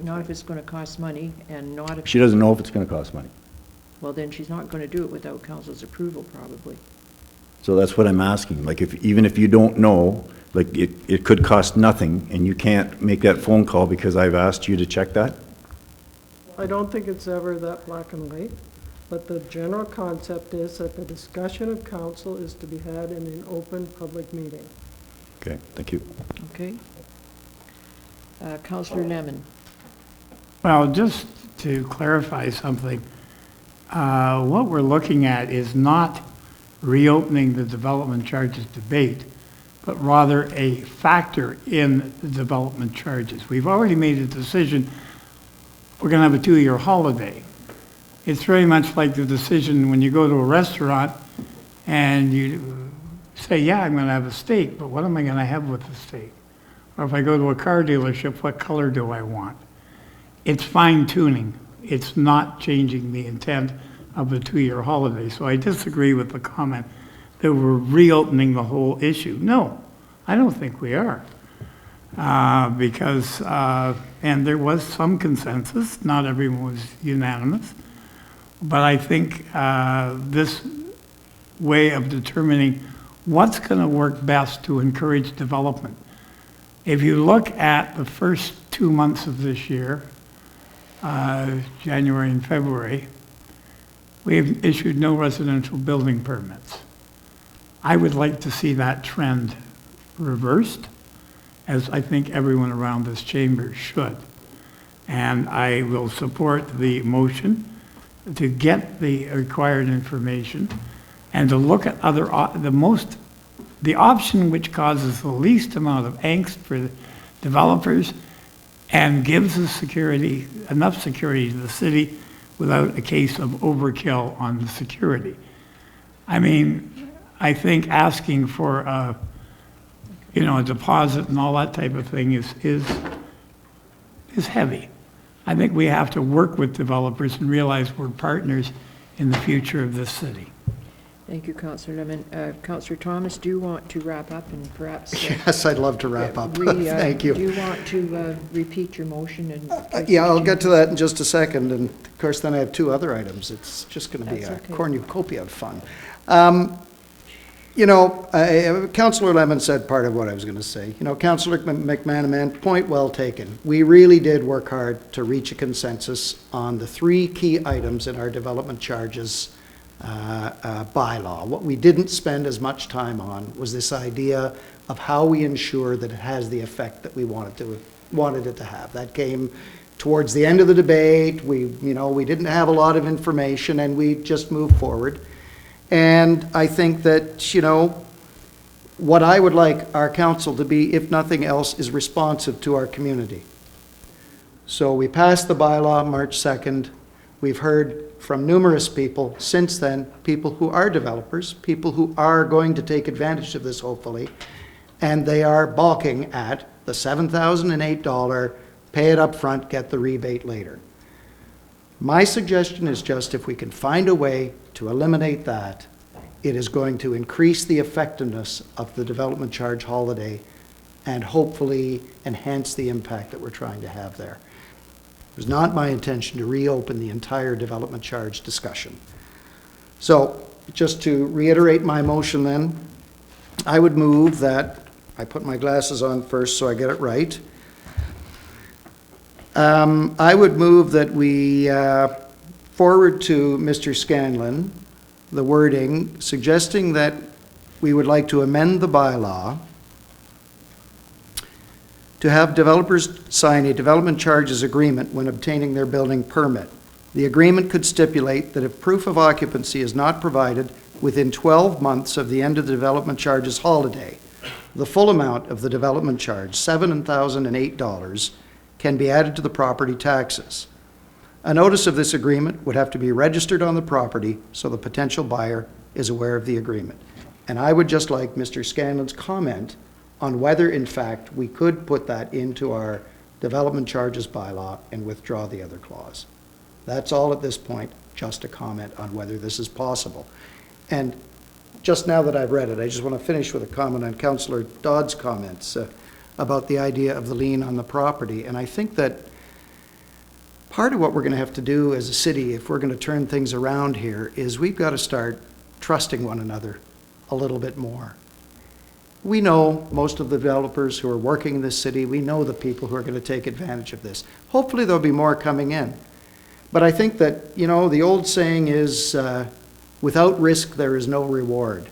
Not if it's going to cost money and not if. She doesn't know if it's going to cost money. Well, then she's not going to do it without council's approval, probably. So that's what I'm asking. Like, even if you don't know, like, it could cost nothing, and you can't make that phone call because I've asked you to check that? I don't think it's ever that black and white, but the general concept is that the discussion of council is to be had in an open public meeting. Okay, thank you. Okay. Councillor Lemon. Well, just to clarify something, what we're looking at is not reopening the development charges debate, but rather a factor in the development charges. We've already made a decision, we're going to have a 2-year holiday. It's very much like the decision when you go to a restaurant and you say, yeah, I'm going to have a steak, but what am I going to have with the steak? Or if I go to a car dealership, what color do I want? It's fine tuning. It's not changing the intent of the 2-year holiday. So I disagree with the comment that we're reopening the whole issue. No, I don't think we are. Because, and there was some consensus, not everyone was unanimous, but I think this way of determining what's going to work best to encourage development. If you look at the first 2 months of this year, January and February, we've issued no residential building permits. I would like to see that trend reversed, as I think everyone around this chamber should. And I will support the motion to get the required information and to look at other, the option which causes the least amount of angst for the developers and gives the security, enough security to the city without a case of overkill on the security. I mean, I think asking for a deposit and all that type of thing is heavy. I think we have to work with developers and realize we're partners in the future of this city. Thank you, Councillor Lemon. Councillor Thomas, do you want to wrap up and perhaps? Yes, I'd love to wrap up. Thank you. Do you want to repeat your motion? And Yeah, I'll get to that in just a second, and of course, then I have 2 other items. It's just going to be That's a okay. cornucopia of fun. Councillor Lemon said part of what I was going to say. Councillor McManaman, point well taken. We really did work hard to reach a consensus on the 3 key items in our development charges bylaw. What we didn't spend as much time on was this idea of how we ensure that it has the effect that we wanted it to have. That came towards the end of the debate. We didn't have a lot of information, and we just moved forward. And I think that, what I would like our council to be, if nothing else, is responsive to our community. So we passed the bylaw March 2nd. We've heard from numerous people since then, people who are developers, people who are going to take advantage of this, hopefully, and they are balking at the $7,008, pay it up front, get the rebate later. My suggestion is just if we can find a way to eliminate that, it is going to increase the effectiveness of the development charge holiday and hopefully enhance the impact that we're trying to have there. It was not my intention to reopen the entire development charge discussion. So, just to reiterate my motion then, I would move that, I put my glasses on first so I get it right. I would move that we forward to Mr. Scanlon the wording suggesting that we would like to amend the bylaw to have developers sign a development charges agreement when obtaining their building permit. The agreement could stipulate that if proof of occupancy is not provided within 12 months of the end of the development charges holiday, the full amount of the development charge, $7,008, can be added to the property taxes. A notice of this agreement would have to be registered on the property so the potential buyer is aware of the agreement. And I would just like Mr. Scanlon's comment on whether, in fact, we could put that into our development charges bylaw and withdraw the other clause. That's all at this point, just a comment on whether this is possible. And just now that I've read it, I just want to finish with a comment on Councillor Dodd's comments about the idea of the lien on the property. And I think that part of what we're going to have to do as a city, if we're going to turn things around here, is we've got to start trusting one another a little bit more. We know most of the developers who are working in this city. We know the people who are going to take advantage of this. Hopefully there'll be more coming in. But I think that, you know, the old saying is, without risk, there is no reward.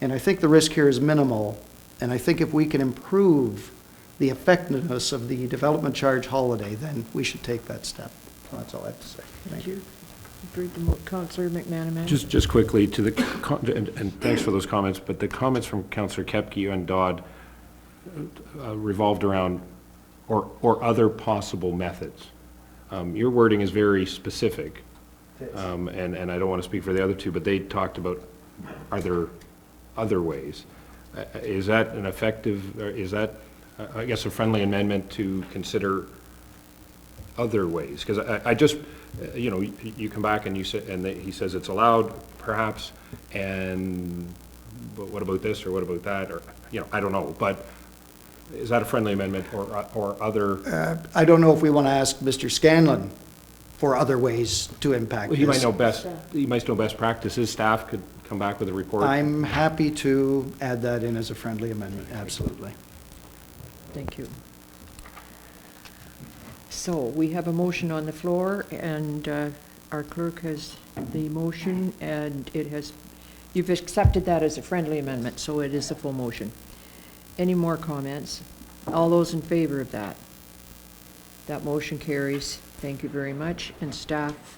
And I think the risk here is minimal. And I think if we can improve the effectiveness of the development charge holiday, then we should take that step. That's all I have to say. Thank you. Agreed to Councillor McManaman. Just quickly to the, and thanks for those comments, but the comments from Councillor Kepke and Dodd revolved around or other possible methods. Your wording is very specific, and I don't want to speak for the other two, but they talked about are there other ways. Is that an effective, or is that, I guess, a friendly amendment to consider other ways? Because I just, you know, you come back and you say, and he says it's allowed, perhaps, and but what about this or what about that, or, you know, I don't know, but is that a friendly amendment or other? I don't know if we want to ask Mr. Scanlon for other ways to impact Well, this. he might know best practices. Staff could come back with a report. I'm happy to add that in as a friendly amendment, absolutely. Thank you. So we have a motion on the floor, and our clerk has the motion, and it has, you've accepted that as a friendly amendment, so it is a full motion. Any more comments? All those in favor of that? That motion carries. Thank you very much, and staff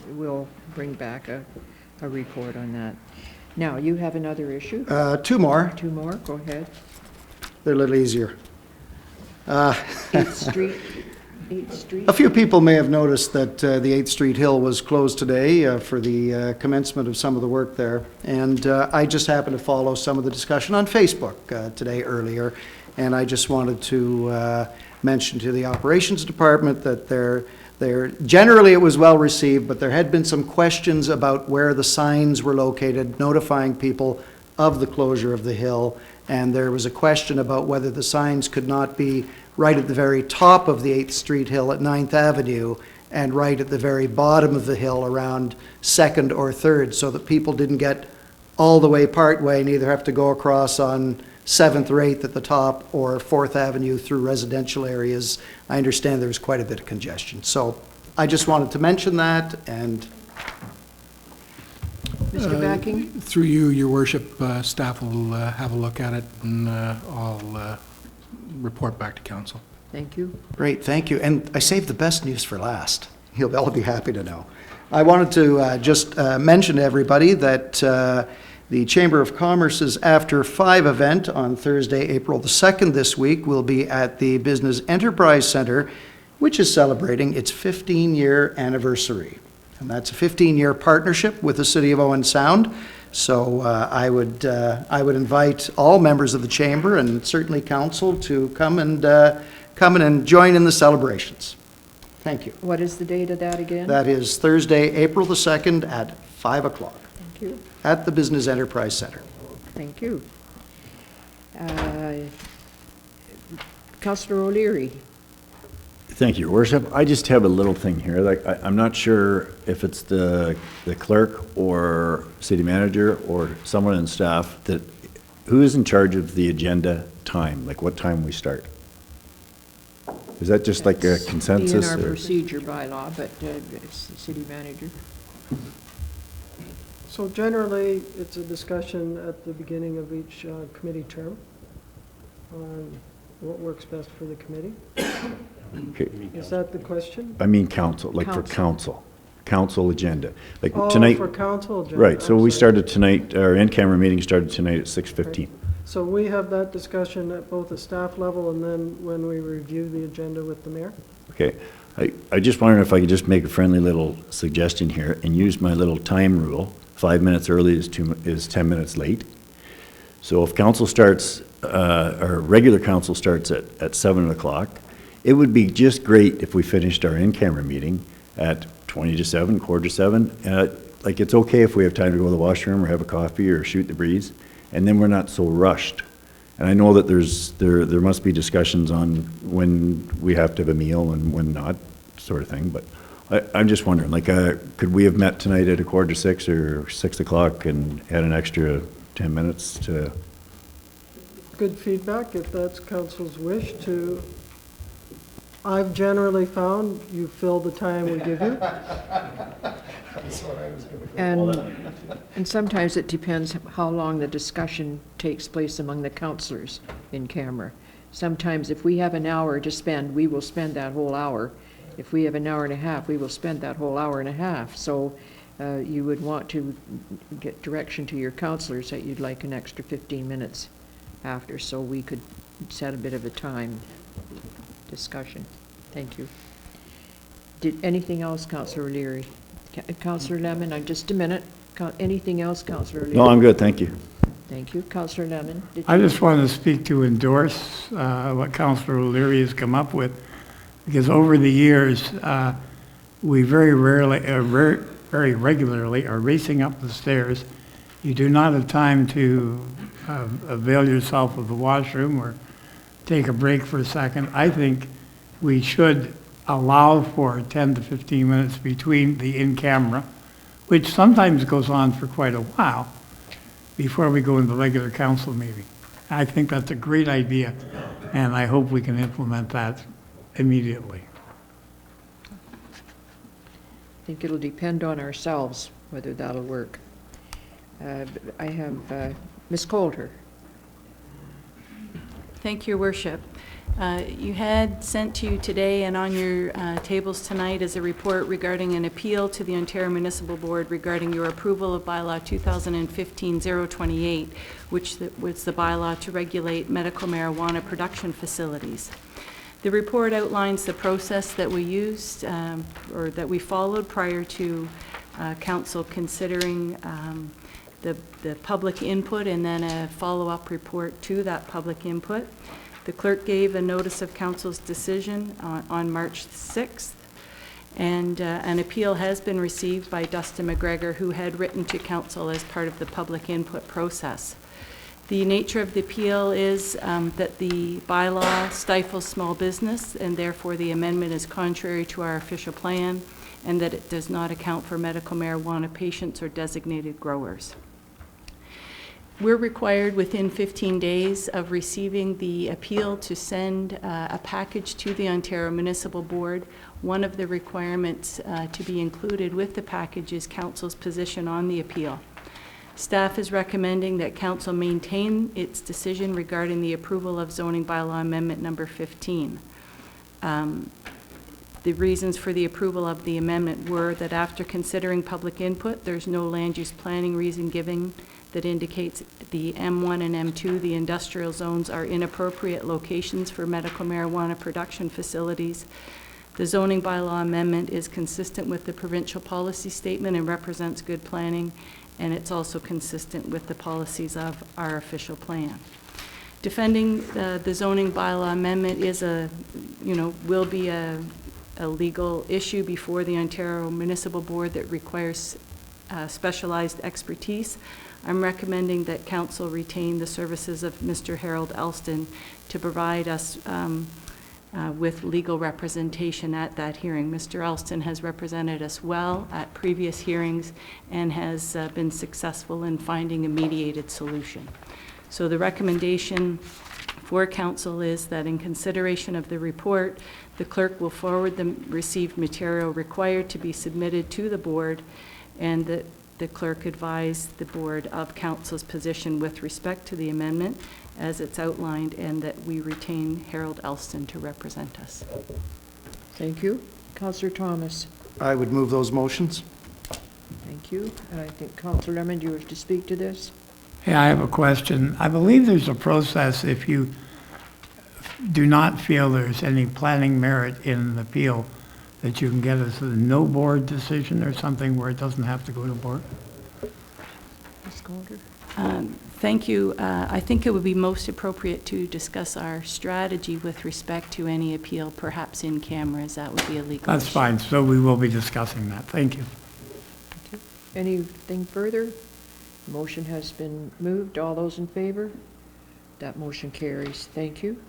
will bring back a report on that. Now, you have another issue? Two more. Two more, go ahead. They're a little easier. 8th Street. 8th Street. A few people may have noticed that the 8th Street Hill was closed today for the commencement of some of the work there. And I just happened to follow some of the discussion on Facebook today earlier. And I just wanted to mention to the operations department that generally it was well received, but there had been some questions about where the signs were located, notifying people of the closure of the hill. And there was a question about whether the signs could not be right at the very top of the 8th Street Hill at 9th Avenue and right at the very bottom of the hill around 2nd or 3rd, so that people didn't get all the way part way and either have to go across on 7th or 8th at the top or 4th Avenue through residential areas. I understand there was quite a bit of congestion. So I just wanted to mention that. And Mr. Backing? Through you, Your Worship, staff will have a look at it, and I'll report back to council. Thank you. Great, thank you. And I saved the best news for last. You'll all be happy to know. I wanted to just mention to everybody that the Chamber of Commerce's After 5 event on Thursday, April the 2nd this week will be at the Business Enterprise Center, which is celebrating its 15-year anniversary. And that's a 15-year partnership with the City of Owen Sound. So I would invite all members of the Chamber and certainly Council to come and join in the celebrations. Thank you. What is the date of that again? That is Thursday, April the 2nd at 5 o'clock. Thank you. At the Business Enterprise Center. Thank you. Councillor O'Leary. Thank you, Your Worship. I just have a little thing here. Like, I'm not sure if it's the clerk or city manager or someone in staff that, who is in charge of the agenda time, like what time we start? Is that just like a consensus? In our or? procedure bylaw, but it's the city manager. So generally, it's a discussion at the beginning of each committee term on what works best for the committee. Okay. Is that the question? I mean council, like for council agenda. Like Oh, tonight. for council agenda. Right, so I'm we sorry. started tonight, our in-camera meeting started tonight at 6:15. So we have that discussion at both the staff level and then when we review the agenda with the mayor? Okay, I just wondered if I could just make a friendly little suggestion here and use my little time rule. 5 minutes early is 10 minutes late. So if council starts our regular council starts at 7 o'clock. It would be just great if we finished our in-camera meeting at 20 to 7, quarter to 7. Like, it's okay if we have time to go to the washroom or have a coffee or shoot the breeze, and then we're not so rushed. And I know that there must be discussions on when we have to have a meal and when not, sort of thing, but I'm just wondering, like, could we have met tonight at a quarter to 6 or 6 o'clock and had an extra 10 minutes to... Good feedback, if that's council's wish to. I've generally found you fill the time we give you. And sometimes it depends how long the discussion takes place among the councillors in camera. Sometimes if we have an hour to spend, we will spend that whole hour. If we have an hour and a half, we will spend that whole hour and a half. So you would want to get direction to your councillors that you'd like an extra 15 minutes after, so we could set a bit of a time discussion. Thank you. Did anything else, Councillor O'Leary? Councillor Lemon, just a minute. Anything else, Councillor O'Leary? No, I'm good, thank you. Thank you. Councillor Lemon? I just want to speak to endorse what Councillor O'Leary has come up with, because over the years, we very regularly are racing up the stairs. You do not have time to avail yourself of the washroom or take a break for a second. I think we should allow for 10 to 15 minutes between the in-camera, which sometimes goes on for quite a while, before we go into the regular council meeting. I think that's a great idea, and I hope we can implement that immediately. I think it'll depend on ourselves whether that'll work. I have Ms. Coulter. Thank you, Your Worship. You had sent to you today and on your tables tonight is a report regarding an appeal to the Ontario Municipal Board regarding your approval of bylaw 2015-028, which was the bylaw to regulate medical marijuana production facilities. The report outlines the process that we used or that we followed prior to council considering the public input and then a follow-up report to that public input. The clerk gave a notice of council's decision on March 6th, and an appeal has been received by Dustin McGregor, who had written to council as part of the public input process. The nature of the appeal is that the bylaw stifles small business, and therefore the amendment is contrary to our official plan, and that it does not account for medical marijuana patients or designated growers. We're required within 15 days of receiving the appeal to send a package to the Ontario Municipal Board. One of the requirements to be included with the package is council's position on the appeal. Staff is recommending that council maintain its decision regarding the approval of zoning bylaw amendment number 15. The reasons for the approval of the amendment were that after considering public input, there's no land use planning reason given that indicates the M1 and M2, the industrial zones, are inappropriate locations for medical marijuana production facilities. The zoning bylaw amendment is consistent with the provincial policy statement and represents good planning, and it's also consistent with the policies of our official plan. Defending the zoning bylaw amendment is will be a legal issue before the Ontario Municipal Board that requires specialized expertise. I'm recommending that council retain the services of Mr. Harold Elston to provide us with legal representation at that hearing. Mr. Elston has represented us well at previous hearings and has been successful in finding a mediated solution. So the recommendation for council is that in consideration of the report, the clerk will forward the received material required to be submitted to the board, and that the clerk advise the board of council's position with respect to the amendment as it's outlined, and that we retain Harold Elston to represent us. Thank you. Councillor Thomas. I would move those motions. Thank you. I think Councillor Lemon, do you wish to speak to this? Hey, I have a question. I believe there's a process if you do not feel there's any planning merit in an appeal that you can get as a no board decision or something where it doesn't have to go to board? Ms. Calder? Thank you. I think it would be most appropriate to discuss our strategy with respect to any appeal, perhaps in cameras. That would be a legal That's issue. fine, so we will be discussing that. Thank you. Anything further? Motion has been moved. All those in favor? That motion carries. Thank you.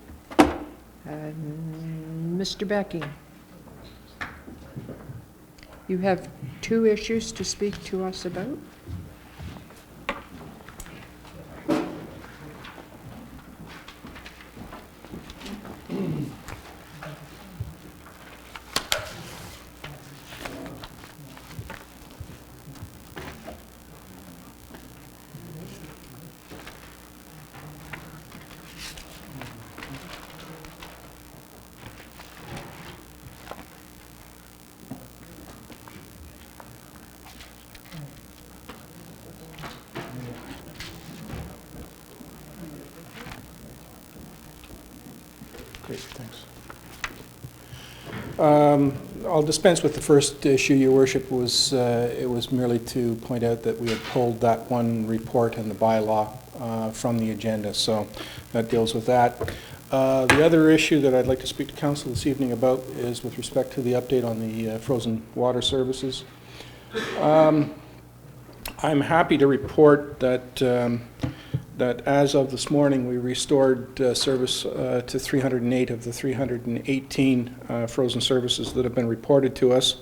Mr. Becking, you have 2 issues to speak to us about. Great, thanks. I'll dispense with the first issue, Your Worship. It was merely to point out that we had pulled that one report and the bylaw from the agenda, so that deals with that. The other issue that I'd like to speak to Council this evening about is with respect to the update on the frozen water services. I'm happy to report that that as of this morning, we restored service to 308 of the 318 frozen services that have been reported to us.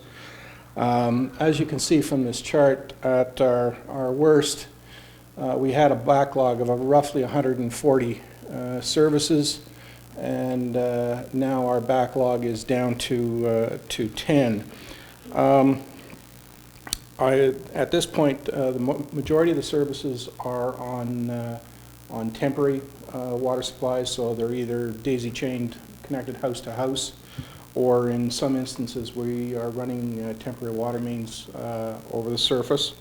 As you can see from this chart, at our worst, we had a backlog of roughly 140 services, and now our backlog is down to 10. At this point, the majority of the services are on temporary water supplies, so they're either daisy-chained, connected house to house, or in some instances we are running temporary water mains over the surface.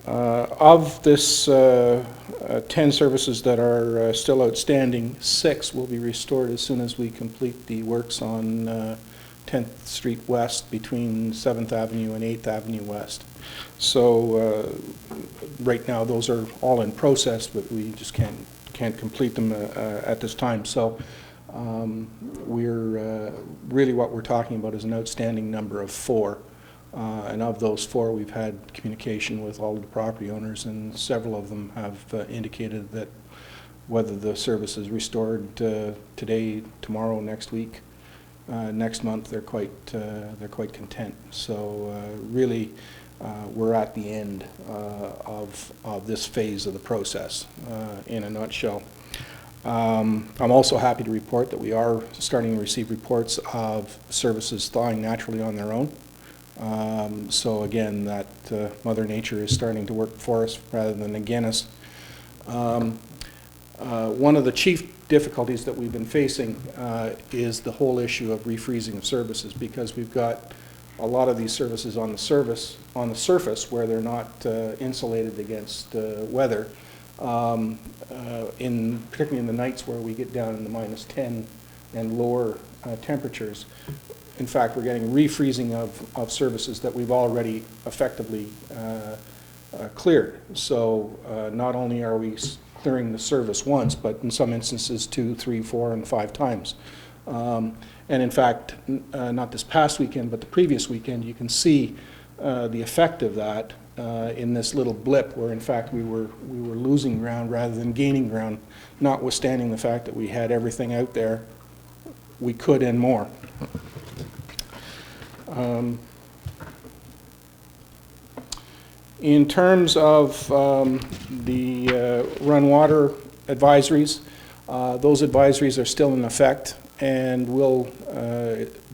Of this 10 services that are still outstanding, 6 will be restored as soon as we complete the works on 10th Street West between 7th Avenue and 8th Avenue West. So right now those are all in process, but we just can't complete them at this time. So we're really what we're talking about is an outstanding number of 4. And of those 4, we've had communication with all of the property owners, and several of them have indicated that whether the service is restored today, tomorrow, next week, next month, they're quite content. So really, we're at the end of this phase of the process, in a nutshell. I'm also happy to report that we are starting to receive reports of services thawing naturally on their own. So again, that Mother Nature is starting to work for us rather than against us. One of the chief difficulties that we've been facing is the whole issue of refreezing of services, because we've got a lot of these services on the surface where they're not insulated against weather, particularly in the nights where we get down in the -10 and lower temperatures. In fact, we're getting refreezing of services that we've already effectively cleared. So not only are we clearing the service once, but in some instances 2, 3, 4, and 5 times. And in fact, not this past weekend, but the previous weekend, you can see the effect of that in this little blip where in fact we were losing ground rather than gaining ground, notwithstanding the fact that we had everything out there we could and more. In terms of the run water advisories, those advisories are still in effect and will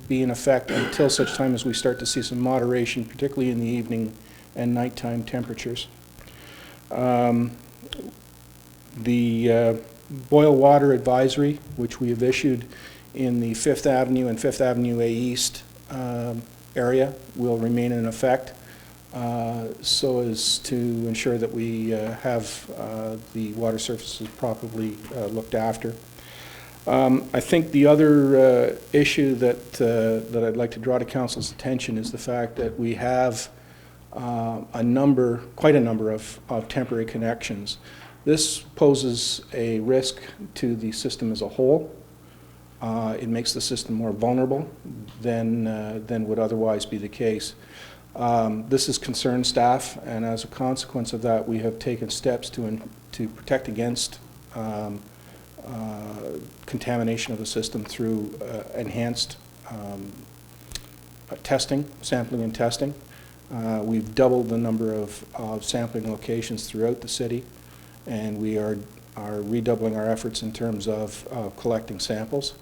be in effect until such time as we start to see some moderation, particularly in the evening and nighttime temperatures. The boil water advisory, which we have issued in the 5th Avenue and 5th Avenue A East area, will remain in effect, so as to ensure that we have the water surfaces properly looked after. I think the other issue that I'd like to draw to Council's attention is the fact that we have quite a number of temporary connections. This poses a risk to the system as a whole. It makes the system more vulnerable than would otherwise be the case. This has concerned staff, and as a consequence of that, we have taken steps to protect against contamination of the system through enhanced testing, sampling and testing. We've doubled the number of sampling locations throughout the city, and we are redoubling our efforts in terms of collecting samples.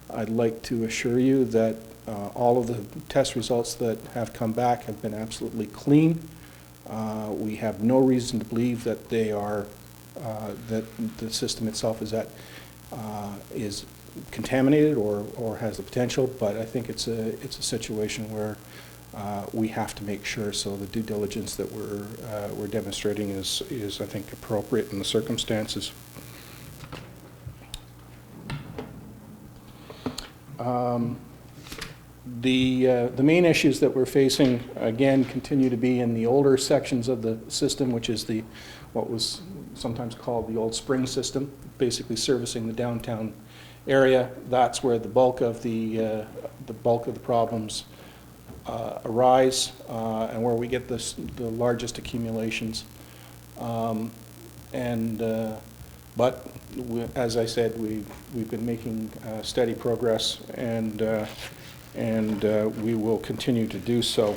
I'd like to assure you that all of the test results that have come back have been absolutely clean. We have no reason to believe that they are that the system itself is contaminated or has the potential. But I think it's a situation where we have to make sure. So the due diligence that we're demonstrating is I think appropriate in the circumstances. The main issues that we're facing, again, continue to be in the older sections of the system, which is what was sometimes called the old spring system, basically servicing the downtown area. That's where the bulk of the problems arise, and where we get the largest accumulations. But as I said, we've been making steady progress, and we will continue to do so.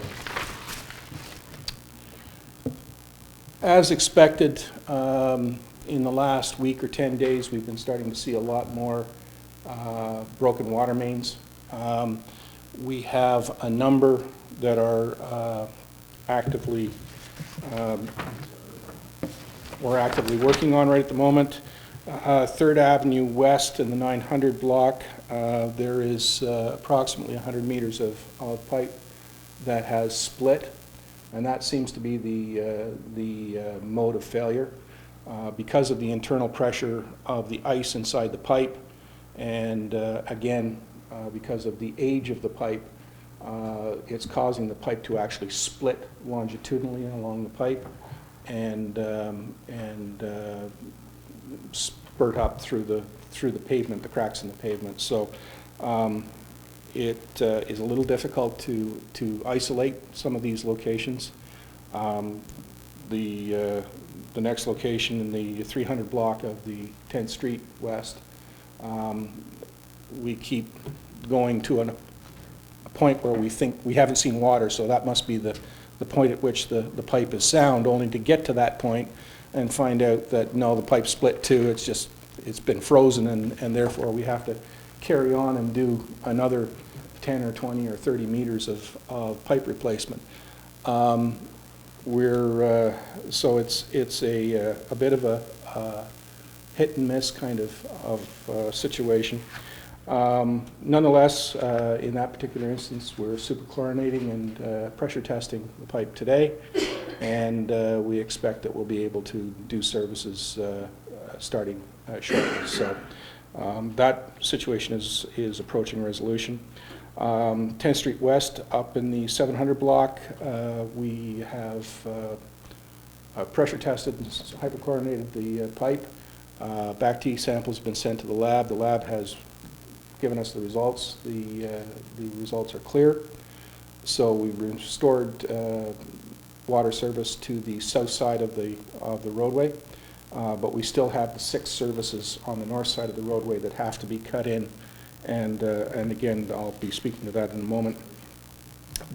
As expected, in the last week or 10 days, we've been starting to see a lot more broken water mains. We have a number that are we're actively working on right at the moment. 3rd Avenue West in the 900 block, there is approximately 100 meters of pipe that has split, and that seems to be the mode of failure because of the internal pressure of the ice inside the pipe, and again, because of the age of the pipe, it's causing the pipe to actually split longitudinally along the pipe and spurt up through the pavement, the cracks in the pavement. So it is a little difficult to isolate some of these locations. The next location in the 300 block of the 10th Street West, we keep going to a point where we think we haven't seen water, so that must be the point at which the pipe is sound, only to get to that point and find out that no, the pipe split too. It's been frozen, and therefore we have to carry on and do another 10 or 20 or 30 meters of pipe replacement. So it's a bit of a hit and miss kind of situation. Nonetheless, in that particular instance, we're superchlorinating and pressure testing the pipe today, and we expect that we'll be able to do services starting shortly. So that situation is approaching resolution. 10th Street West, up in the 700 block, we have pressure tested and hypochlorinated the pipe. Back-T samples have been sent to the lab. The lab has given us the results. The results are clear. So we've restored water service to the south side of the roadway, but we still have the 6 services on the north side of the roadway that have to be cut in, and again, I'll be speaking to that in a moment.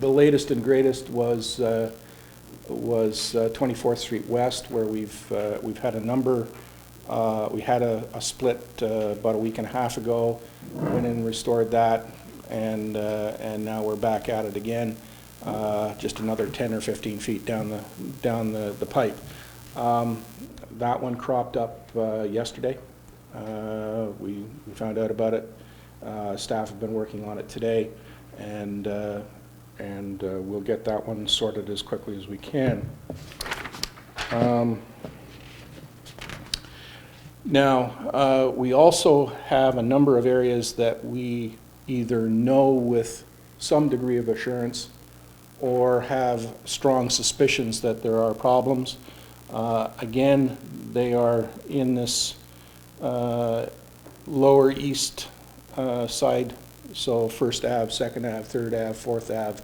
The latest and greatest was 24th Street West, where we've had a number. We had a split about a week and a half ago, went in and restored that, and now we're back at it again, just another 10 or 15 feet down the pipe. That one cropped up yesterday. We found out about it. Staff have been working on it today, and we'll get that one sorted as quickly as we can. Now, we also have a number of areas that we either know with some degree of assurance or have strong suspicions that there are problems. Again, they are in this lower east side, so 1st Ave, 2nd Ave, 3rd Ave, 4th Ave,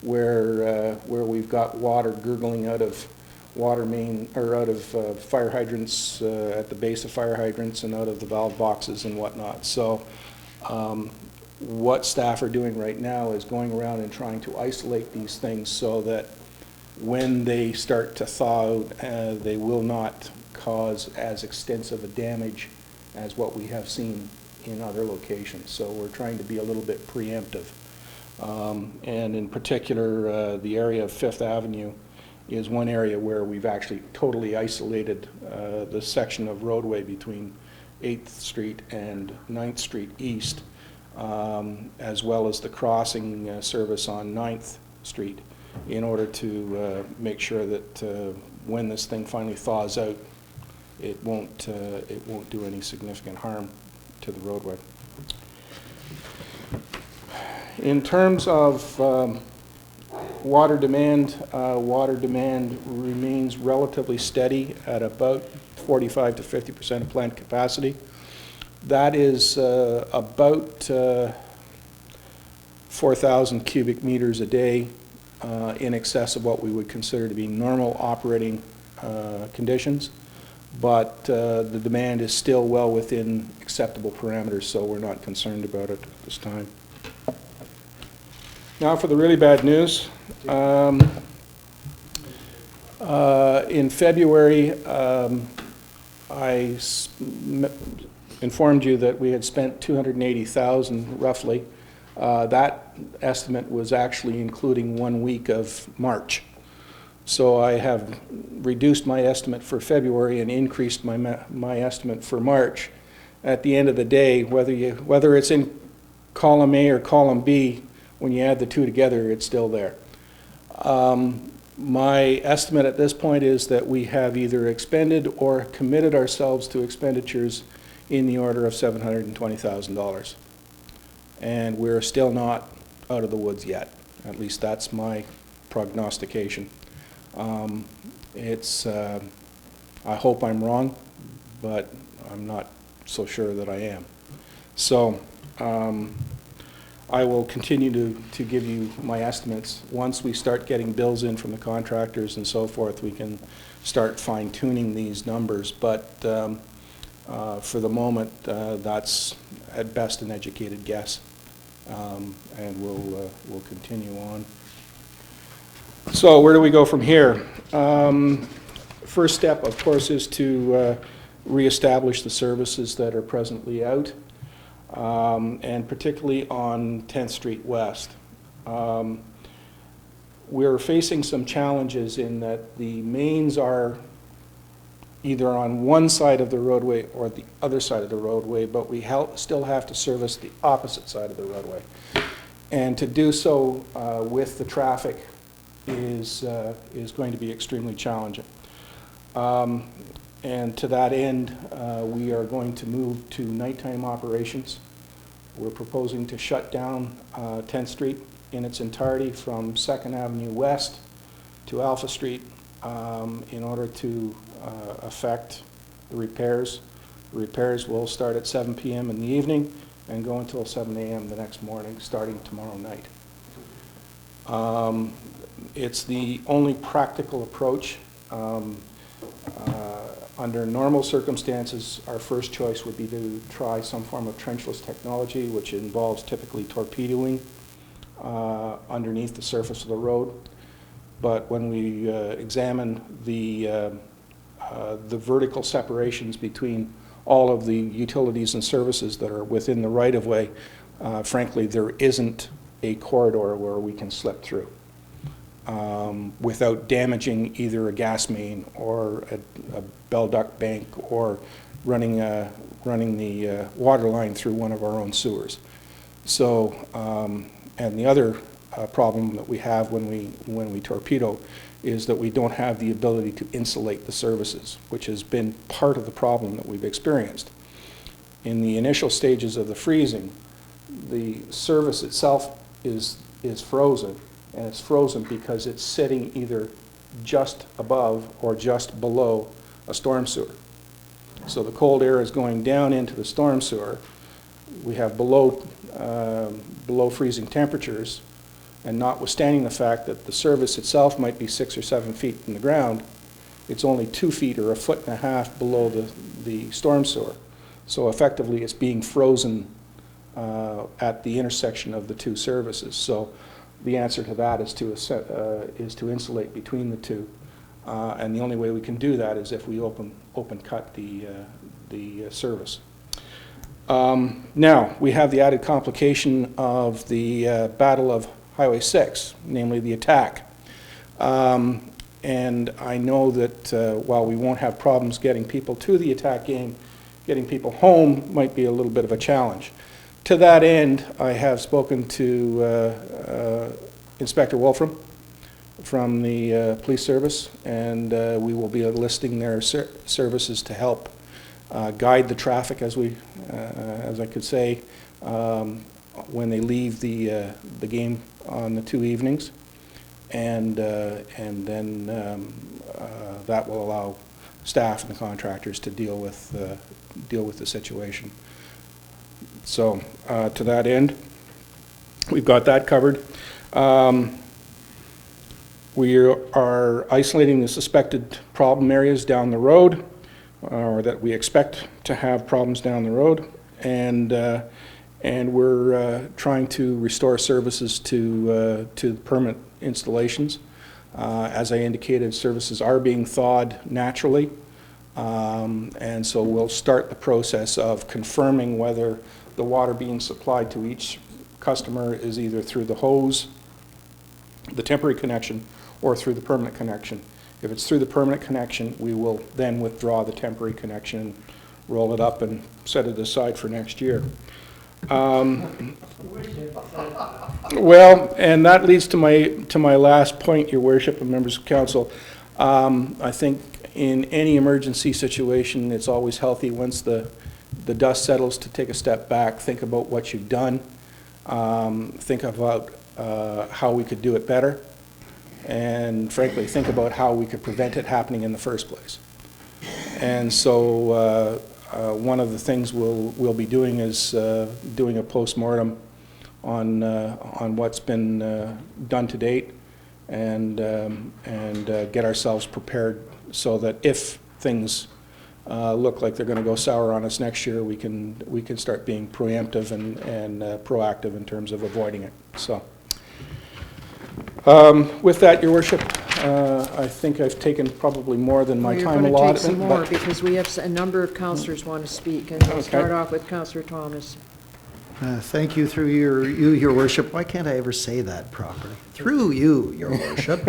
where we've got water gurgling out of water main, or out of fire hydrants, at the base of fire hydrants and out of the valve boxes and whatnot. So what staff are doing right now is going around and trying to isolate these things so that when they start to thaw out, they will not cause as extensive a damage as what we have seen in other locations. So we're trying to be a little bit preemptive. And in particular, the area of 5th Avenue is one area where we've actually totally isolated the section of roadway between 8th Street and 9th Street East, as well as the crossing service on 9th Street, in order to make sure that when this thing finally thaws out, it won't do any significant harm to the roadway. In terms of water demand remains relatively steady at about 45 to 50% of plant capacity. That is about 4,000 cubic meters a day, in excess of what we would consider to be normal operating conditions. But the demand is still well within acceptable parameters, so we're not concerned about it at this time. Now for the really bad news. In February, I informed you that we had spent $280,000 roughly. That estimate was actually including 1 week of March. So I have reduced my estimate for February and increased my estimate for March. At the end of the day, whether it's in column A or column B, when you add the two together, it's still there. My estimate at this point is that we have either expended or committed ourselves to expenditures in the order of $720,000. And we're still not out of the woods yet. At least that's my prognostication. I hope I'm wrong, but I'm not so sure that I am. So I will continue to give you my estimates. Once we start getting bills in from the contractors and so forth, we can start fine-tuning these numbers. But for the moment, that's at best an educated guess, and we'll continue on. So where do we go from here? First step, of course, is to reestablish the services that are presently out, and particularly on 10th Street West. We're facing some challenges in that the mains are either on one side of the roadway or the other side of the roadway, but we still have to service the opposite side of the roadway. And to do so with the traffic is going to be extremely challenging. And to that end, we are going to move to nighttime operations. We're proposing to shut down 10th Street in its entirety from 2nd Avenue West to Alpha Street in order to affect the repairs. The repairs will start at 7 p.m. in the evening and go until 7 a.m. the next morning, starting tomorrow night. It's the only practical approach. Under normal circumstances, our first choice would be to try some form of trenchless technology, which involves typically torpedoing underneath the surface of the road. But when we examine the vertical separations between all of the utilities and services that are within the right-of-way, frankly, there isn't a corridor where we can slip through without damaging either a gas main or a bell duct bank or running the water line through one of our own sewers. So, and the other problem that we have when we torpedo is that we don't have the ability to insulate the services, which has been part of the problem that we've experienced. In the initial stages of the freezing, the service itself is frozen, and it's frozen because it's sitting either just above or just below a storm sewer. So the cold air is going down into the storm sewer. We have below freezing temperatures, and notwithstanding the fact that the service itself might be 6 or 7 feet from the ground, it's only 2 feet or 1.5 feet below the storm sewer. So effectively, it's being frozen at the intersection of the two services. So the answer to that is to insulate between the two. And the only way we can do that is if we open cut the service. Now, we have the added complication of the Battle of Highway 6, namely the attack. And I know that while we won't have problems getting people to the attack game, getting people home might be a little bit of a challenge. To that end, I have spoken to Inspector Wolfram from the police service, and we will be enlisting their services to help guide the traffic, as I could say, when they leave the game on the 2 evenings, and then that will allow staff and the contractors to deal with the situation. So to that end, we've got that covered. We are isolating the suspected problem areas down the road, or that we expect to have problems down the road, and we're trying to restore services to permanent installations. As I indicated, services are being thawed naturally, and so we'll start the process of confirming whether the water being supplied to each customer is either through the hose, the temporary connection, or through the permanent connection. If it's through the permanent connection, we will then withdraw the temporary connection, roll it up, and set it aside for next year. Well, and that leads to my last point, Your Worship and members of council. I think in any emergency situation, it's always healthy once the dust settles to take a step back, think about what you've done, think about how we could do it better, and frankly, think about how we could prevent it happening in the first place. And so one of the things we'll be doing is doing a postmortem on what's been done to date, and get ourselves prepared so that if things look like they're going to go sour on us next year, we can start being preemptive and proactive in terms of avoiding it. So. With that, Your Worship, I think I've taken probably more than my time allotted. You're going to take some more because we have a number of councillors want to speak, and we'll start off with Councillor Thomas. Thank you, through Your Worship. Why can't I ever say that properly? Through you, Your Worship.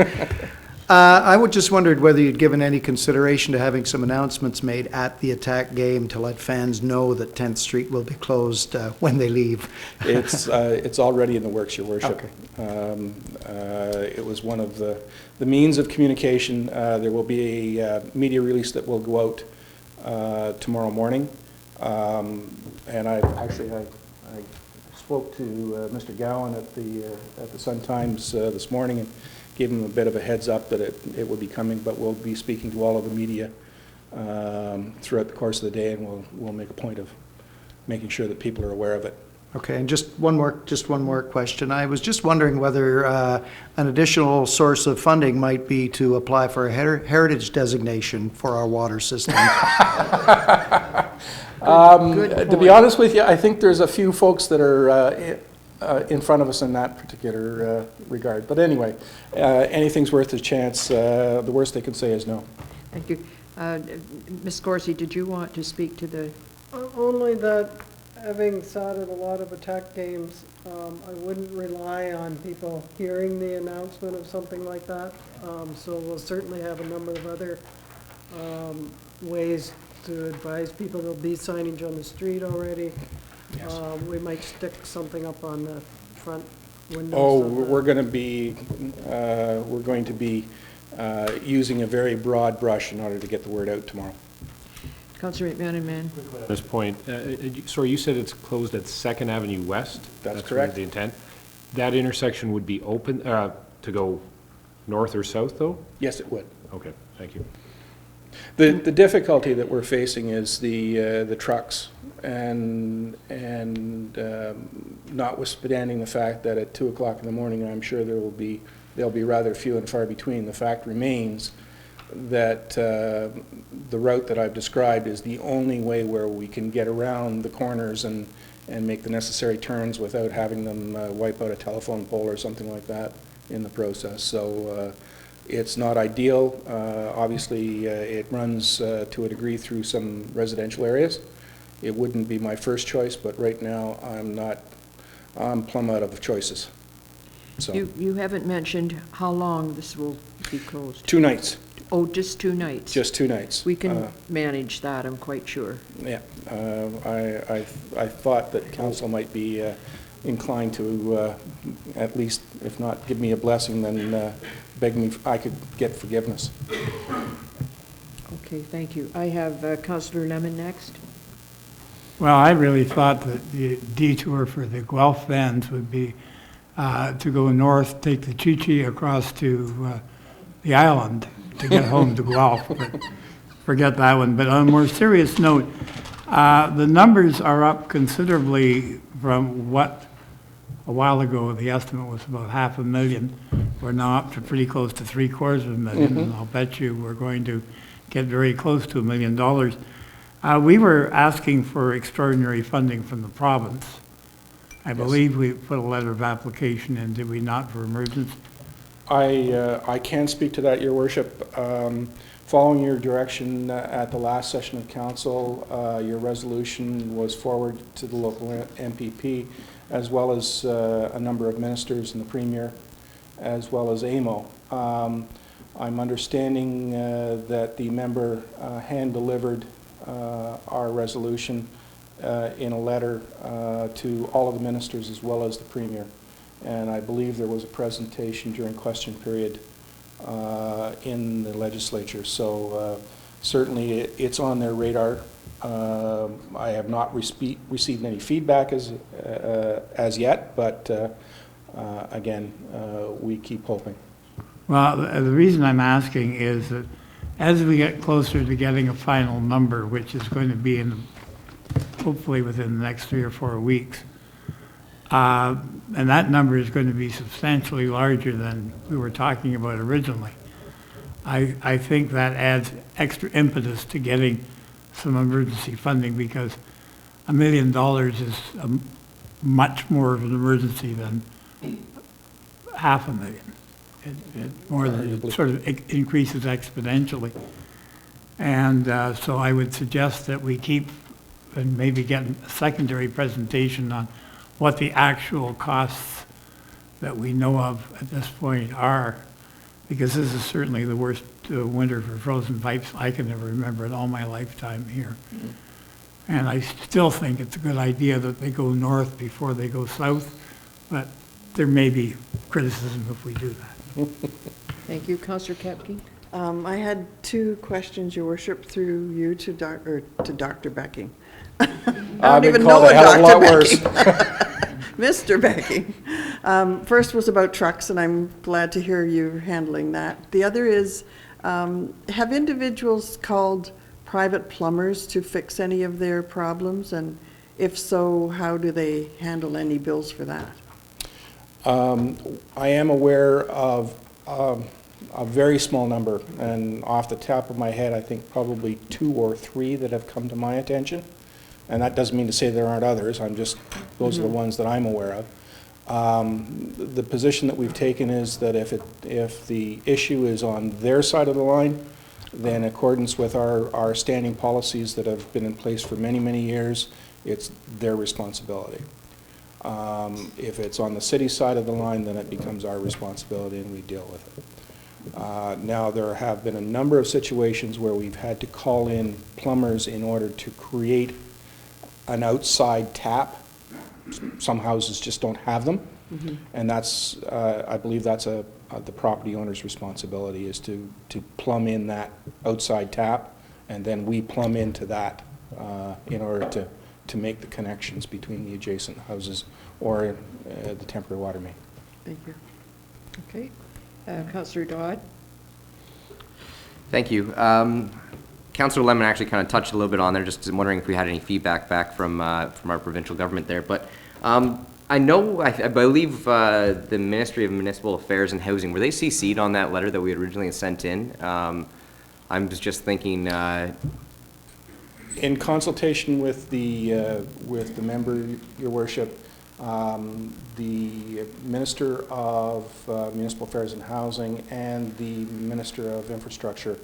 I would just wondered whether you'd given any consideration to having some announcements made at the attack game to let fans know that 10th Street will be closed when they leave. It's already in the works, Your Worship. Okay. It was one of the means of communication. There will be a media release that will go out tomorrow morning. And I spoke to Mr. Gowan at the Sun-Times this morning and gave him a bit of a heads up that it would be coming, but we'll be speaking to all of the media throughout the course of the day, and we'll make a point of making sure that people are aware of it. Okay, and just one more question. I was just wondering whether an additional source of funding might be to apply for a heritage designation for our water system. To be honest with you, I think there's a few folks that are in front of us in that particular regard. But anyway, anything's worth a chance. The worst they can say is no. Thank you. Ms. Corsi, did you want to speak to the... Only that, having sat at a lot of attack games, I wouldn't rely on people hearing the announcement of something like that. So we'll certainly have a number of other ways to advise people. There'll be signage on the street already. Yes. We might stick something up on the front window. Oh, we're going to be using a very broad brush in order to get the word out tomorrow. Councillor McMahon. At this point, sorry, you said it's closed at 2nd Avenue West? That's correct. The intent. That intersection would be open to to go north or south, though? Yes, it would. Okay, thank you. The difficulty that we're facing is the trucks, and notwithstanding the fact that at 2 o'clock in the morning, I'm sure they'll be rather few and far between. The fact remains that the route that I've described is the only way where we can get around the corners and make the necessary turns without having them wipe out a telephone pole or something like that in the process. So it's not ideal. Obviously, it runs to a degree through some residential areas. It wouldn't be my first choice, but right now I'm plumb out of choices. So You haven't mentioned how long this will be closed. 2 nights. Oh, just 2 nights? Just 2 nights. We can manage that, I'm quite sure. Yeah, I thought that council might be inclined to at least, if not give me a blessing, then beg me, I could get forgiveness. Okay, thank you. I have Councillor Lemon next. Well, I really thought that the detour for the Guelph vans would be to go north, take the Chi-Chi across to the island to get home to Guelph, but forget that one. But on a more serious note, the numbers are up considerably from what a while ago the estimate was about $500,000. We're now up to pretty close to $750,000, and I'll bet you we're going to get very close to $1 million. We were asking for extraordinary funding from the province. I believe we put a letter of application in, did we not, for emergency? I can speak to that, Your Worship. Following your direction at the last session of council, your resolution was forwarded to the local MPP, as well as a number of ministers and the Premier, as well as AMO. I'm understanding that the member hand-delivered our resolution in a letter to all of the ministers as well as the Premier. And I believe there was a presentation during question period in the legislature. So certainly it's on their radar. I have not received any feedback as yet, but again, we keep hoping. Well, the reason I'm asking is that as we get closer to getting a final number, which is going to be hopefully within the next 3 or 4 weeks, and that number is going to be substantially larger than we were talking about originally. I think that adds extra impetus to getting some emergency funding, because $1 million is much more of an emergency than $500,000. It sort of increases exponentially. And so I would suggest that we keep and maybe get a secondary presentation on what the actual costs that we know of at this point are, because this is certainly the worst winter for frozen pipes I can ever remember in all my lifetime here. And I still think it's a good idea that they go north before they go south, but there may be criticism if we do that. Thank you. Councillor Kepke? I had 2 questions, Your Worship, through you to Dr. Becking. I don't even know a Dr. Becking. Mr. Becking. First was about trucks, and I'm glad to hear you handling that. The other is, have individuals called private plumbers to fix any of their problems? And if so, how do they handle any bills for that? I am aware of a very small number, and off the top of my head, I think probably 2 or 3 that have come to my attention. And that doesn't mean to say there aren't others. Those are the ones that I'm aware of. The position that we've taken is that if the issue is on their side of the line, then in accordance with our standing policies that have been in place for many, many years, it's their responsibility. If it's on the city side of the line, then it becomes our responsibility and we deal with it. Now, there have been a number of situations where we've had to call in plumbers in order to create an outside tap. Some houses just don't have them. And that's, I believe that's the property owner's responsibility, is to plumb in that outside tap, and then we plumb into that in order to make the connections between the adjacent houses or the temporary water main. Thank you. Okay. Councillor Dodd? Thank you. Councillor Lemon actually kind of touched a little bit on there, just wondering if we had any feedback back from our provincial government there. But I know, I believe the Ministry of Municipal Affairs and Housing, were they CC'd on that letter that we originally sent in? I'm just thinking... In consultation with the member, Your Worship, the Minister of Municipal Affairs and Housing and the Minister of Infrastructure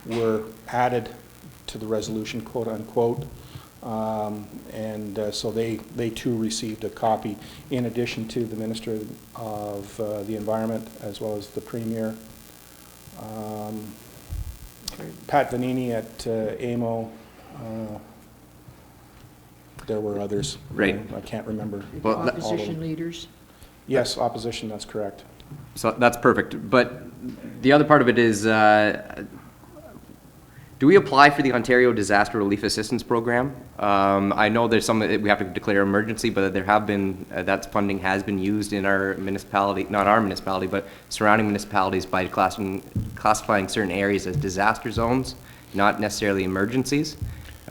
were added to the resolution, quote unquote, so they too received a copy, in addition to the Minister of the Environment as well as the Premier. Pat Vanini at AMO. There were others. Right. I can't remember. Well, opposition leaders? Yes, opposition, that's correct. So that's perfect. But the other part of it is, do we apply for the Ontario Disaster Relief Assistance Program? I know there's some that we have to declare emergency, but there have been, that funding has been used in our municipality, not our municipality, but surrounding municipalities by classifying certain areas as disaster zones, not necessarily emergencies.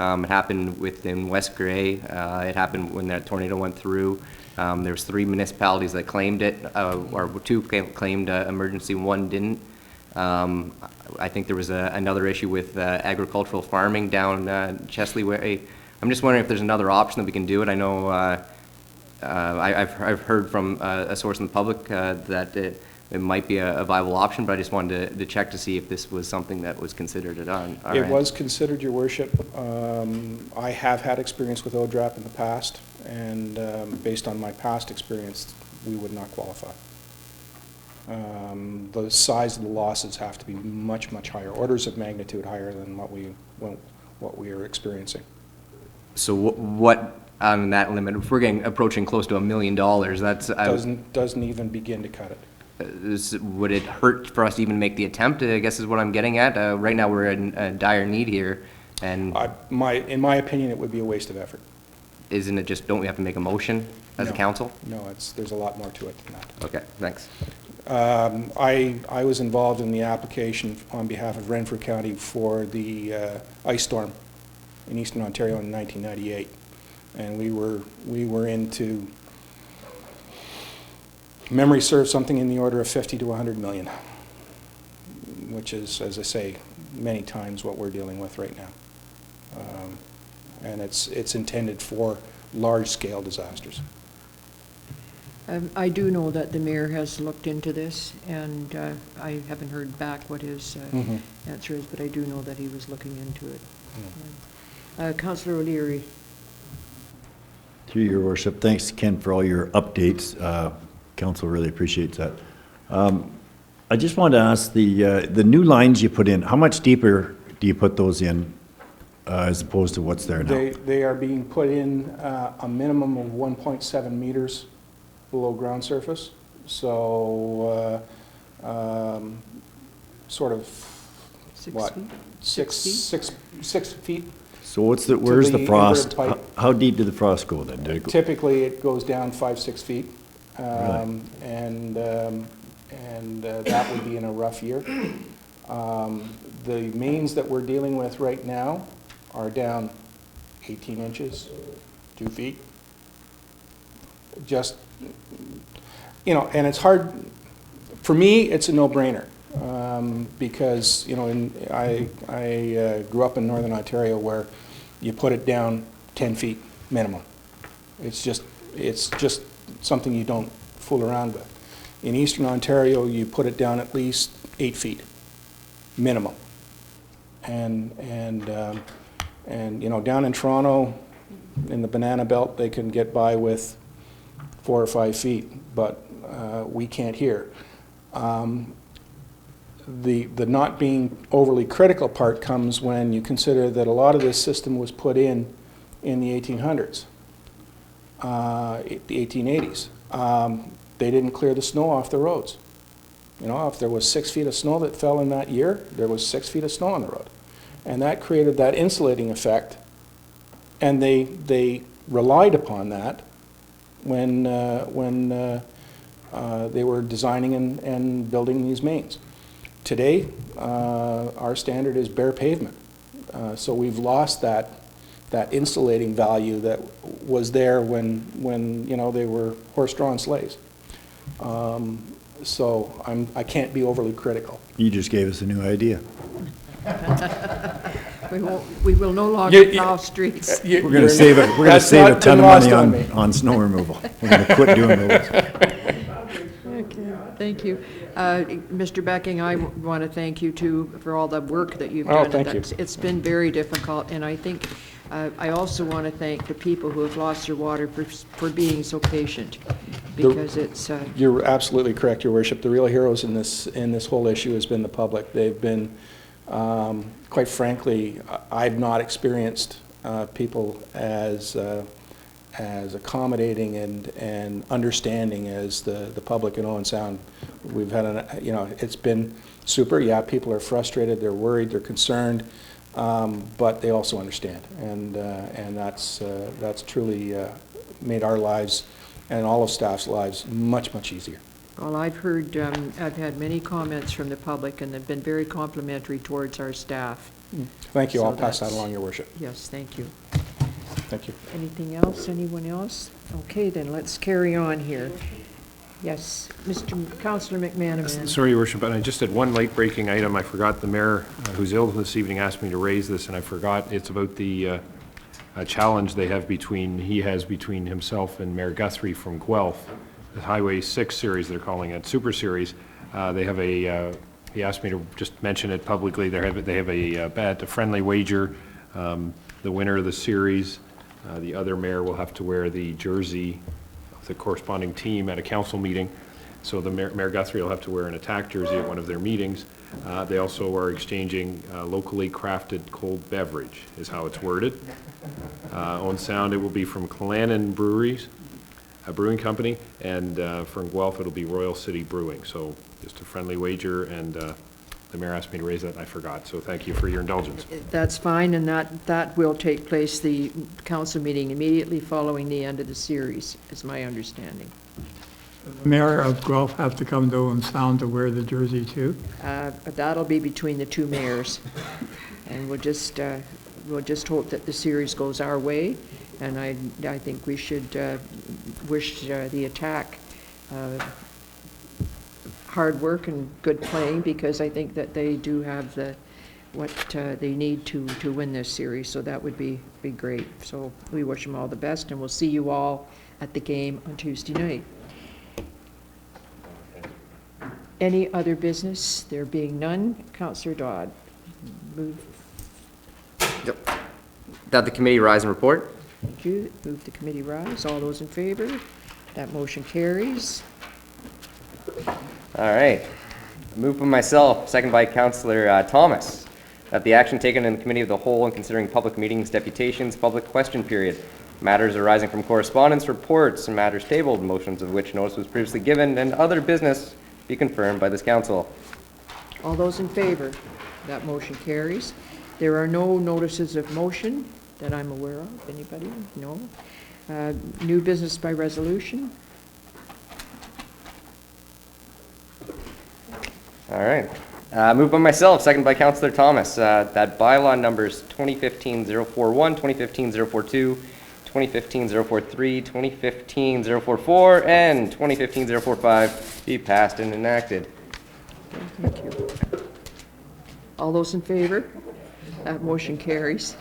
It happened within West Grey. It happened when that tornado went through. There was 3 municipalities that claimed it, or 2 claimed emergency, 1 didn't. I think there was another issue with agricultural farming down Chesley Way. I'm just wondering if there's another option that we can do it. I know I've heard from a source in the public that it might be a viable option, but I just wanted to check to see if this was something that was considered on our It end. was considered, Your Worship. I have had experience with ODRAP in the past, and based on my past experience, we would not qualify. The size of the losses have to be much, much higher, orders of magnitude higher than what we are experiencing. So what on that limit? If we're approaching close to $1 million, that's doesn't even begin to cut it. Would it hurt for us to even make the attempt? I guess is what I'm getting at. Right now we're in dire need here, and in my opinion, it would be a waste of effort. Isn't it just? Don't we have to make a motion as a council? No, there's a lot more to it than that. Okay, thanks. I was involved in the application on behalf of Renfrew County for the ice storm in Eastern Ontario in 1998, and we were into, memory serves, something in the order of 50 to 100 million, which is, as I say, many times what we're dealing with right now, and it's intended for large-scale disasters. I do know that the mayor has looked into this, and I haven't heard back what his answer is, but I do know that he was looking into it. Councillor O'Leary. Through your worship, thanks, Ken, for all your updates. Council really appreciates that. I just wanted to ask, the new lines you put in, how much deeper do you put those in as opposed to what's there now? They are being put in a minimum of 1.7 meters below ground surface, so sort of 6 feet. So where's the frost? How deep did the frost go then? Did it go? Typically, it goes down 5-6 feet, Really? and that would be in a rough year. The mains that we're dealing with right now are down 18 inches, 2 feet. Just, you know, and it's hard, for me, it's a no-brainer, because, you know, I grew up in Northern Ontario where you put it down 10 feet minimum. It's just something you don't fool around with. In Eastern Ontario, you put it down at least 8 feet minimum. And you know, down in Toronto, in the Banana Belt, they can get by with 4 or 5 feet, but we can't here. The not being overly critical part comes when you consider that a lot of this system was put in the 1800s, the 1880s. They didn't clear the snow off the roads. You know, if there was 6 feet of snow that fell in that year, there was 6 feet of snow on the road. And that created that insulating effect, and they relied upon that when they were designing and building these mains. Today, our standard is bare pavement. So we've lost that insulating value that was there when you know, they were horse-drawn sleighs. So I can't be overly critical. You just gave us a new idea. We will no longer plow streets. We're going to save a ton of money on snow removal. We're going to quit doing those. Okay, thank you. Mr. Becking, I want to thank you too for all the work that you've Oh, done. thank you. It's been very difficult, and I think I also want to thank the people who have lost their water for being so patient, because it's. You're absolutely correct, Your Worship. The real heroes in this whole issue has been the public. They've been, quite frankly, I've not experienced people as accommodating and understanding as the public in Owen Sound. We've had, you know, it's been super. Yeah, people are frustrated, they're worried, they're concerned, but they also understand, and that's truly made our lives and all of staff's lives much, much easier. Well, I've heard, I've had many comments from the public, and they've been very complimentary towards our staff. Thank you. So I'll pass that that's- along, Your Worship. Yes, thank you. Thank you. Anything else? Anyone else? Okay, then let's carry on here. Yes, Councillor McManaman. Sorry, Your Worship, but I just had one late-breaking item. I forgot the mayor, who's ill this evening, asked me to raise this, and I forgot. It's about the challenge he has between himself and Mayor Guthrie from Guelph, the Highway 6 series, they're calling it, Super Series. They have he asked me to just mention it publicly. They have a bet, a friendly wager. The winner of the series, the other mayor will have to wear the jersey of the corresponding team at a council meeting. So the Mayor Guthrie will have to wear an attack jersey at one of their meetings. They also are exchanging locally crafted cold beverage, is how it's worded. On Sound, it will be from Clannon Breweries, a brewing company, and from Guelph, it'll be Royal City Brewing. So just a friendly wager, and the mayor asked me to raise that, and I forgot. So thank you for your indulgence. That's fine, and that will take place, the council meeting immediately following the end of the series, is my understanding. The mayor of Guelph have to come to Owen Sound to wear the jersey too? That'll be between the two mayors, and we'll just hope that the series goes our way, and I think we should wish the attack hard work and good playing, because I think that they do have what they need to win this series, so that would be great. So we wish them all the best, and we'll see you all at the game on Tuesday night. Any other business? There being none, Councillor Dodd. Move. That the committee rise and report. Thank you. Move the committee rise. All those in favor? That motion carries. All right. Moved by myself, second by Councillor Thomas, that the action taken in the committee of the whole in considering public meetings, deputations, public question period, matters arising from correspondence, reports, and matters tabled, motions of which notice was previously given, and other business be confirmed by this council. All those in favor? That motion carries. There are no notices of motion that I'm aware of. Anybody? No. New business by resolution. All right. Moved by myself, second by Councillor Thomas, that bylaw numbers 2015-041, 2015-042, 2015-043, 2015-044, and 2015-045 be passed and enacted. Thank you. All those in favor? That motion carries.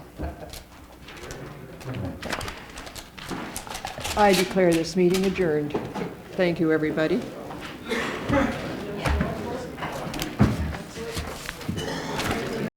I declare this meeting adjourned. Thank you, everybody.